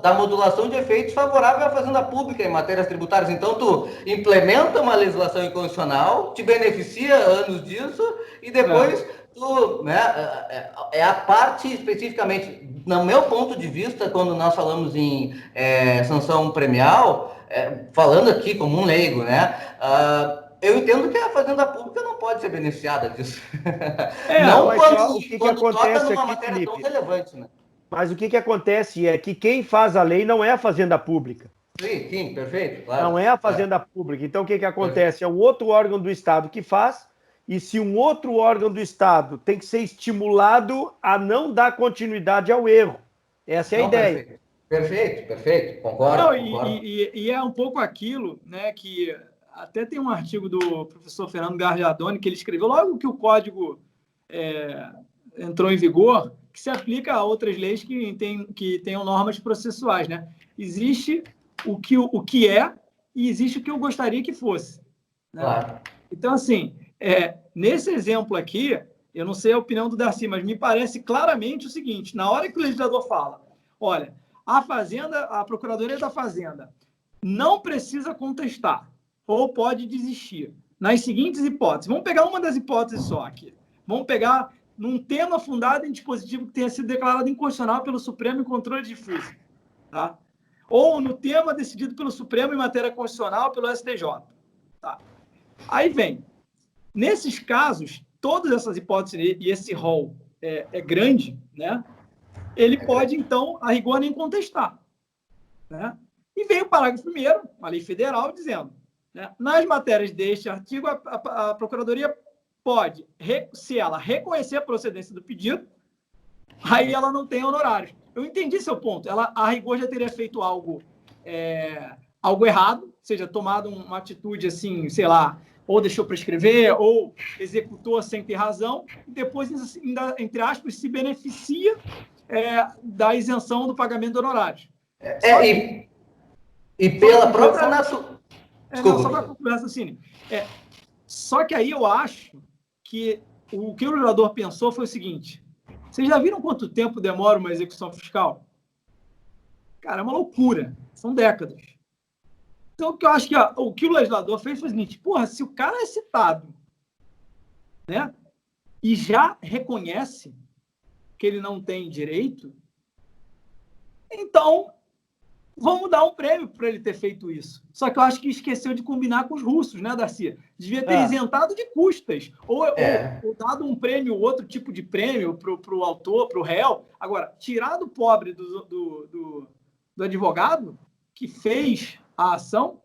S5: da modulação de efeitos favorável à fazenda pública em matérias tributárias. Então, tu implementa uma legislação inconstitucional, te beneficia anos disso, e depois... É a parte especificamente, no meu ponto de vista, quando nós falamos em sanção premial, falando aqui como um leigo, né? Eu entendo que a fazenda pública não pode ser beneficiada disso. Não quando toca numa matéria Felipe, tão relevante, né?
S1: Mas o que acontece é que quem faz a lei não é a fazenda pública.
S5: Sim, perfeito. Claro.
S1: Não é a fazenda pública. Então, o que acontece? É um outro órgão do Estado que faz. E se um outro órgão do Estado tem que ser estimulado a não dar continuidade ao erro. Essa é a ideia.
S5: Perfeito. Perfeito, concordo.
S3: Não,
S5: concordo.
S3: E é um pouco aquilo, né, que até tem um artigo do professor Fernando Gargiadoni que ele escreveu logo que o código entrou em vigor, que se aplica a outras leis que tenham normas processuais, né? Existe o que é e existe o que eu gostaria que fosse. Né?
S5: Claro.
S3: Então, assim, nesse exemplo aqui, eu não sei a opinião do Darcy, mas me parece claramente o seguinte, na hora que o legislador fala, olha, a Procuradoria da Fazenda não precisa contestar ou pode desistir nas seguintes hipóteses. Vamos pegar uma das hipóteses só aqui. Vamos pegar num tema fundado em dispositivo que tenha sido declarado inconstitucional pelo Supremo em controle difuso. Tá? Ou no tema decidido pelo Supremo em matéria constitucional pelo STJ. Tá? Aí vem. Nesses casos, todas essas hipóteses e esse rol é grande, né? Ele pode, então, a rigor, nem contestar. Né? E vem o parágrafo 1º, a lei federal, dizendo, né, nas matérias deste artigo, a Procuradoria pode, se ela reconhecer a procedência do pedido, aí ela não tem honorários. Eu entendi seu ponto. Ela, a rigor, já teria feito algo errado, seja, tomado uma atitude assim, sei lá, ou deixou prescrever, ou executou sem ter razão, e depois, ainda, entre aspas, se beneficia da isenção do pagamento de honorários.
S5: E pela própria natureza...
S3: Só para concluir o raciocínio. Só que aí eu acho que o que o legislador pensou foi o seguinte, vocês já viram quanto tempo demora uma execução fiscal? Cara, é uma loucura. São décadas. Então, o que eu acho que o que o legislador fez foi o seguinte, porra, se o cara é citado, né, e já reconhece que ele não tem direito, então vamos dar um prêmio para ele ter feito isso. Só que eu acho que esqueceu de combinar com os russos, né, Darcy? Devia ter isentado de custas, ou dado um prêmio, outro tipo de prêmio para o autor, para o réu. Agora, tirar do pobre do advogado que fez a ação,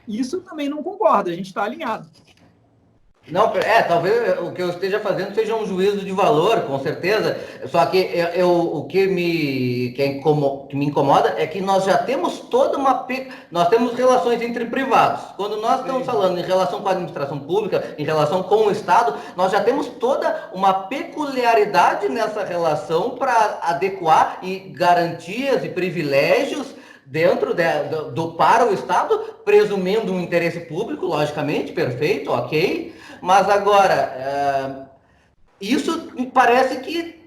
S3: isso também não concorda, a gente está alinhado.
S5: Não, talvez o que eu esteja fazendo seja um juízo de valor, com certeza, só que o que me incomoda é que nós já temos nós temos relações entre privados. Quando nós estamos falando em relação com a administração pública, em relação com o Estado, nós já temos toda uma peculiaridade nessa relação para adequar e garantias e privilégios dentro para o Estado, presumindo um interesse público, logicamente, perfeito, ok. Mas agora, isso me parece que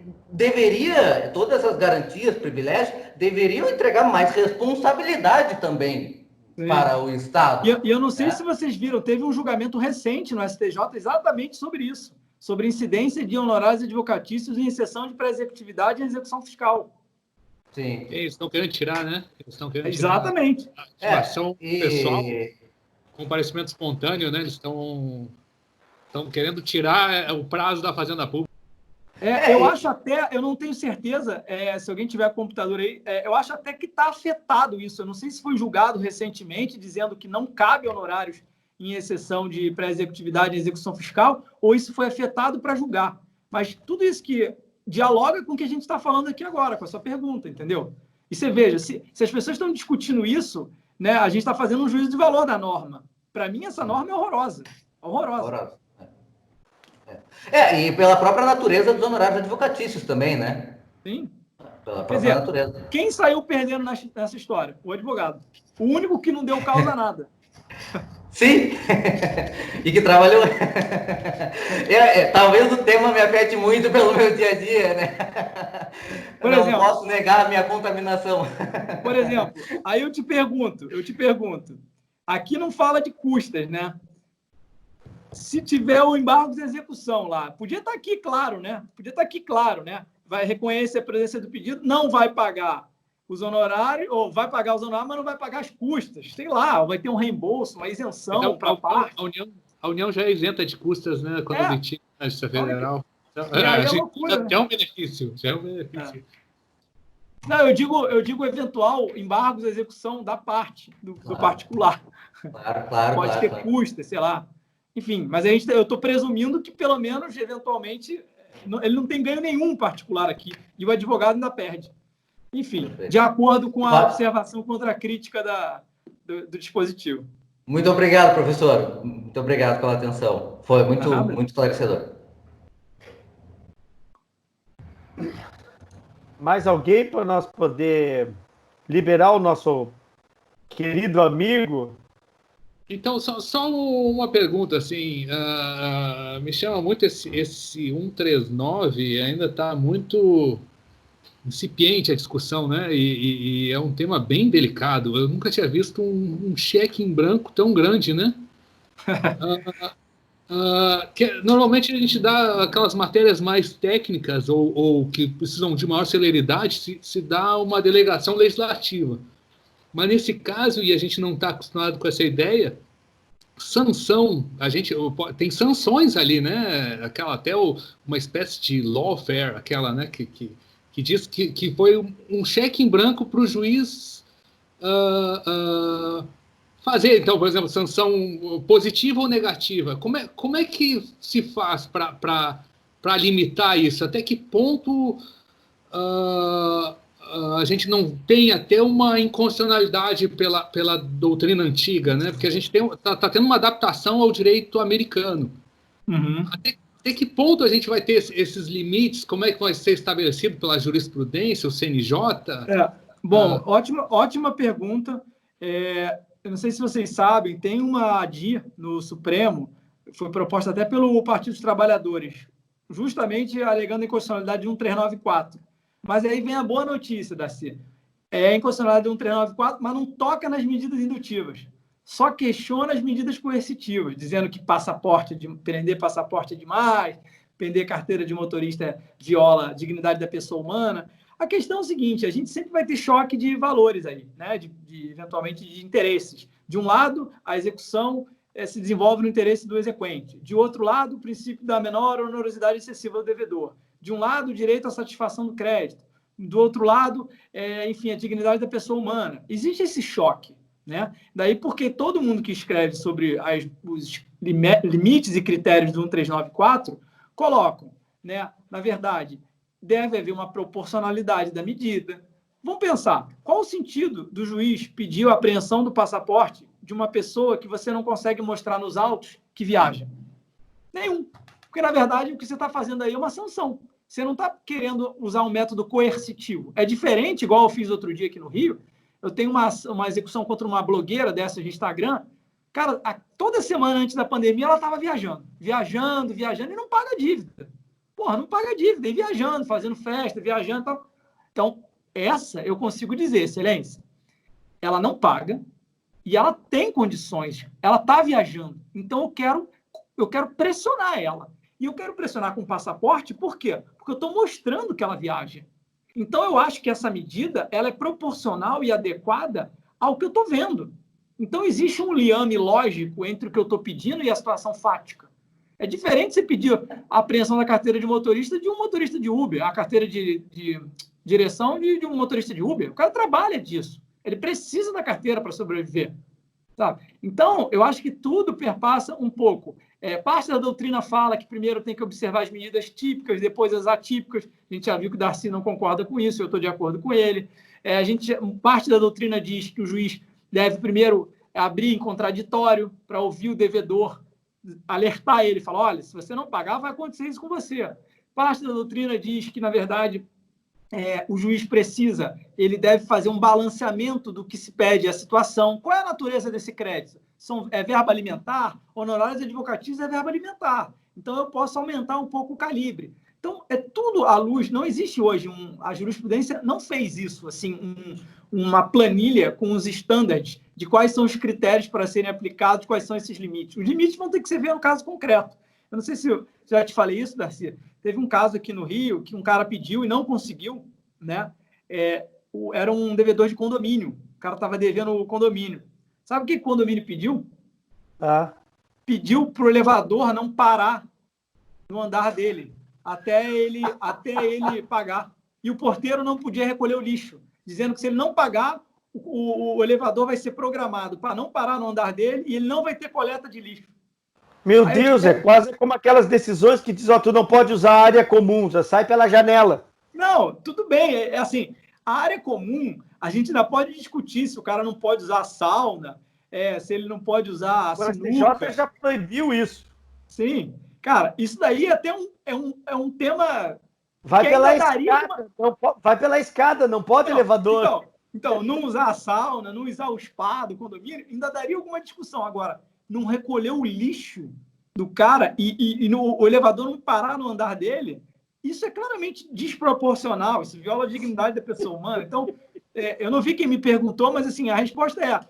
S5: todas essas garantias, privilégios, deveriam entregar mais responsabilidade também para o Estado.
S3: E eu não sei se vocês viram, teve um julgamento recente no STJ exatamente sobre isso, sobre incidência de honorários advocatícios em exceção de pré-executividade e execução fiscal.
S5: Sim.
S4: Eles estão querendo tirar, né? Eles estão querendo
S3: exatamente.
S4: Tirar a ativação pessoal, comparecimento espontâneo, né? Eles estão querendo tirar o prazo da Fazenda Pública.
S3: Eu acho até, eu não tenho certeza, se alguém tiver computador aí, eu acho até que está afetado isso. Eu não sei se foi julgado recentemente, dizendo que não cabe honorários em exceção de pré-executividade e execução fiscal, ou isso foi afetado para julgar. Mas tudo isso que dialoga com o que a gente está falando aqui agora, com a sua pergunta, entendeu? E você veja, se as pessoas estão discutindo isso, né, a gente está fazendo um juízo de valor da norma. Para mim, essa norma é horrorosa. Horrorosa.
S5: E pela própria natureza dos honorários advocatícios também, né?
S3: Sim.
S5: Pela própria natureza.
S3: Quem saiu perdendo nessa história? O advogado. O único que não deu causa a nada.
S5: Sim, e que trabalhou. Talvez o tema me afete muito pelo meu dia a dia, né? Não posso negar a minha contaminação.
S3: Por exemplo, aí eu te pergunto, aqui não fala de custas, né? Se tiver o embargo de execução lá, podia estar aqui claro, né? Vai reconhecer a presença do pedido, não vai pagar os honorários, ou vai pagar os honorários, mas não vai pagar as custas. Sei lá, vai ter um reembolso, uma isenção para a parte.
S4: A União já é isenta de custas, né? Quando litiga na Justiça Federal.
S3: É
S4: um benefício.
S3: Não, eu digo eventual embargos de execução da parte, do particular.
S5: Claro.
S3: Pode ter custas, sei lá. Enfim, mas eu estou presumindo que, pelo menos, eventualmente, ele não tem ganho nenhum particular aqui. E o advogado ainda perde. Enfim,
S5: Perfeito.
S3: de acordo com a observação contra a crítica do dispositivo.
S5: Muito obrigado, professor. Muito obrigado pela atenção. Foi muito esclarecedor.
S1: Mais alguém para nós poder liberar o nosso querido amigo?
S4: Então, só uma pergunta, assim, me chama muito esse 139, ainda está muito incipiente a discussão, né? E é um tema bem delicado. Eu nunca tinha visto um cheque em branco tão grande, né? Normalmente a gente dá aquelas matérias mais técnicas ou que precisam de maior celeridade, se dá uma delegação legislativa. Mas nesse caso, e a gente não está acostumado com essa ideia, sanção, tem sanções ali, né? Aquela até uma espécie de lawfare, aquela, né? Que diz que foi um cheque em branco para o juiz fazer. Então, por exemplo, sanção positiva ou negativa. Como é que se faz para limitar isso? Até que ponto a gente não tem até uma inconstitucionalidade pela doutrina antiga, né? Porque a gente está tendo uma adaptação ao direito americano.
S3: Uhum.
S4: Até que ponto a gente vai ter esses limites? Como é que vai ser estabelecido pela jurisprudência, o CNJ?
S3: Bom, ótima pergunta. Eu não sei se vocês sabem, tem uma ADI no Supremo, foi proposta até pelo Partido dos Trabalhadores, justamente alegando a inconstitucionalidade de 1394. Mas aí vem a boa notícia, Darcy. É a inconstitucionalidade de 1394, mas não toca nas medidas indutivas. Só questiona as medidas coercitivas, dizendo que prender passaporte é demais, prender carteira de motorista viola a dignidade da pessoa humana. A questão é o seguinte, a gente sempre vai ter choque de valores aí, né? Eventualmente de interesses. De um lado, a execução se desenvolve no interesse do exequente. De outro lado, o princípio da menor onerosidade excessiva do devedor. De um lado, o direito à satisfação do crédito. Do outro lado, enfim, a dignidade da pessoa humana. Existe esse choque, né? Daí porque todo mundo que escreve sobre os limites e critérios do 1394 colocam, né? Na verdade, deve haver uma proporcionalidade da medida. Vamos pensar, qual o sentido do juiz pedir a apreensão do passaporte de uma pessoa que você não consegue mostrar nos autos que viaja? Nenhum. Porque, na verdade, o que você está fazendo aí é uma sanção. Você não está querendo usar um método coercitivo. É diferente, igual eu fiz outro dia aqui no Rio. Eu tenho uma execução contra uma blogueira dessa de Instagram. Cara, toda semana antes da pandemia, ela estava viajando, e não paga dívida. Porra, não paga dívida, e viajando, fazendo festa, viajando e tal. Então, essa eu consigo dizer, excelência, ela não paga e ela tem condições, ela está viajando. Então, eu quero pressionar ela. E eu quero pressionar com o passaporte, por quê? Porque eu estou mostrando que ela viaja. Então, eu acho que essa medida ela é proporcional e adequada ao que eu estou vendo. Então, existe um liame lógico entre o que eu estou pedindo e a situação fática. É diferente você pedir a apreensão da carteira de motorista de um motorista de Uber, a carteira de direção de um motorista de Uber. O cara trabalha disso. Ele precisa da carteira para sobreviver. Sabe? Então, eu acho que tudo perpassa um pouco. Parte da doutrina fala que primeiro tem que observar as medidas típicas, depois as atípicas. A gente já viu que o Darcy não concorda com isso, eu estou de acordo com ele. Parte da doutrina diz que o juiz deve primeiro abrir em contraditório para ouvir o devedor, alertar ele, falar, olha, se você não pagar, vai acontecer isso com você. Parte da doutrina diz que, na verdade, o juiz ele deve fazer um balanceamento do que se pede à situação. Qual é a natureza desse crédito? É verba alimentar? Honorários advocatícios é verba alimentar. Então, eu posso aumentar um pouco o calibre. Então, é tudo à luz. Não existe hoje, a jurisprudência não fez isso, assim, uma planilha com os estándares de quais são os critérios para serem aplicados, quais são esses limites. Os limites vão ter que ser ver no caso concreto. Eu não sei se eu já te falei isso, Darcy. Teve um caso aqui no Rio que um cara pediu e não conseguiu, né? Era um devedor de condomínio. O cara estava devendo o condomínio. Sabe o que o condomínio pediu? Pediu para o elevador não parar no andar dele até ele pagar. E o porteiro não podia recolher o lixo, dizendo que se ele não pagar, o elevador vai ser programado para não parar no andar dele e ele não vai ter coleta de lixo.
S1: Meu Deus, é quase como aquelas decisões que dizem, tu não pode usar a área comum, já sai pela janela.
S3: Não, tudo bem, assim, A área comum, a gente ainda pode discutir se o cara não pode usar sauna, se ele não pode usar a
S1: Agora,
S3: sinuca.
S1: o TJ já proibiu isso.
S3: Sim. Cara, isso daí até um tema...
S1: Vai
S3: que
S1: pela
S3: ainda daria
S1: escada, vai pela escada, não pode elevador.
S3: Então, não usar a sauna, não usar o spa do condomínio, ainda daria alguma discussão. Agora, não recolher o lixo do cara e o elevador não parar no andar dele, isso é claramente desproporcional, isso viola a dignidade da pessoa humana. Então, eu não vi quem me perguntou, mas assim, a resposta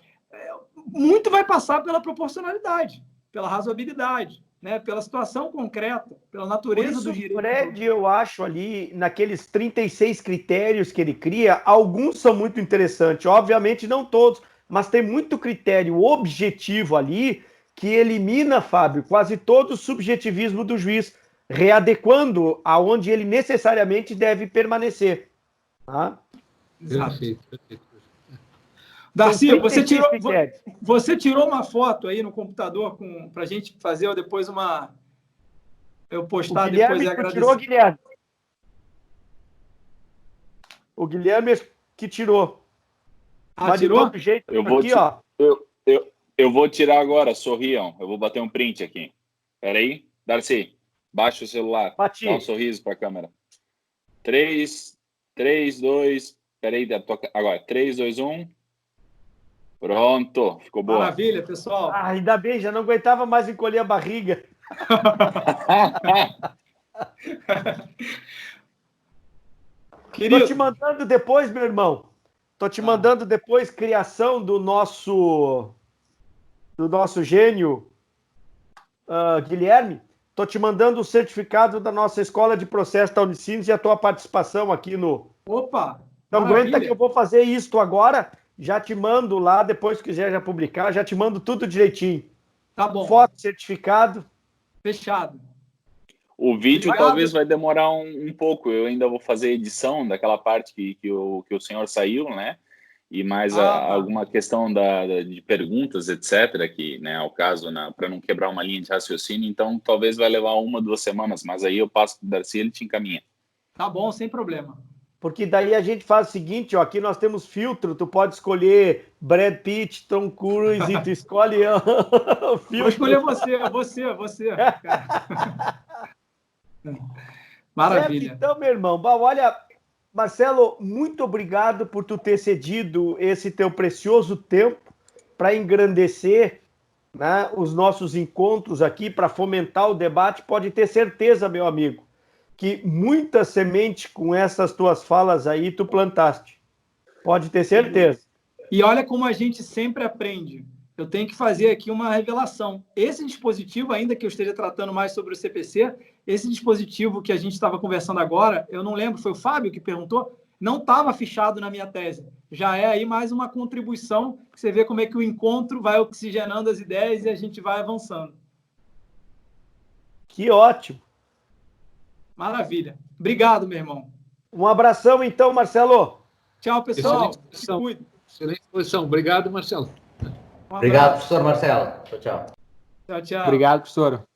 S3: muito vai passar pela proporcionalidade, pela razoabilidade, né? Pela situação concreta, pela natureza do direito.
S1: Fred, eu acho ali, naqueles 36 critérios que ele cria, alguns são muito interessantes, obviamente não todos, mas tem muito critério objetivo ali que elimina, Fábio, quase todo o subjetivismo do juiz, readequando aonde ele necessariamente deve permanecer. Tá?
S4: Perfeito.
S3: Darcy, você tirou uma foto aí no computador para a gente fazer depois eu postar depois e agradecer.
S1: Tirou, Guilherme. O Guilherme que tirou.
S3: Mas tirou?
S1: De todo jeito,
S2: eu vou tirar agora, sorriam. Eu vou bater um print aqui. Peraí, Darcy, baixa o celular.
S1: Bati.
S2: Dá um sorriso para a câmera. 3, 2... Peraí, agora. 3, 2, 1... Pronto, ficou boa.
S3: Maravilha, pessoal.
S1: Ainda bem, já não aguentava mais encolher a barriga. Tô te mandando depois, meu irmão. Tô te mandando depois criação do nosso gênio, Guilherme. Tô te mandando o certificado da nossa Escola de Processo da Unicinos e a tua participação aqui no...
S3: Opa!
S1: Então aguenta que eu vou fazer isto agora. Já te mando lá, depois que quiser já publicar, já te mando tudo direitinho.
S3: Tá bom.
S1: Foto, certificado.
S3: Fechado.
S2: O vídeo talvez vai demorar um pouco. Eu ainda vou fazer edição daquela parte que o senhor saiu, né? E mais alguma questão de perguntas, etc., que, né, ao caso, para não quebrar uma linha de raciocínio. Então, talvez vai levar 1, 2 semanas, mas aí eu passo para o Darcy e ele te encaminha.
S3: Tá bom, sem problema.
S1: Porque daí a gente faz o seguinte, ó, aqui nós temos filtro, tu pode escolher Brad Pitt, Tom Cruise, e tu escolhe o filtro.
S3: Vou escolher você. Maravilha.
S1: Certo, então, meu irmão, olha, Marcelo, muito obrigado por tu ter cedido esse teu precioso tempo para engrandecer, né, os nossos encontros aqui, para fomentar o debate. Pode ter certeza, meu amigo, que muita semente com essas tuas falas aí tu plantaste. Pode ter certeza.
S3: E olha como a gente sempre aprende. Eu tenho que fazer aqui uma revelação. Esse dispositivo, ainda que eu esteja tratando mais sobre o CPC, esse dispositivo que a gente estava conversando agora, eu não lembro, foi o Fábio que perguntou, não estava fichado na minha tese. Já é aí mais uma contribuição, que você vê como é que o encontro vai oxigenando as ideias e a gente vai avançando.
S1: Que ótimo.
S3: Maravilha. Obrigado, meu irmão.
S1: Um abração, então, Marcelo.
S3: Tchau, pessoal. Se cuida.
S4: Excelente exposição. Obrigado, Marcelo.
S5: Obrigado, professor Marcelo. Tchau, tchau.
S3: Tchau, tchau.
S6: Obrigado, professor.